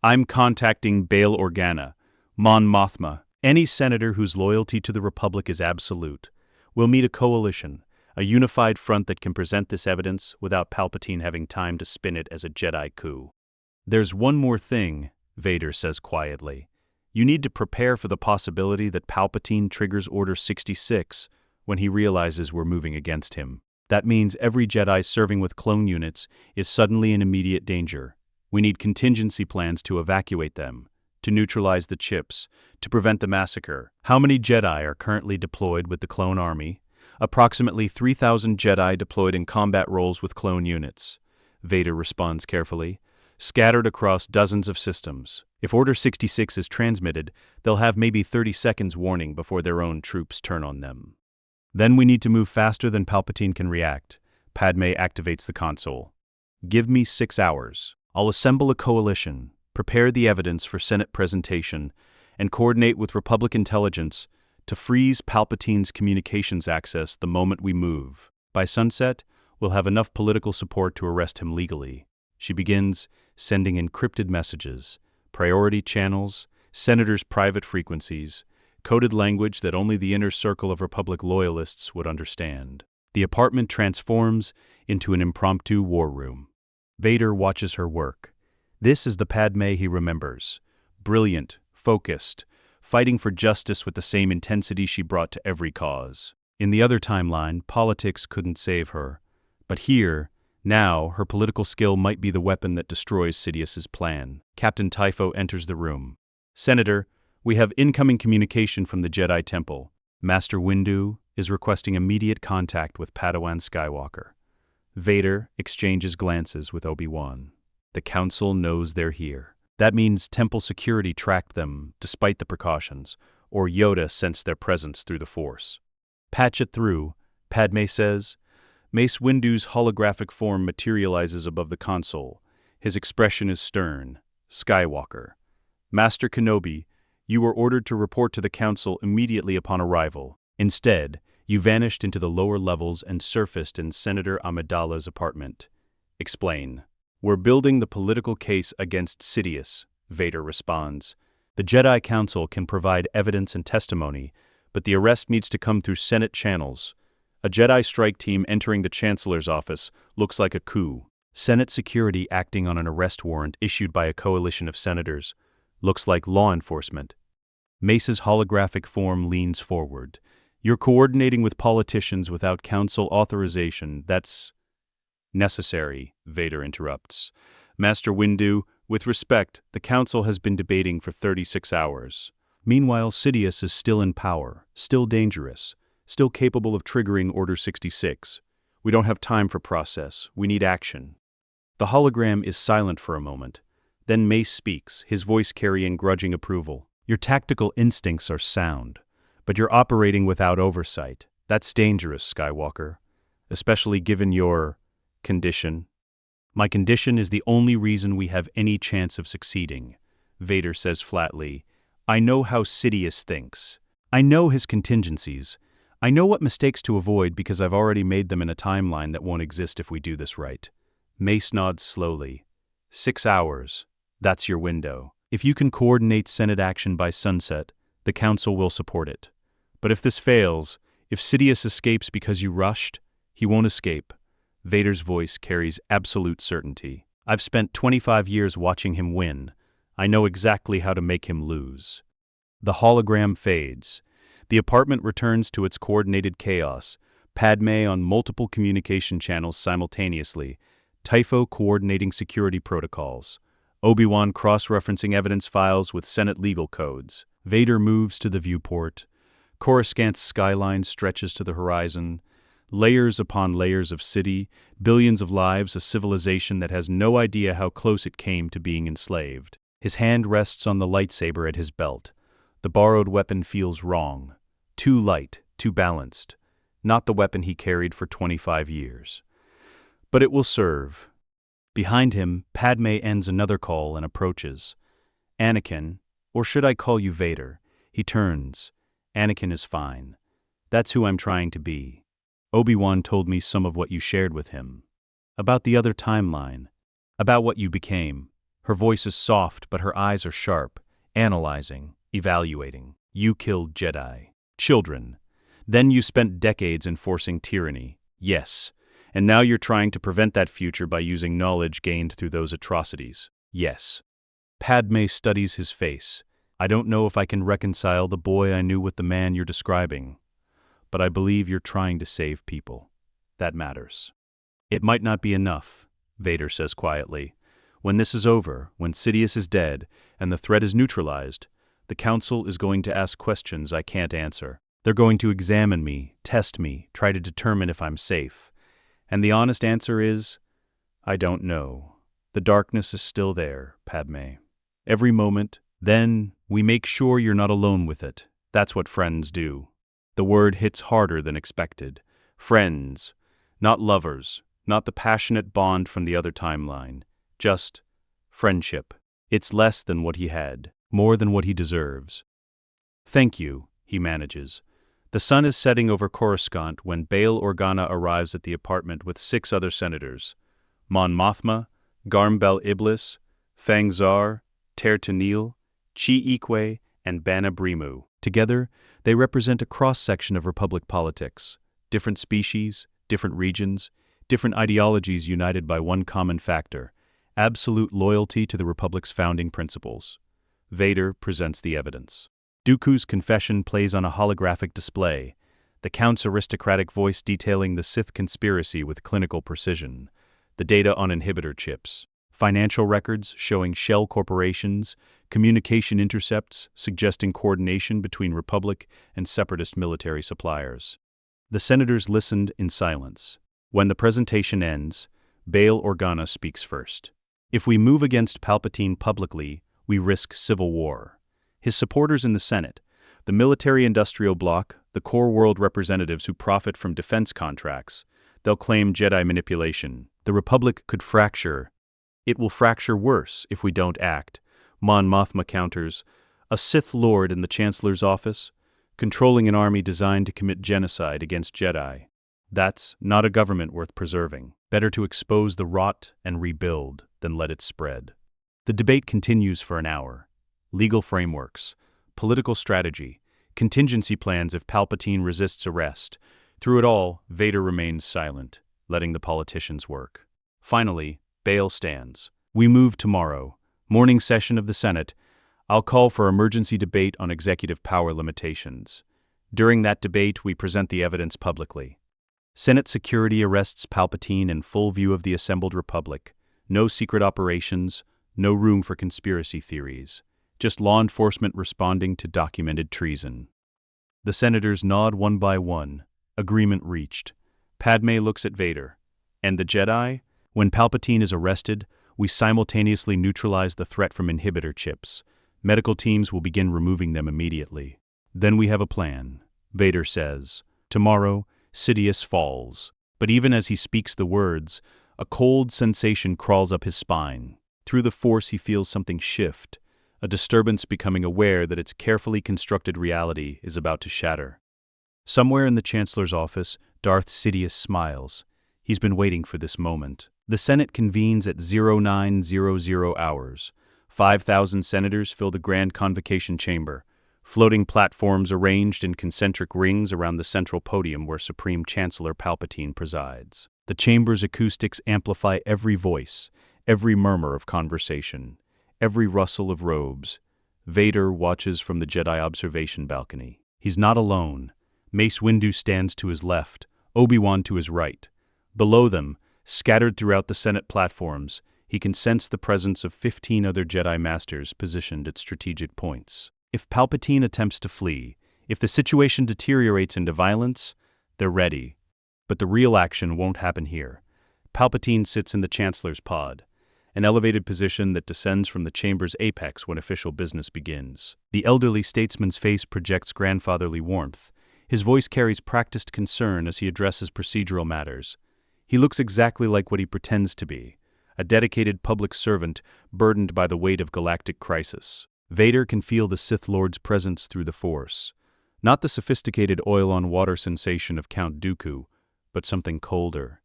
I'm contacting Bail Organa, Mon Mothma, any senator whose loyalty to the Republic is absolute. We'll meet a coalition, a unified front that can present this evidence without Palpatine having time to spin it as a Jedi coup. There's one more thing, Vader says quietly. You need to prepare for the possibility that Palpatine triggers Order 66 when he realizes we're moving against him. That means every Jedi serving with clone units is suddenly in immediate danger. We need contingency plans to evacuate them, to neutralize the chips, to prevent the massacre. How many Jedi are currently deployed with the clone army? Approximately 3,000 Jedi deployed in combat roles with clone units. Vader responds carefully. Scattered across dozens of systems. If Order 66 is transmitted, they'll have maybe 30 seconds warning before their own troops turn on them. Then we need to move faster than Palpatine can react. Padmé activates the console. Give me 6 hours. I'll assemble a coalition, prepare the evidence for Senate presentation, and coordinate with Republic intelligence to freeze Palpatine's communications access the moment we move. By sunset, we'll have enough political support to arrest him legally. She begins sending encrypted messages, priority channels, senators' private frequencies, coded language that only the inner circle of Republic loyalists would understand. The apartment transforms into an impromptu war room. Vader watches her work. This is the Padmé he remembers. Brilliant, focused, fighting for justice with the same intensity she brought to every cause. In the other timeline, politics couldn't save her. But here, now, her political skill might be the weapon that destroys Sidious's plan. Captain Typho enters the room. Senator, we have incoming communication from the Jedi Temple. Master Windu is requesting immediate contact with Padawan Skywalker. Vader exchanges glances with Obi-Wan. The Council knows they're here. That means Temple security tracked them, despite the precautions, or Yoda sensed their presence through the Force. Patch it through, Padmé says. Mace Windu's holographic form materializes above the console. His expression is stern. Skywalker. Master Kenobi, you were ordered to report to the Council immediately upon arrival. Instead, You vanished into the lower levels and surfaced in Senator Amidala's apartment. Explain. We're building the political case against Sidious, Vader responds. The Jedi Council can provide evidence and testimony, but the arrest needs to come through Senate channels. A Jedi strike team entering the Chancellor's office looks like a coup. Senate security acting on an arrest warrant issued by a coalition of senators looks like law enforcement. Mace's holographic form leans forward. You're coordinating with politicians without council authorization. That's necessary, Vader interrupts. Master Windu, with respect, the council has been debating for 36 hours. Meanwhile, Sidious is still in power, still dangerous, still capable of triggering Order 66. We don't have time for process. We need action. The hologram is silent for a moment. Then Mace speaks, his voice carrying grudging approval. Your tactical instincts are sound, but you're operating without oversight. That's dangerous, Skywalker, especially given your condition. My condition is the only reason we have any chance of succeeding, Vader says flatly. I know how Sidious thinks. I know his contingencies. I know what mistakes to avoid because I've already made them in a timeline that won't exist if we do this right. Mace nods slowly. 6 hours. That's your window. If you can coordinate Senate action by sunset, the Council will support it. But if this fails, if Sidious escapes because you rushed, he won't escape. Vader's voice carries absolute certainty. I've spent 25 years watching him win. I know exactly how to make him lose. The hologram fades. The apartment returns to its coordinated chaos. Padmé on multiple communication channels simultaneously. Typho coordinating security protocols. Obi-Wan cross-referencing evidence files with Senate legal codes. Vader moves to the viewport. Coruscant's skyline stretches to the horizon. Layers upon layers of city, billions of lives, a civilization that has no idea how close it came to being enslaved. His hand rests on the lightsaber at his belt. The borrowed weapon feels wrong. Too light, too balanced. Not the weapon he carried for 25 years. But it will serve. Behind him, Padmé ends another call and approaches. Anakin, or should I call you Vader? He turns. Anakin is fine. That's who I'm trying to be. Obi-Wan told me some of what you shared with him. About the other timeline. About what you became. Her voice is soft, but her eyes are sharp, analyzing, evaluating. You killed Jedi. Children. Then you spent decades enforcing tyranny. Yes. And now you're trying to prevent that future by using knowledge gained through those atrocities. Yes. Padmé studies his face. I don't know if I can reconcile the boy I knew with the man you're describing, but I believe you're trying to save people. That matters. It might not be enough, Vader says quietly. When this is over, when Sidious is dead, and the threat is neutralized, the Council is going to ask questions I can't answer. They're going to examine me, test me, try to determine if I'm safe. And the honest answer is, I don't know. The darkness is still there, Padmé. Every moment, then, we make sure you're not alone with it. That's what friends do. The word hits harder than expected. Friends. Not lovers. Not the passionate bond from the other timeline. Just friendship. It's less than what he had. More than what he deserves. Thank you, he manages. The sun is setting over Coruscant when Bail Organa arrives at the apartment with 6 other senators. Mon Mothma, Garm Bel Iblis, Fang Zar, Ter Tanil, Chi Ikwe, and Bana Brimu. Together, they represent a cross-section of Republic politics. Different species, different regions, different ideologies united by one common factor: absolute loyalty to the Republic's founding principles. Vader presents the evidence. Dooku's confession plays on a holographic display, the Count's aristocratic voice detailing the Sith conspiracy with clinical precision, the data on inhibitor chips, financial records showing shell corporations, communication intercepts suggesting coordination between Republic and Separatist military suppliers. The senators listened in silence. When the presentation ends, Bail Organa speaks first. If we move against Palpatine publicly, we risk civil war. His supporters in the Senate, the military-industrial bloc, the core world representatives who profit from defense contracts, they'll claim Jedi manipulation. The Republic could fracture. It will fracture worse if we don't act. Mon Mothma counters, a Sith Lord in the Chancellor's office? controlling an army designed to commit genocide against Jedi. That's not a government worth preserving. Better to expose the rot and rebuild than let it spread. The debate continues for an hour. Legal frameworks, political strategy, contingency plans if Palpatine resists arrest. Through it all, Vader remains silent, letting the politicians work. Finally, bail stands. We move tomorrow. Morning session of the Senate. I'll call for emergency debate on executive power limitations. During that debate, we present the evidence publicly. Senate security arrests Palpatine in full view of the assembled Republic. No secret operations, no room for conspiracy theories. Just law enforcement responding to documented treason. The senators nod one by one. Agreement reached. Padmé looks at Vader. And the Jedi? When Palpatine is arrested, we simultaneously neutralize the threat from inhibitor chips. Medical teams will begin removing them immediately. Then we have a plan. Vader says, "Tomorrow, Sidious falls." But even as he speaks the words, a cold sensation crawls up his spine. Through the Force he feels something shift, a disturbance becoming aware that its carefully constructed reality is about to shatter. Somewhere in the Chancellor's office, Darth Sidious smiles. He's been waiting for this moment. The Senate convenes at 0900 hours. 5,000 senators fill the grand convocation chamber. Floating platforms arranged in concentric rings around the central podium where Supreme Chancellor Palpatine presides. The chamber's acoustics amplify every voice, every murmur of conversation, every rustle of robes. Vader watches from the Jedi observation balcony. He's not alone. Mace Windu stands to his left, Obi-Wan to his right. Below them, scattered throughout the Senate platforms, he can sense the presence of 15 other Jedi Masters positioned at strategic points. If Palpatine attempts to flee, if the situation deteriorates into violence, they're ready. But the real action won't happen here. Palpatine sits in the Chancellor's pod, an elevated position that descends from the chamber's apex when official business begins. The elderly statesman's face projects grandfatherly warmth. His voice carries practiced concern as he addresses procedural matters. He looks exactly like what he pretends to be, a dedicated public servant burdened by the weight of galactic crisis. Vader can feel the Sith Lord's presence through the Force. Not the sophisticated oil-on-water sensation of Count Dooku, but something colder,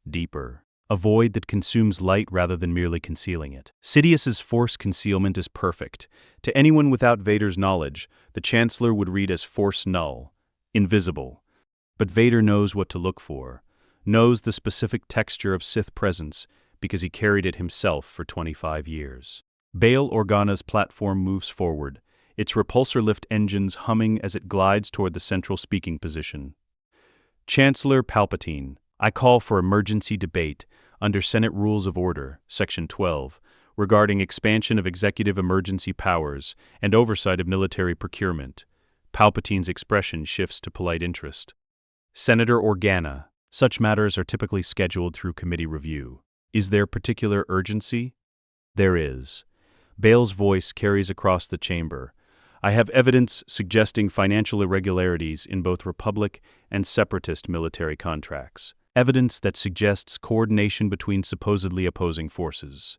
deeper. A void that consumes light rather than merely concealing it. Sidious's Force concealment is perfect. To anyone without Vader's knowledge, the Chancellor would read as Force null, invisible. But Vader knows what to look for, knows the specific texture of Sith presence because he carried it himself for 25 years. Bail Organa's platform moves forward, its repulsor lift engines humming as it glides toward the central speaking position. Chancellor Palpatine, I call for emergency debate under Senate Rules of Order, Section 12, regarding expansion of executive emergency powers and oversight of military procurement. Palpatine's expression shifts to polite interest. Senator Organa, such matters are typically scheduled through committee review. Is there particular urgency? There is. Bail's voice carries across the chamber. I have evidence suggesting financial irregularities in both Republic and Separatist military contracts. Evidence that suggests coordination between supposedly opposing forces.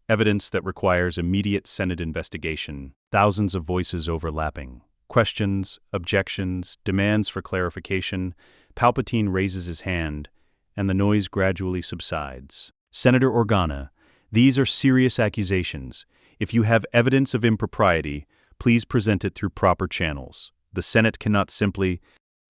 Evidence that requires immediate Senate investigation. Thousands of voices overlapping. Questions, objections, demands for clarification. Palpatine raises his hand, and the noise gradually subsides. Senator Organa, these are serious accusations. If you have evidence of impropriety, please present it through proper channels. The Senate cannot simply,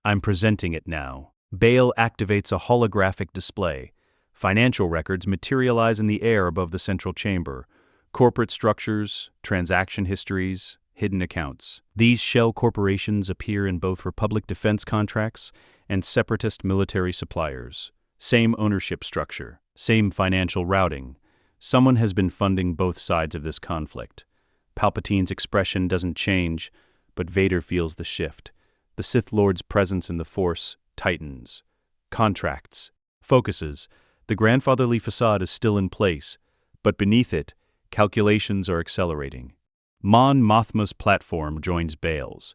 I'm presenting it now. Bail activates a holographic display. Financial records materialize in the air above the central chamber. Corporate structures, transaction histories, hidden accounts. These shell corporations appear in both Republic defense contracts and Separatist military suppliers. Same ownership structure, same financial routing. Someone has been funding both sides of this conflict. Palpatine's expression doesn't change, but Vader feels the shift. The Sith Lord's presence in the Force tightens. Contracts, focuses. The grandfatherly facade is still in place, but beneath it, calculations are accelerating. Mon Mothma's platform joins Bail's.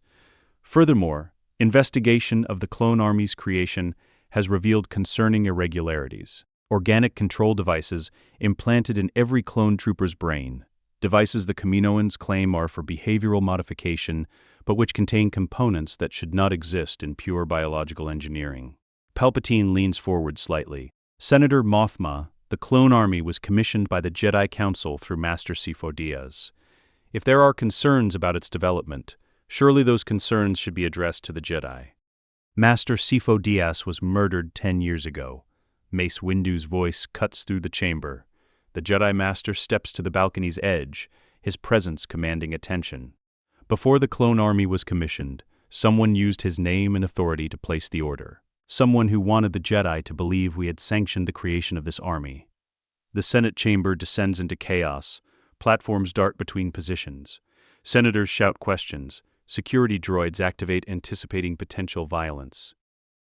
Furthermore, investigation of the clone army's creation has revealed concerning irregularities. Organic control devices implanted in every clone trooper's brain. devices the Kaminoans claim are for behavioral modification, but which contain components that should not exist in pure biological engineering. Palpatine leans forward slightly. Senator Mothma, the clone army was commissioned by the Jedi Council through Master Sidious. If there are concerns about its development, surely those concerns should be addressed to the Jedi. Master Sidious was murdered 10 years ago. Mace Windu's voice cuts through the chamber. The Jedi Master steps to the balcony's edge, his presence commanding attention. Before the clone army was commissioned, someone used his name and authority to place the order. Someone who wanted the Jedi to believe we had sanctioned the creation of this army. The Senate chamber descends into chaos. Platforms dart between positions. Senators shout questions. Security droids activate anticipating potential violence.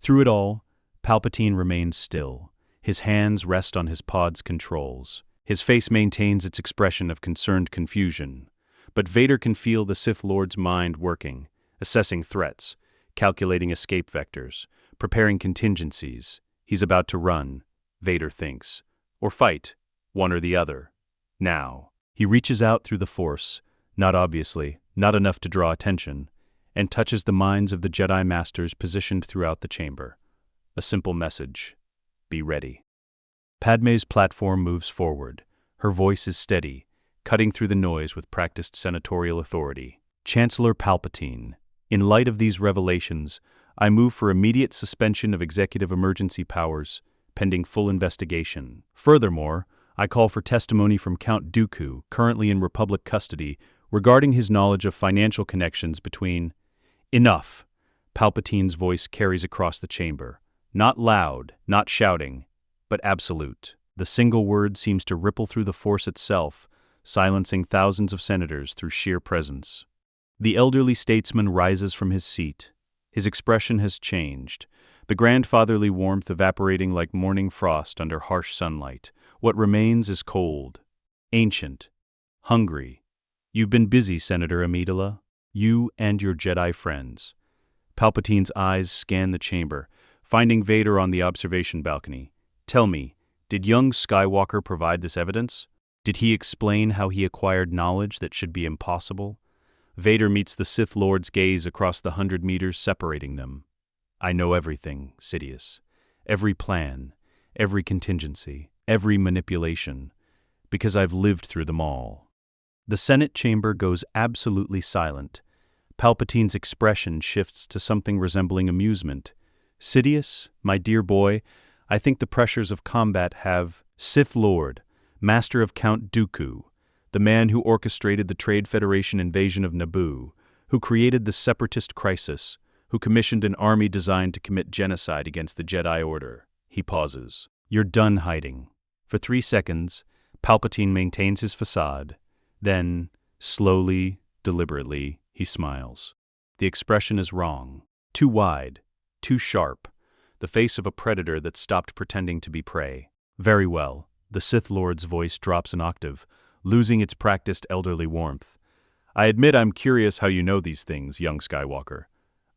Through it all, Palpatine remains still. His hands rest on his pod's controls. His face maintains its expression of concerned confusion. But Vader can feel the Sith Lord's mind working, assessing threats, calculating escape vectors, preparing contingencies. He's about to run, Vader thinks, or fight, one or the other. Now, he reaches out through the Force, not obviously, not enough to draw attention, and touches the minds of the Jedi Masters positioned throughout the chamber. A simple message: be ready. Padmé's platform moves forward. Her voice is steady, cutting through the noise with practiced senatorial authority. Chancellor Palpatine, in light of these revelations, I move for immediate suspension of executive emergency powers, pending full investigation. Furthermore, I call for testimony from Count Dooku, currently in Republic custody, regarding his knowledge of financial connections between... Enough! Palpatine's voice carries across the chamber. Not loud, not shouting, but absolute. The single word seems to ripple through the Force itself, silencing thousands of senators through sheer presence. The elderly statesman rises from his seat. His expression has changed, the grandfatherly warmth evaporating like morning frost under harsh sunlight. What remains is cold, ancient, hungry. You've been busy, Senator Amidala. You and your Jedi friends. Palpatine's eyes scan the chamber, finding Vader on the observation balcony. Tell me, did young Skywalker provide this evidence? Did he explain how he acquired knowledge that should be impossible? Vader meets the Sith Lord's gaze across the 100 meters separating them. I know everything, Sidious. Every plan, every contingency, every manipulation, because I've lived through them all. The Senate chamber goes absolutely silent. Palpatine's expression shifts to something resembling amusement. Sidious, my dear boy, I think the pressures of combat have... Sith Lord, master of Count Dooku, the man who orchestrated the Trade Federation invasion of Naboo, who created the Separatist crisis, who commissioned an army designed to commit genocide against the Jedi Order. He pauses. You're done hiding. For 3 seconds, Palpatine maintains his facade. Then, slowly, deliberately, he smiles. The expression is wrong. Too wide, too sharp. The face of a predator that stopped pretending to be prey. Very well. The Sith Lord's voice drops an octave, losing its practiced elderly warmth. I admit I'm curious how you know these things, young Skywalker.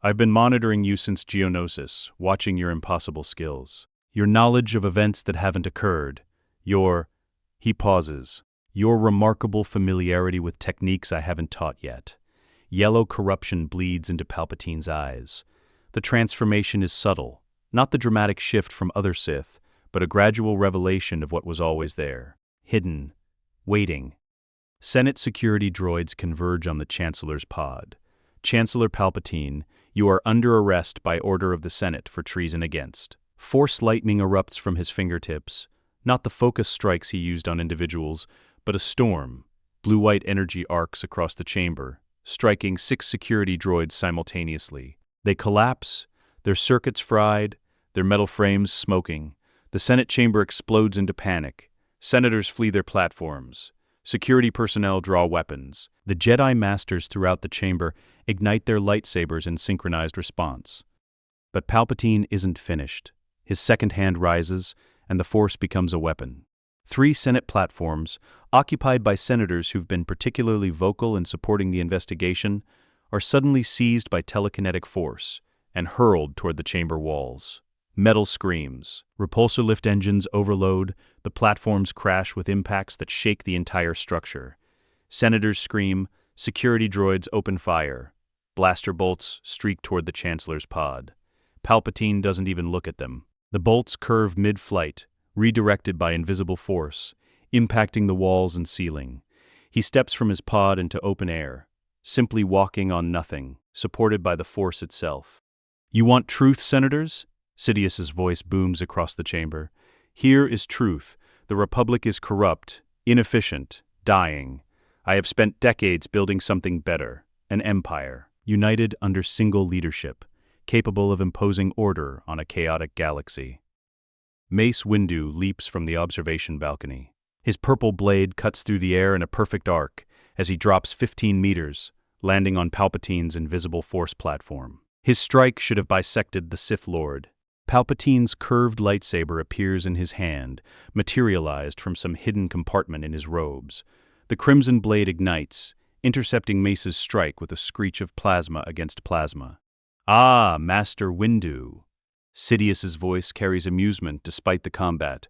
I've been monitoring you since Geonosis, watching your impossible skills. Your knowledge of events that haven't occurred. He pauses. Your remarkable familiarity with techniques I haven't taught yet. Yellow corruption bleeds into Palpatine's eyes. The transformation is subtle, not the dramatic shift from other Sith, but a gradual revelation of what was always there. Hidden. Waiting. Senate security droids converge on the Chancellor's pod. Chancellor Palpatine, you are under arrest by order of the Senate for treason against. Force lightning erupts from his fingertips. Not the focus strikes he used on individuals, but a storm. Blue-white energy arcs across the chamber, striking 6 security droids simultaneously. They collapse, their circuits fried, their metal frames smoking. The Senate chamber explodes into panic. Senators flee their platforms. Security personnel draw weapons. The Jedi Masters throughout the chamber ignite their lightsabers in synchronized response. But Palpatine isn't finished. His second hand rises, and the Force becomes a weapon. 3 Senate platforms, occupied by senators who've been particularly vocal in supporting the investigation, are suddenly seized by telekinetic force and hurled toward the chamber walls. Metal screams. Repulsor lift engines overload. The platforms crash with impacts that shake the entire structure. Senators scream, security droids open fire. Blaster bolts streak toward the Chancellor's pod. Palpatine doesn't even look at them. The bolts curve mid-flight, redirected by invisible force, impacting the walls and ceiling. He steps from his pod into open air, simply walking on nothing, supported by the Force itself. "You want truth, senators?" Sidious's voice booms across the chamber. "Here is truth. The Republic is corrupt, inefficient, dying. I have spent decades building something better, an empire, united under single leadership, capable of imposing order on a chaotic galaxy." Mace Windu leaps from the observation balcony. His purple blade cuts through the air in a perfect arc as he drops 15 meters, landing on Palpatine's invisible Force platform. His strike should have bisected the Sith Lord. Palpatine's curved lightsaber appears in his hand, materialized from some hidden compartment in his robes. The crimson blade ignites, intercepting Mace's strike with a screech of plasma against plasma. "Ah, Master Windu." Sidious's voice carries amusement despite the combat.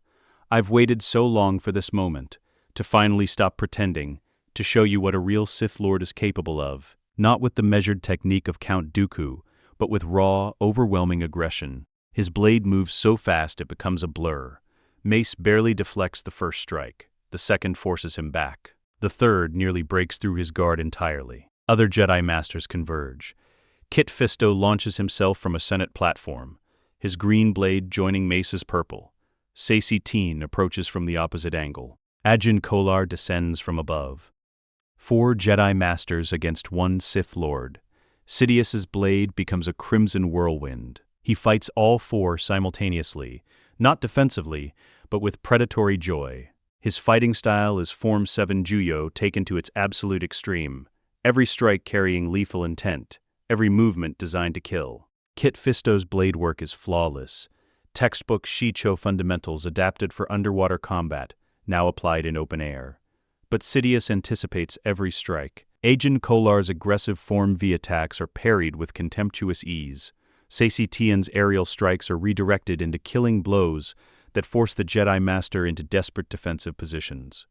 "I've waited so long for this moment, to finally stop pretending, to show you what a real Sith Lord is capable of, not with the measured technique of Count Dooku, but with raw, overwhelming aggression." His blade moves so fast it becomes a blur. Mace barely deflects the first strike. The second forces him back. The third nearly breaks through his guard entirely. Other Jedi Masters converge. Kit Fisto launches himself from a Senate platform, his green blade joining Mace's purple. Saesee Tiin approaches from the opposite angle. Ajin Kolar descends from above. 4 Jedi Masters against 1 Sith Lord. Sidious's blade becomes a crimson whirlwind. He fights all 4 simultaneously, not defensively, but with predatory joy. His fighting style is Form 7 Juyo taken to its absolute extreme, every strike carrying lethal intent, every movement designed to kill. Kit Fisto's blade work is flawless. Textbook Shicho fundamentals adapted for underwater combat, now applied in open air. But Sidious anticipates every strike. Ajin Kolar's aggressive Form V attacks are parried with contemptuous ease. Saesee Tian's aerial strikes are redirected into killing blows that force the Jedi Master into desperate defensive positions.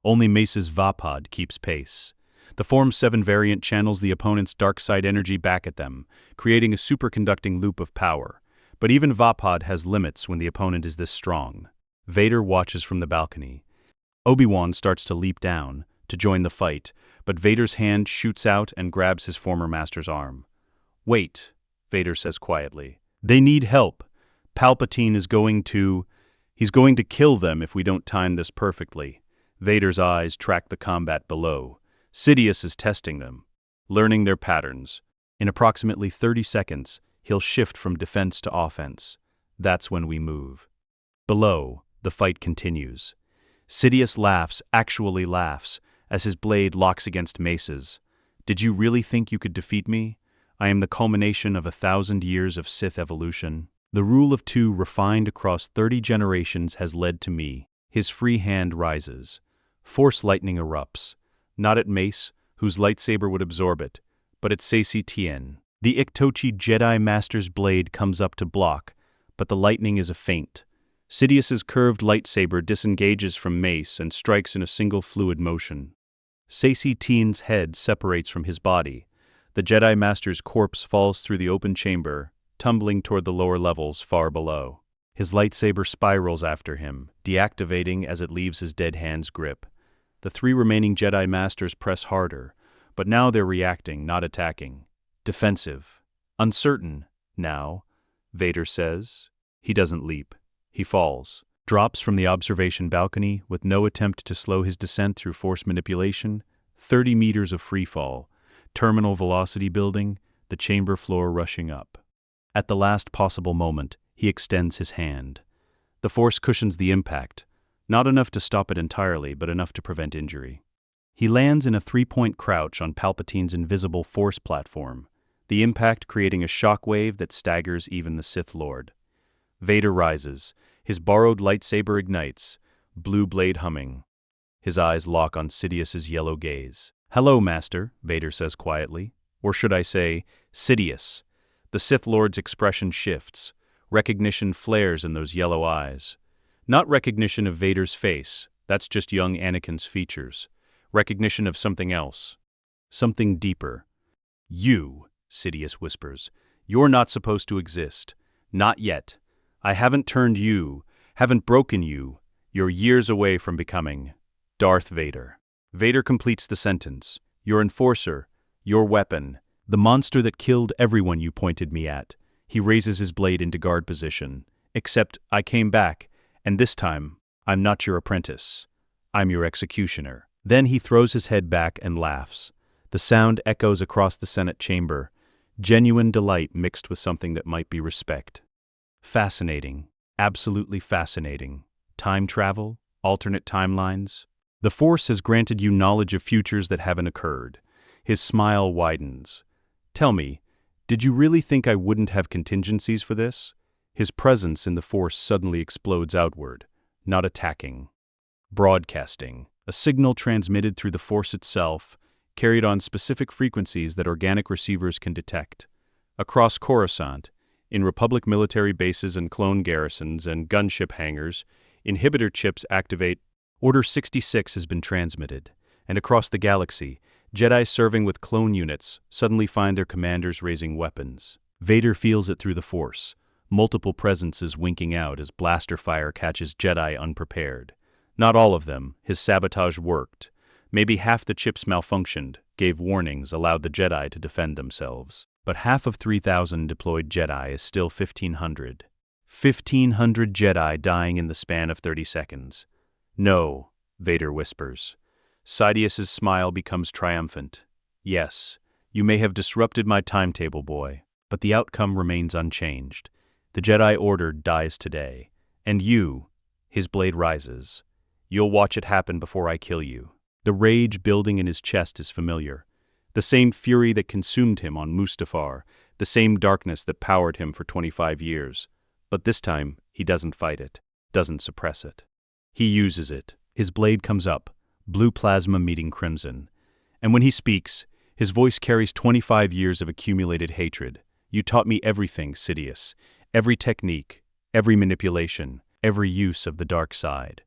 Only Mace's Vapod keeps pace. The Form 7 variant channels the opponent's dark side energy back at them, creating a superconducting loop of power. But even Vapod has limits when the opponent is this strong. Vader watches from the balcony. Obi-Wan starts to leap down, to join the fight, but Vader's hand shoots out and grabs his former master's arm. "Wait," Vader says quietly. "They need help. Palpatine is He's going to kill them if we don't time this perfectly." Vader's eyes track the combat below. Sidious is testing them, learning their patterns. In approximately 30 seconds, he'll shift from defense to offense. That's when we move. Below, the fight continues. Sidious laughs, actually laughs, as his blade locks against Mace's. "Did you really think you could defeat me? I am the culmination of 1,000 years of Sith evolution. The rule of 2 refined across 30 generations has led to me." His free hand rises. Force lightning erupts. Not at Mace, whose lightsaber would absorb it, but at Saesee Tiin. The Iktochi Jedi Master's blade comes up to block, but the lightning is a feint. Sidious's curved lightsaber disengages from Mace and strikes in a single fluid motion. Saesee Tiin's head separates from his body. The Jedi Master's corpse falls through the open chamber, tumbling toward the lower levels far below. His lightsaber spirals after him, deactivating as it leaves his dead hand's grip. The 3 remaining Jedi Masters press harder, but now they're reacting, not attacking. Defensive. Uncertain, now, Vader says. He doesn't leap. He falls. Drops from the observation balcony with no attempt to slow his descent through force manipulation. 30 meters of free fall. Terminal velocity building, the chamber floor rushing up. At the last possible moment, he extends his hand. The force cushions the impact, not enough to stop it entirely, but enough to prevent injury. He lands in a 3-point crouch on Palpatine's invisible Force platform, the impact creating a shockwave that staggers even the Sith Lord. Vader rises, his borrowed lightsaber ignites, blue blade humming. His eyes lock on Sidious's yellow gaze. "Hello, Master," Vader says quietly. Or should I say, Sidious. The Sith Lord's expression shifts. Recognition flares in those yellow eyes. Not recognition of Vader's face, that's just young Anakin's features. recognition of something else, something deeper. You, Sidious whispers, you're not supposed to exist. Not yet. I haven't turned you, haven't broken you. You're years away from becoming Darth Vader. Vader completes the sentence. Your enforcer, your weapon, the monster that killed everyone you pointed me at. He raises his blade into guard position. Except I came back, and this time, I'm not your apprentice. I'm your executioner. Then he throws his head back and laughs. The sound echoes across the Senate chamber, genuine delight mixed with something that might be respect. Fascinating. Absolutely fascinating. Time travel? Alternate timelines? The Force has granted you knowledge of futures that haven't occurred. His smile widens. Tell me, did you really think I wouldn't have contingencies for this? His presence in the Force suddenly explodes outward, not attacking. Broadcasting. A signal transmitted through the Force itself, carried on specific frequencies that organic receivers can detect. Across Coruscant, in Republic military bases and clone garrisons and gunship hangars, inhibitor chips activate. Order 66 has been transmitted, and across the galaxy, Jedi serving with clone units suddenly find their commanders raising weapons. Vader feels it through the Force, multiple presences winking out as blaster fire catches Jedi unprepared. Not all of them, his sabotage worked. Maybe half the chips malfunctioned, gave warnings, allowed the Jedi to defend themselves. But half of 3,000 deployed Jedi is still 1,500. 1,500 Jedi dying in the span of 30 seconds. No, Vader whispers. Sidious's smile becomes triumphant. Yes, you may have disrupted my timetable, boy, but the outcome remains unchanged. The Jedi Order dies today, and you, his blade rises. You'll watch it happen before I kill you. The rage building in his chest is familiar. The same fury that consumed him on Mustafar, the same darkness that powered him for 25 years. But this time, he doesn't fight it, doesn't suppress it. He uses it. His blade comes up, blue plasma meeting crimson. And when he speaks, his voice carries 25 years of accumulated hatred. You taught me everything, Sidious. Every technique, every manipulation, every use of the dark side.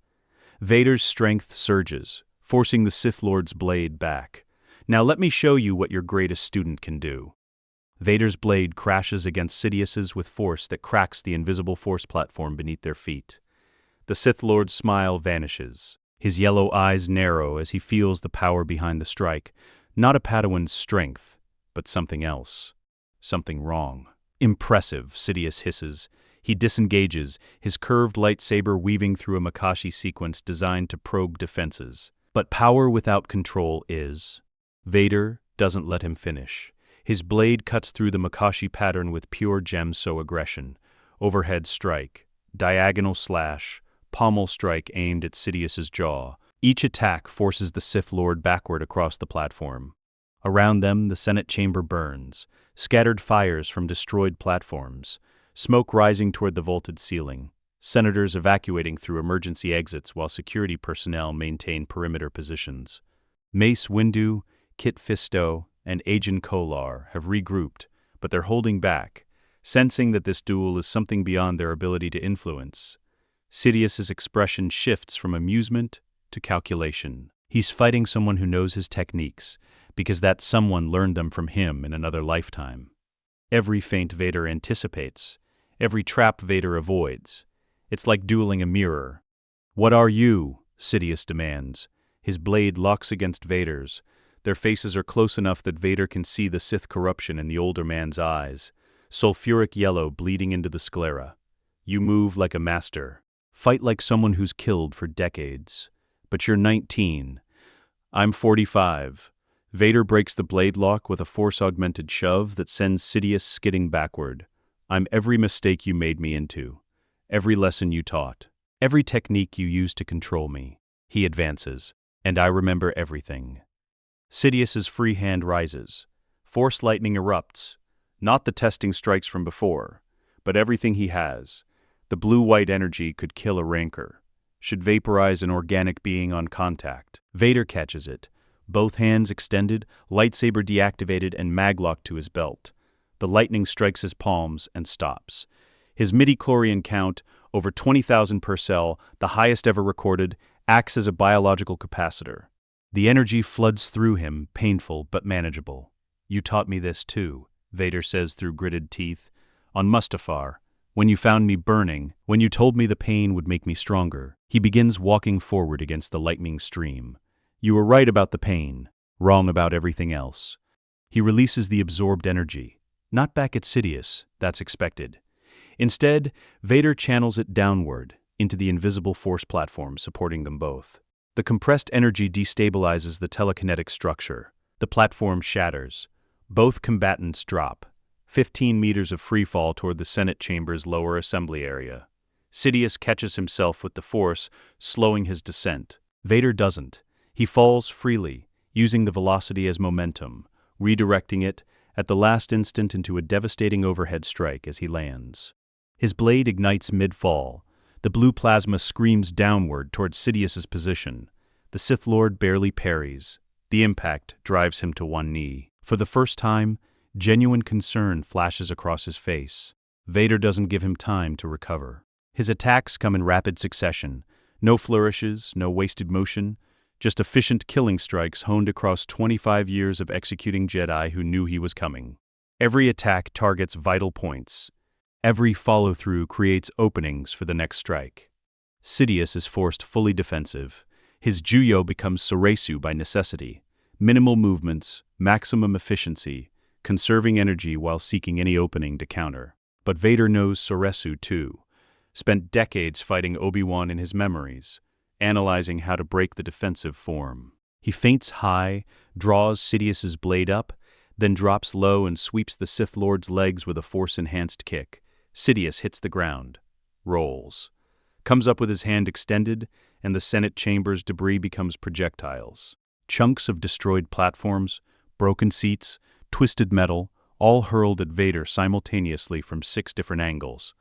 Vader's strength surges, forcing the Sith Lord's blade back. Now let me show you what your greatest student can do. Vader's blade crashes against Sidious's with force that cracks the invisible Force platform beneath their feet. The Sith Lord's smile vanishes. His yellow eyes narrow as he feels the power behind the strike. Not a Padawan's strength, but something else. Something wrong. Impressive, Sidious hisses. He disengages, his curved lightsaber weaving through a Makashi sequence designed to probe defenses. But power without control is. Vader doesn't let him finish. His blade cuts through the Makashi pattern with pure Gemso aggression. Overhead strike, diagonal slash, pommel strike aimed at Sidious's jaw. Each attack forces the Sith Lord backward across the platform. Around them, the Senate chamber burns, scattered fires from destroyed platforms, smoke rising toward the vaulted ceiling, senators evacuating through emergency exits while security personnel maintain perimeter positions. Mace Windu, Kit Fisto, and Agen Kolar have regrouped, but they're holding back, sensing that this duel is something beyond their ability to influence. Sidious's expression shifts from amusement to calculation. He's fighting someone who knows his techniques, because that someone learned them from him in another lifetime. Every feint Vader anticipates, every trap Vader avoids. It's like dueling a mirror. What are you? Sidious demands. His blade locks against Vader's. Their faces are close enough that Vader can see the Sith corruption in the older man's eyes, sulfuric yellow bleeding into the sclera. You move like a master. Fight like someone who's killed for decades. But you're 19. I'm 45. Vader breaks the blade lock with a force-augmented shove that sends Sidious skidding backward. I'm every mistake you made me into. Every lesson you taught. Every technique you used to control me. He advances. And I remember everything. Sidious's free hand rises. Force lightning erupts. Not the testing strikes from before, but everything he has. The blue-white energy could kill a rancor. Should vaporize an organic being on contact. Vader catches it. Both hands extended, lightsaber deactivated and maglocked to his belt. The lightning strikes his palms and stops. His midi-chlorian count, over 20,000 per cell, the highest ever recorded, acts as a biological capacitor. The energy floods through him, painful but manageable. "You taught me this too," Vader says through gritted teeth. "On Mustafar, when you found me burning, when you told me the pain would make me stronger." He begins walking forward against the lightning stream. "You were right about the pain, wrong about everything else." He releases the absorbed energy. Not back at Sidious, that's expected. Instead, Vader channels it downward, into the invisible force platform supporting them both. The compressed energy destabilizes the telekinetic structure. The platform shatters. Both combatants drop. 15 meters of freefall toward the Senate chamber's lower assembly area. Sidious catches himself with the force, slowing his descent. Vader doesn't. He falls freely, using the velocity as momentum, redirecting it at the last instant into a devastating overhead strike as he lands. His blade ignites mid-fall. The blue plasma screams downward towards Sidious's position. The Sith Lord barely parries. The impact drives him to one knee. For the first time, genuine concern flashes across his face. Vader doesn't give him time to recover. His attacks come in rapid succession. No flourishes, no wasted motion, just efficient killing strikes honed across 25 years of executing Jedi who knew he was coming. Every attack targets vital points. Every follow-through creates openings for the next strike. Sidious is forced fully defensive. His Juyo becomes Soresu by necessity. Minimal movements, maximum efficiency, conserving energy while seeking any opening to counter. But Vader knows Soresu too. Spent decades fighting Obi-Wan in his memories, analyzing how to break the defensive form. He feints high, draws Sidious's blade up, then drops low and sweeps the Sith Lord's legs with a force-enhanced kick. Sidious hits the ground, rolls, comes up with his hand extended, and the Senate chamber's debris becomes projectiles. Chunks of destroyed platforms, broken seats, twisted metal, all hurled at Vader simultaneously from 6 different angles.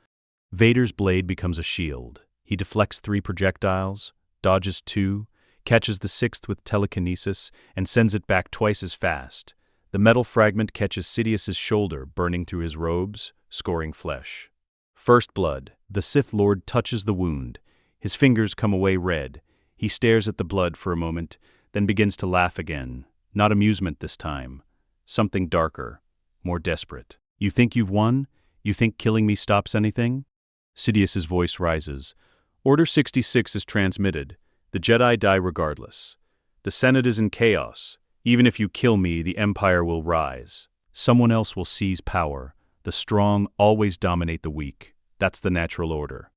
Vader's blade becomes a shield. He deflects 3 projectiles, dodges 2, catches the 6th with telekinesis, and sends it back twice as fast. The metal fragment catches Sidious's shoulder, burning through his robes, scoring flesh. First blood. The Sith Lord touches the wound. His fingers come away red. He stares at the blood for a moment, then begins to laugh again. Not amusement this time. Something darker, more desperate. "You think you've won? You think killing me stops anything?" Sidious's voice rises. "Order 66 is transmitted. The Jedi die regardless. The Senate is in chaos. Even if you kill me, the Empire will rise. Someone else will seize power. The strong always dominate the weak. That's the natural order."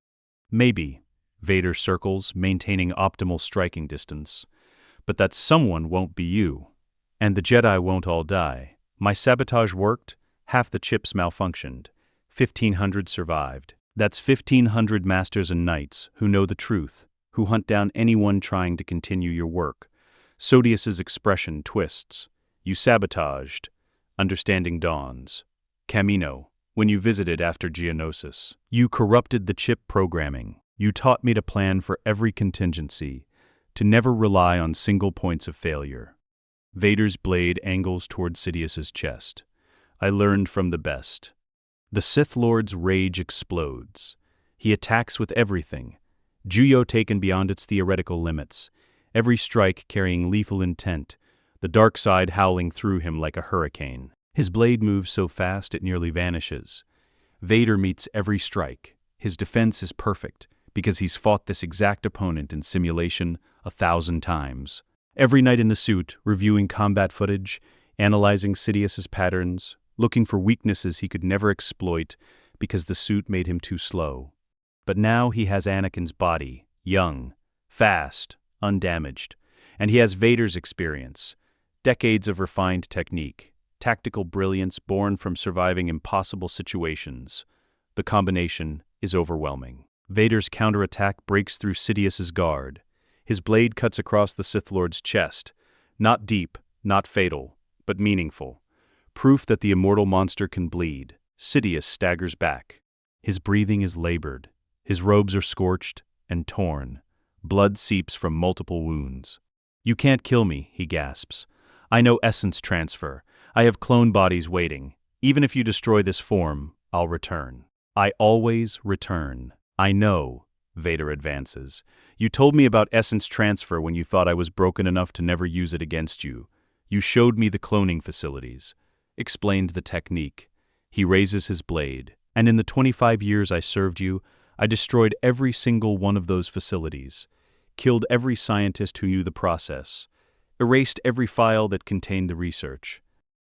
"Maybe," Vader circles, maintaining optimal striking distance. "But that someone won't be you. And the Jedi won't all die. My sabotage worked, half the chips malfunctioned. 1,500 survived. That's 1,500 masters and knights who know the truth, who hunt down anyone trying to continue your work." Sidious's expression twists. "You sabotaged." Understanding dawns. "Camino, when you visited after Geonosis. You corrupted the chip programming. You taught me to plan for every contingency, to never rely on single points of failure." Vader's blade angles toward Sidious's chest. "I learned from the best." The Sith Lord's rage explodes. He attacks with everything. Juyo taken beyond its theoretical limits. Every strike carrying lethal intent, the dark side howling through him like a hurricane. His blade moves so fast it nearly vanishes. Vader meets every strike. His defense is perfect, because he's fought this exact opponent in simulation 1,000 times. Every night in the suit, reviewing combat footage, analyzing Sidious's patterns, looking for weaknesses he could never exploit because the suit made him too slow. But now he has Anakin's body, young, fast, undamaged. And he has Vader's experience, decades of refined technique, tactical brilliance born from surviving impossible situations. The combination is overwhelming. Vader's counterattack breaks through Sidious's guard. His blade cuts across the Sith Lord's chest. Not deep, not fatal, but meaningful. Proof that the immortal monster can bleed. Sidious staggers back. His breathing is labored. His robes are scorched and torn. Blood seeps from multiple wounds. "You can't kill me," he gasps. "I know essence transfer. I have clone bodies waiting. Even if you destroy this form, I'll return. I always return. I know, Vader advances. "You told me about essence transfer when you thought I was broken enough to never use it against you. You showed me the cloning facilities. Explained the technique." He raises his blade. "And in the 25 years I served you, I destroyed every single one of those facilities. Killed every scientist who knew the process. Erased every file that contained the research."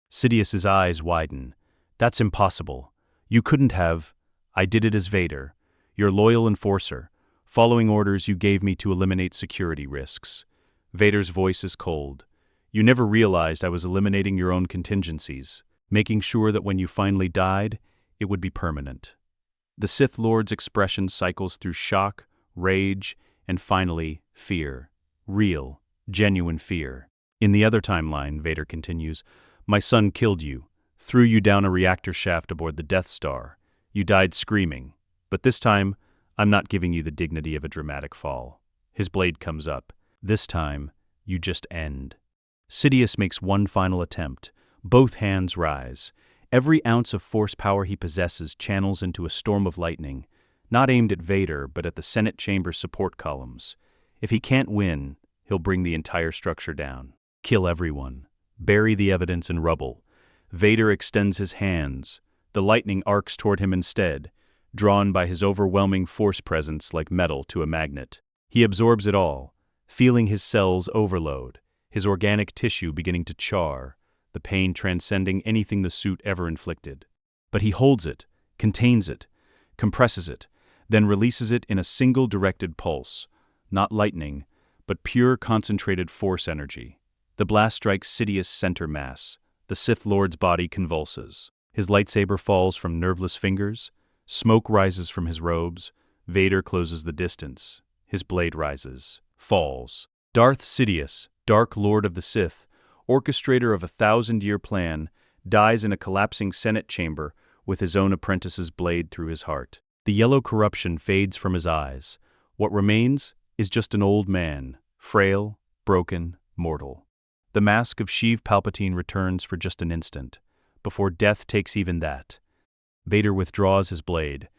Sidious's eyes widen. "That's impossible. You couldn't have. I did it as Vader, your loyal enforcer, following orders you gave me to eliminate security risks." Vader's voice is cold. "You never realized I was eliminating your own contingencies, making sure that when you finally died, it would be permanent." The Sith Lord's expression cycles through shock, rage, and finally, fear. Real, genuine fear. "In the other timeline," Vader continues, "my son killed you, threw you down a reactor shaft aboard the Death Star. You died screaming. But this time, I'm not giving you the dignity of a dramatic fall." His blade comes up. "This time, you just end." Sidious makes one final attempt. Both hands rise. Every ounce of force power he possesses channels into a storm of lightning, not aimed at Vader, but at the Senate chamber support columns. If he can't win, he'll bring the entire structure down. Kill everyone. Bury the evidence in rubble. Vader extends his hands. The lightning arcs toward him instead, drawn by his overwhelming force presence like metal to a magnet. He absorbs it all, feeling his cells overload, his organic tissue beginning to char, the pain transcending anything the suit ever inflicted. But he holds it, contains it, compresses it, then releases it in a single directed pulse, not lightning, but pure concentrated force energy. The blast strikes Sidious' center mass. The Sith Lord's body convulses. His lightsaber falls from nerveless fingers. Smoke rises from his robes. Vader closes the distance. His blade rises, falls. Darth Sidious, Dark Lord of the Sith, orchestrator of a 1,000-year plan, dies in a collapsing Senate chamber with his own apprentice's blade through his heart. The yellow corruption fades from his eyes. What remains is just an old man, frail, broken, mortal. The mask of Sheev Palpatine returns for just an instant, before death takes even that. Vader withdraws his blade.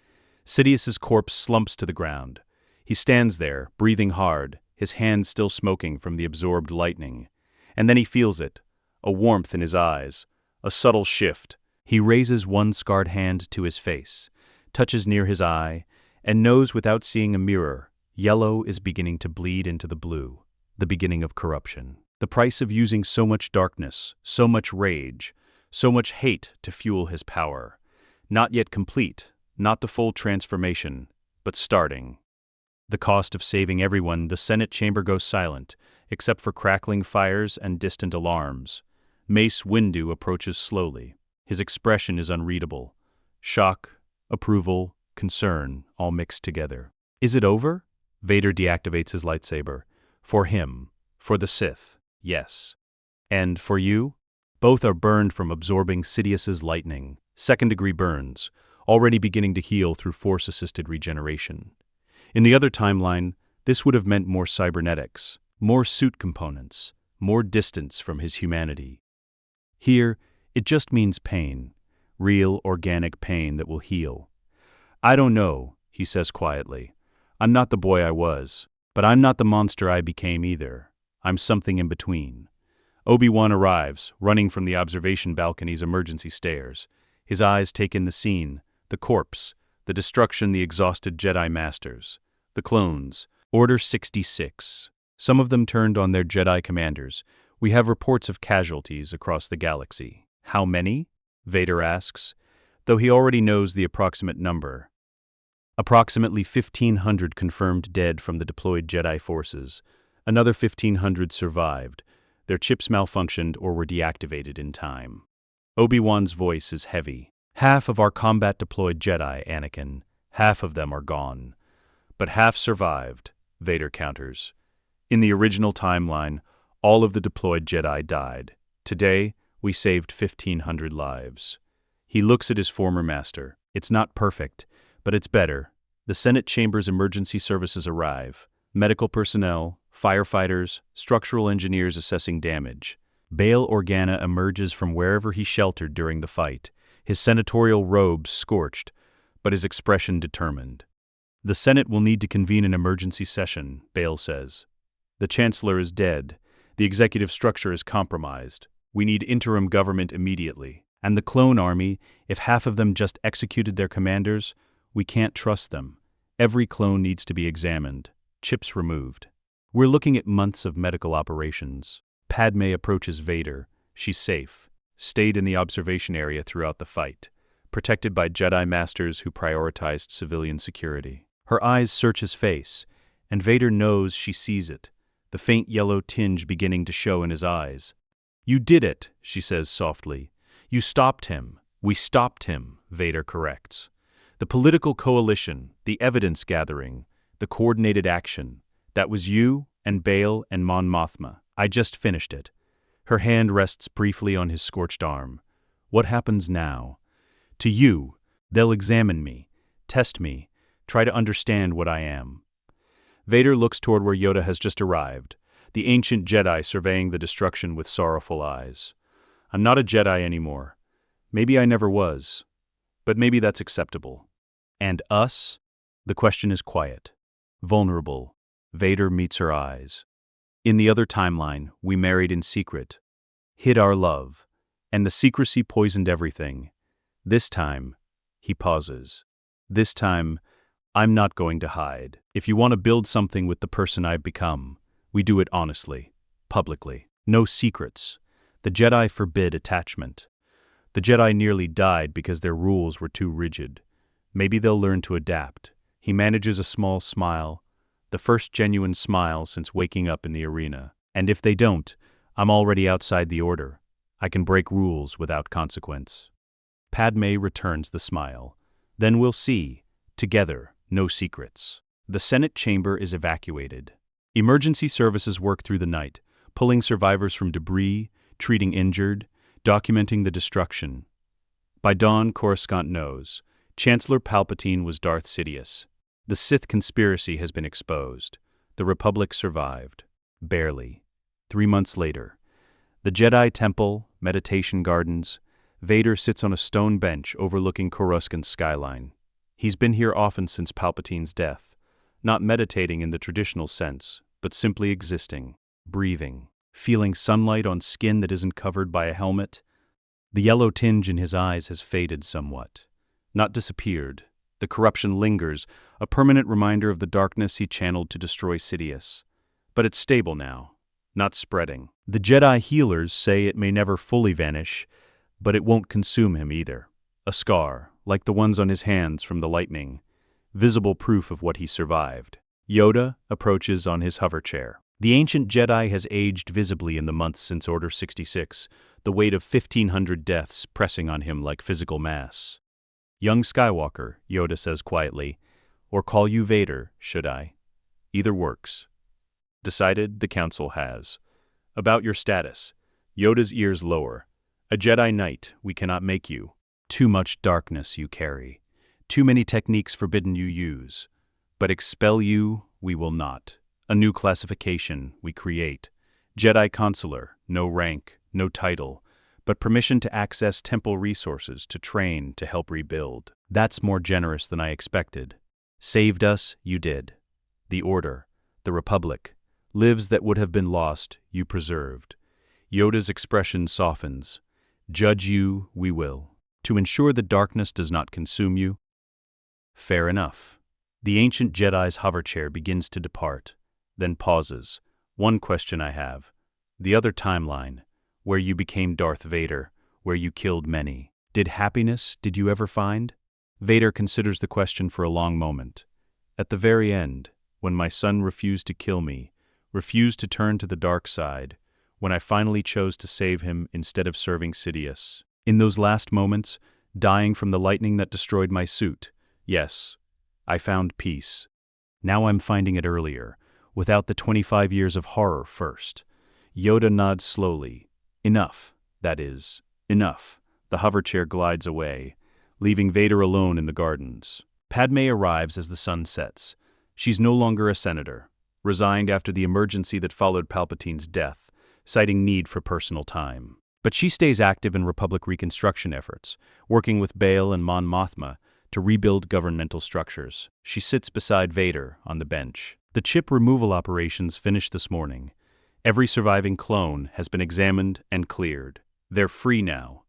Sidious's corpse slumps to the ground. He stands there, breathing hard, his hands still smoking from the absorbed lightning. And then he feels it, a warmth in his eyes, a subtle shift. He raises one scarred hand to his face, touches near his eye, and knows without seeing a mirror, yellow is beginning to bleed into the blue, the beginning of corruption. The price of using so much darkness, so much rage, so much hate to fuel his power. Not yet complete, not the full transformation, but starting. The cost of saving everyone, the Senate chamber goes silent, except for crackling fires and distant alarms. Mace Windu approaches slowly. His expression is unreadable. Shock, approval, concern, all mixed together. Is it over? Vader deactivates his lightsaber. For him, for the Sith, yes. And for you? Both are burned from absorbing Sidious's lightning. Second-degree burns, already beginning to heal through force-assisted regeneration. In the other timeline, this would have meant more cybernetics, more suit components, more distance from his humanity. Here, it just means pain, real, organic pain that will heal. "I don't know," he says quietly. "I'm not the boy I was, but I'm not the monster I became either. I'm something in between." Obi-Wan arrives, running from the observation balcony's emergency stairs. His eyes take in the scene, the corpse, the destruction, the exhausted Jedi Masters, the clones, Order 66. Some of them turned on their Jedi commanders. We have reports of casualties across the galaxy. How many? Vader asks, though he already knows the approximate number. Approximately 1,500 confirmed dead from the deployed Jedi forces. Another 1,500 survived. Their chips malfunctioned or were deactivated in time. Obi-Wan's voice is heavy. "Half of our combat-deployed Jedi, Anakin. Half of them are gone. But half survived," Vader counters. "In the original timeline, all of the deployed Jedi died. Today, we saved 1,500 lives." He looks at his former master. "It's not perfect, but it's better." The Senate chamber's emergency services arrive. Medical personnel, firefighters, structural engineers assessing damage. Bail Organa emerges from wherever he sheltered during the fight, his senatorial robes scorched, but his expression determined. The Senate will need to convene an emergency session, Bale says. The Chancellor is dead. The executive structure is compromised. We need interim government immediately. And the clone army, if half of them just executed their commanders, we can't trust them. Every clone needs to be examined, chips removed. We're looking at months of medical operations. Padmé approaches Vader. She's safe, stayed in the observation area throughout the fight, protected by Jedi Masters who prioritized civilian security. Her eyes search his face, and Vader knows she sees it, the faint yellow tinge beginning to show in his eyes. "You did it," she says softly. "You stopped him. We stopped him," Vader corrects. "The political coalition, the evidence gathering, the coordinated action, that was you and Bale and Mon Mothma. I just finished it." Her hand rests briefly on his scorched arm. "What happens now? To you, they'll examine me, test me, try to understand what I am." Vader looks toward where Yoda has just arrived, the ancient Jedi surveying the destruction with sorrowful eyes. "I'm not a Jedi anymore. Maybe I never was. But maybe that's acceptable." "And us?" The question is quiet, vulnerable. Vader meets her eyes. "In the other timeline, we married in secret, hid our love, and the secrecy poisoned everything. This time," he pauses, "this time, I'm not going to hide. If you want to build something with the person I've become, we do it honestly, publicly. No secrets. The Jedi forbid attachment. The Jedi nearly died because their rules were too rigid. Maybe they'll learn to adapt." He manages a small smile, the first genuine smile since waking up in the arena. "And if they don't, I'm already outside the Order. I can break rules without consequence." Padmé returns the smile. "Then we'll see. Together, no secrets." The Senate chamber is evacuated. Emergency services work through the night, pulling survivors from debris, treating injured, documenting the destruction. By dawn, Coruscant knows. Chancellor Palpatine was Darth Sidious. The Sith conspiracy has been exposed. The Republic survived. Barely. 3 months later. The Jedi Temple, meditation gardens. Vader sits on a stone bench overlooking Coruscant's skyline. He's been here often since Palpatine's death, not meditating in the traditional sense, but simply existing, breathing, feeling sunlight on skin that isn't covered by a helmet. The yellow tinge in his eyes has faded somewhat. Not disappeared. The corruption lingers, a permanent reminder of the darkness he channeled to destroy Sidious. But it's stable now, not spreading. The Jedi healers say it may never fully vanish, but it won't consume him either. A scar, like the ones on his hands from the lightning, visible proof of what he survived. Yoda approaches on his hover chair. The ancient Jedi has aged visibly in the months since Order 66, the weight of 1,500 deaths pressing on him like physical mass. "Young Skywalker," Yoda says quietly, "or call you Vader, should I? Either works." "Decided," the Council has. "About your status." Yoda's ears lower. "A Jedi Knight, we cannot make you. Too much darkness you carry. Too many techniques forbidden you use. But expel you, we will not. A new classification we create. Jedi Consular, no rank, no title, but permission to access temple resources, to train, to help rebuild. That's more generous than I expected. Saved us, you did. The Order, the Republic, lives that would have been lost, you preserved." Yoda's expression softens. "Judge you, we will. To ensure the darkness does not consume you." Fair enough. The ancient Jedi's hover chair begins to depart, then pauses. "One question I have. The other timeline, where you became Darth Vader, where you killed many. Did you ever find?" Vader considers the question for a long moment. "At the very end, when my son refused to kill me, refused to turn to the dark side, when I finally chose to save him instead of serving Sidious. In those last moments, dying from the lightning that destroyed my suit, yes, I found peace. Now I'm finding it earlier, without the 25 years of horror first." Yoda nods slowly. "Enough, that is, enough." The hover chair glides away, leaving Vader alone in the gardens. Padmé arrives as the sun sets. She's no longer a senator, resigned after the emergency that followed Palpatine's death, citing need for personal time. But she stays active in Republic reconstruction efforts, working with Bale and Mon Mothma to rebuild governmental structures. She sits beside Vader on the bench. The chip removal operations finished this morning. Every surviving clone has been examined and cleared. They're free now.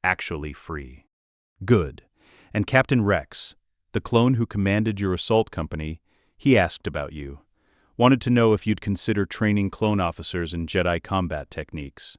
Actually free. Good. And Captain Rex, the clone who commanded your assault company, he asked about you. Wanted to know if you'd consider training clone officers in Jedi combat techniques,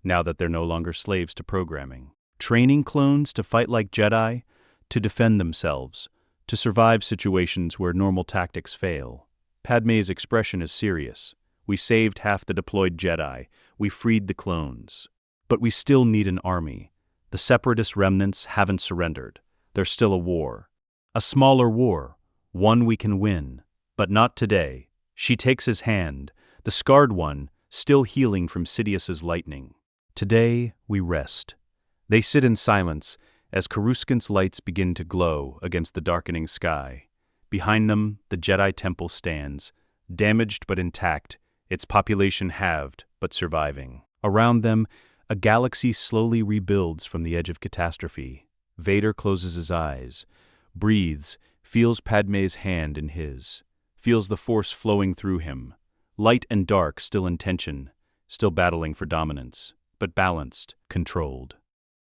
now that they're no longer slaves to programming. Training clones to fight like Jedi, to defend themselves, to survive situations where normal tactics fail. Padmé's expression is serious. We saved half the deployed Jedi. We freed the clones. But we still need an army. The Separatist remnants haven't surrendered. There's still a war. A smaller war. One we can win. But not today. She takes his hand, the scarred one, still healing from Sidious's lightning. Today we rest. They sit in silence as Coruscant's lights begin to glow against the darkening sky. Behind them, the Jedi Temple stands, damaged but intact, its population halved but surviving. Around them, a galaxy slowly rebuilds from the edge of catastrophe. Vader closes his eyes, breathes, feels Padmé's hand in his, feels the force flowing through him. Light and dark still in tension, still battling for dominance, but balanced, controlled.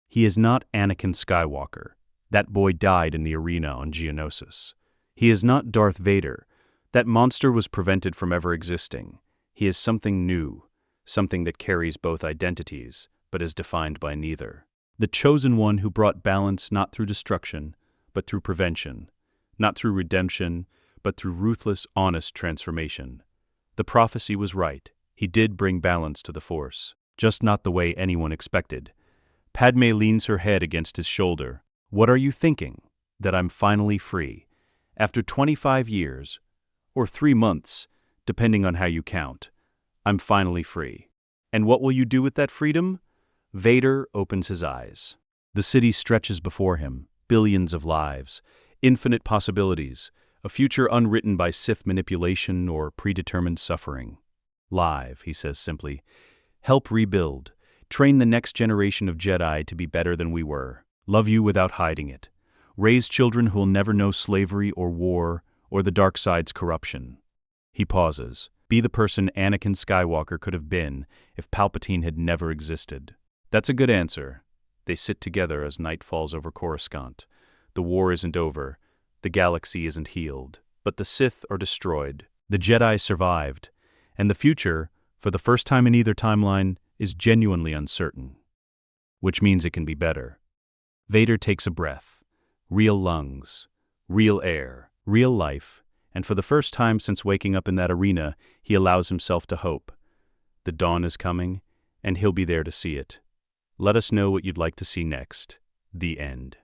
He is not Anakin Skywalker. That boy died in the arena on Geonosis. He is not Darth Vader. That monster was prevented from ever existing. He is something new, something that carries both identities, but is defined by neither. The chosen one who brought balance not through destruction, but through prevention, not through redemption, but through ruthless, honest transformation. The prophecy was right. He did bring balance to the Force, just not the way anyone expected. Padmé leans her head against his shoulder. What are you thinking? That I'm finally free. After 25 years, or 3 months, depending on how you count, I'm finally free. And what will you do with that freedom? Vader opens his eyes. The city stretches before him, billions of lives, infinite possibilities, a future unwritten by Sith manipulation or predetermined suffering. Live, he says simply. Help rebuild. Train the next generation of Jedi to be better than we were. Love you without hiding it. Raise children who will never know slavery or war or the dark side's corruption. He pauses. Be the person Anakin Skywalker could have been if Palpatine had never existed. That's a good answer. They sit together as night falls over Coruscant. The war isn't over. The galaxy isn't healed. But the Sith are destroyed. The Jedi survived. And the future, for the first time in either timeline, is genuinely uncertain. Which means it can be better. Vader takes a breath. Real lungs. Real air. Real life. And for the first time since waking up in that arena, he allows himself to hope. The dawn is coming, and he'll be there to see it. Let us know what you'd like to see next. The end.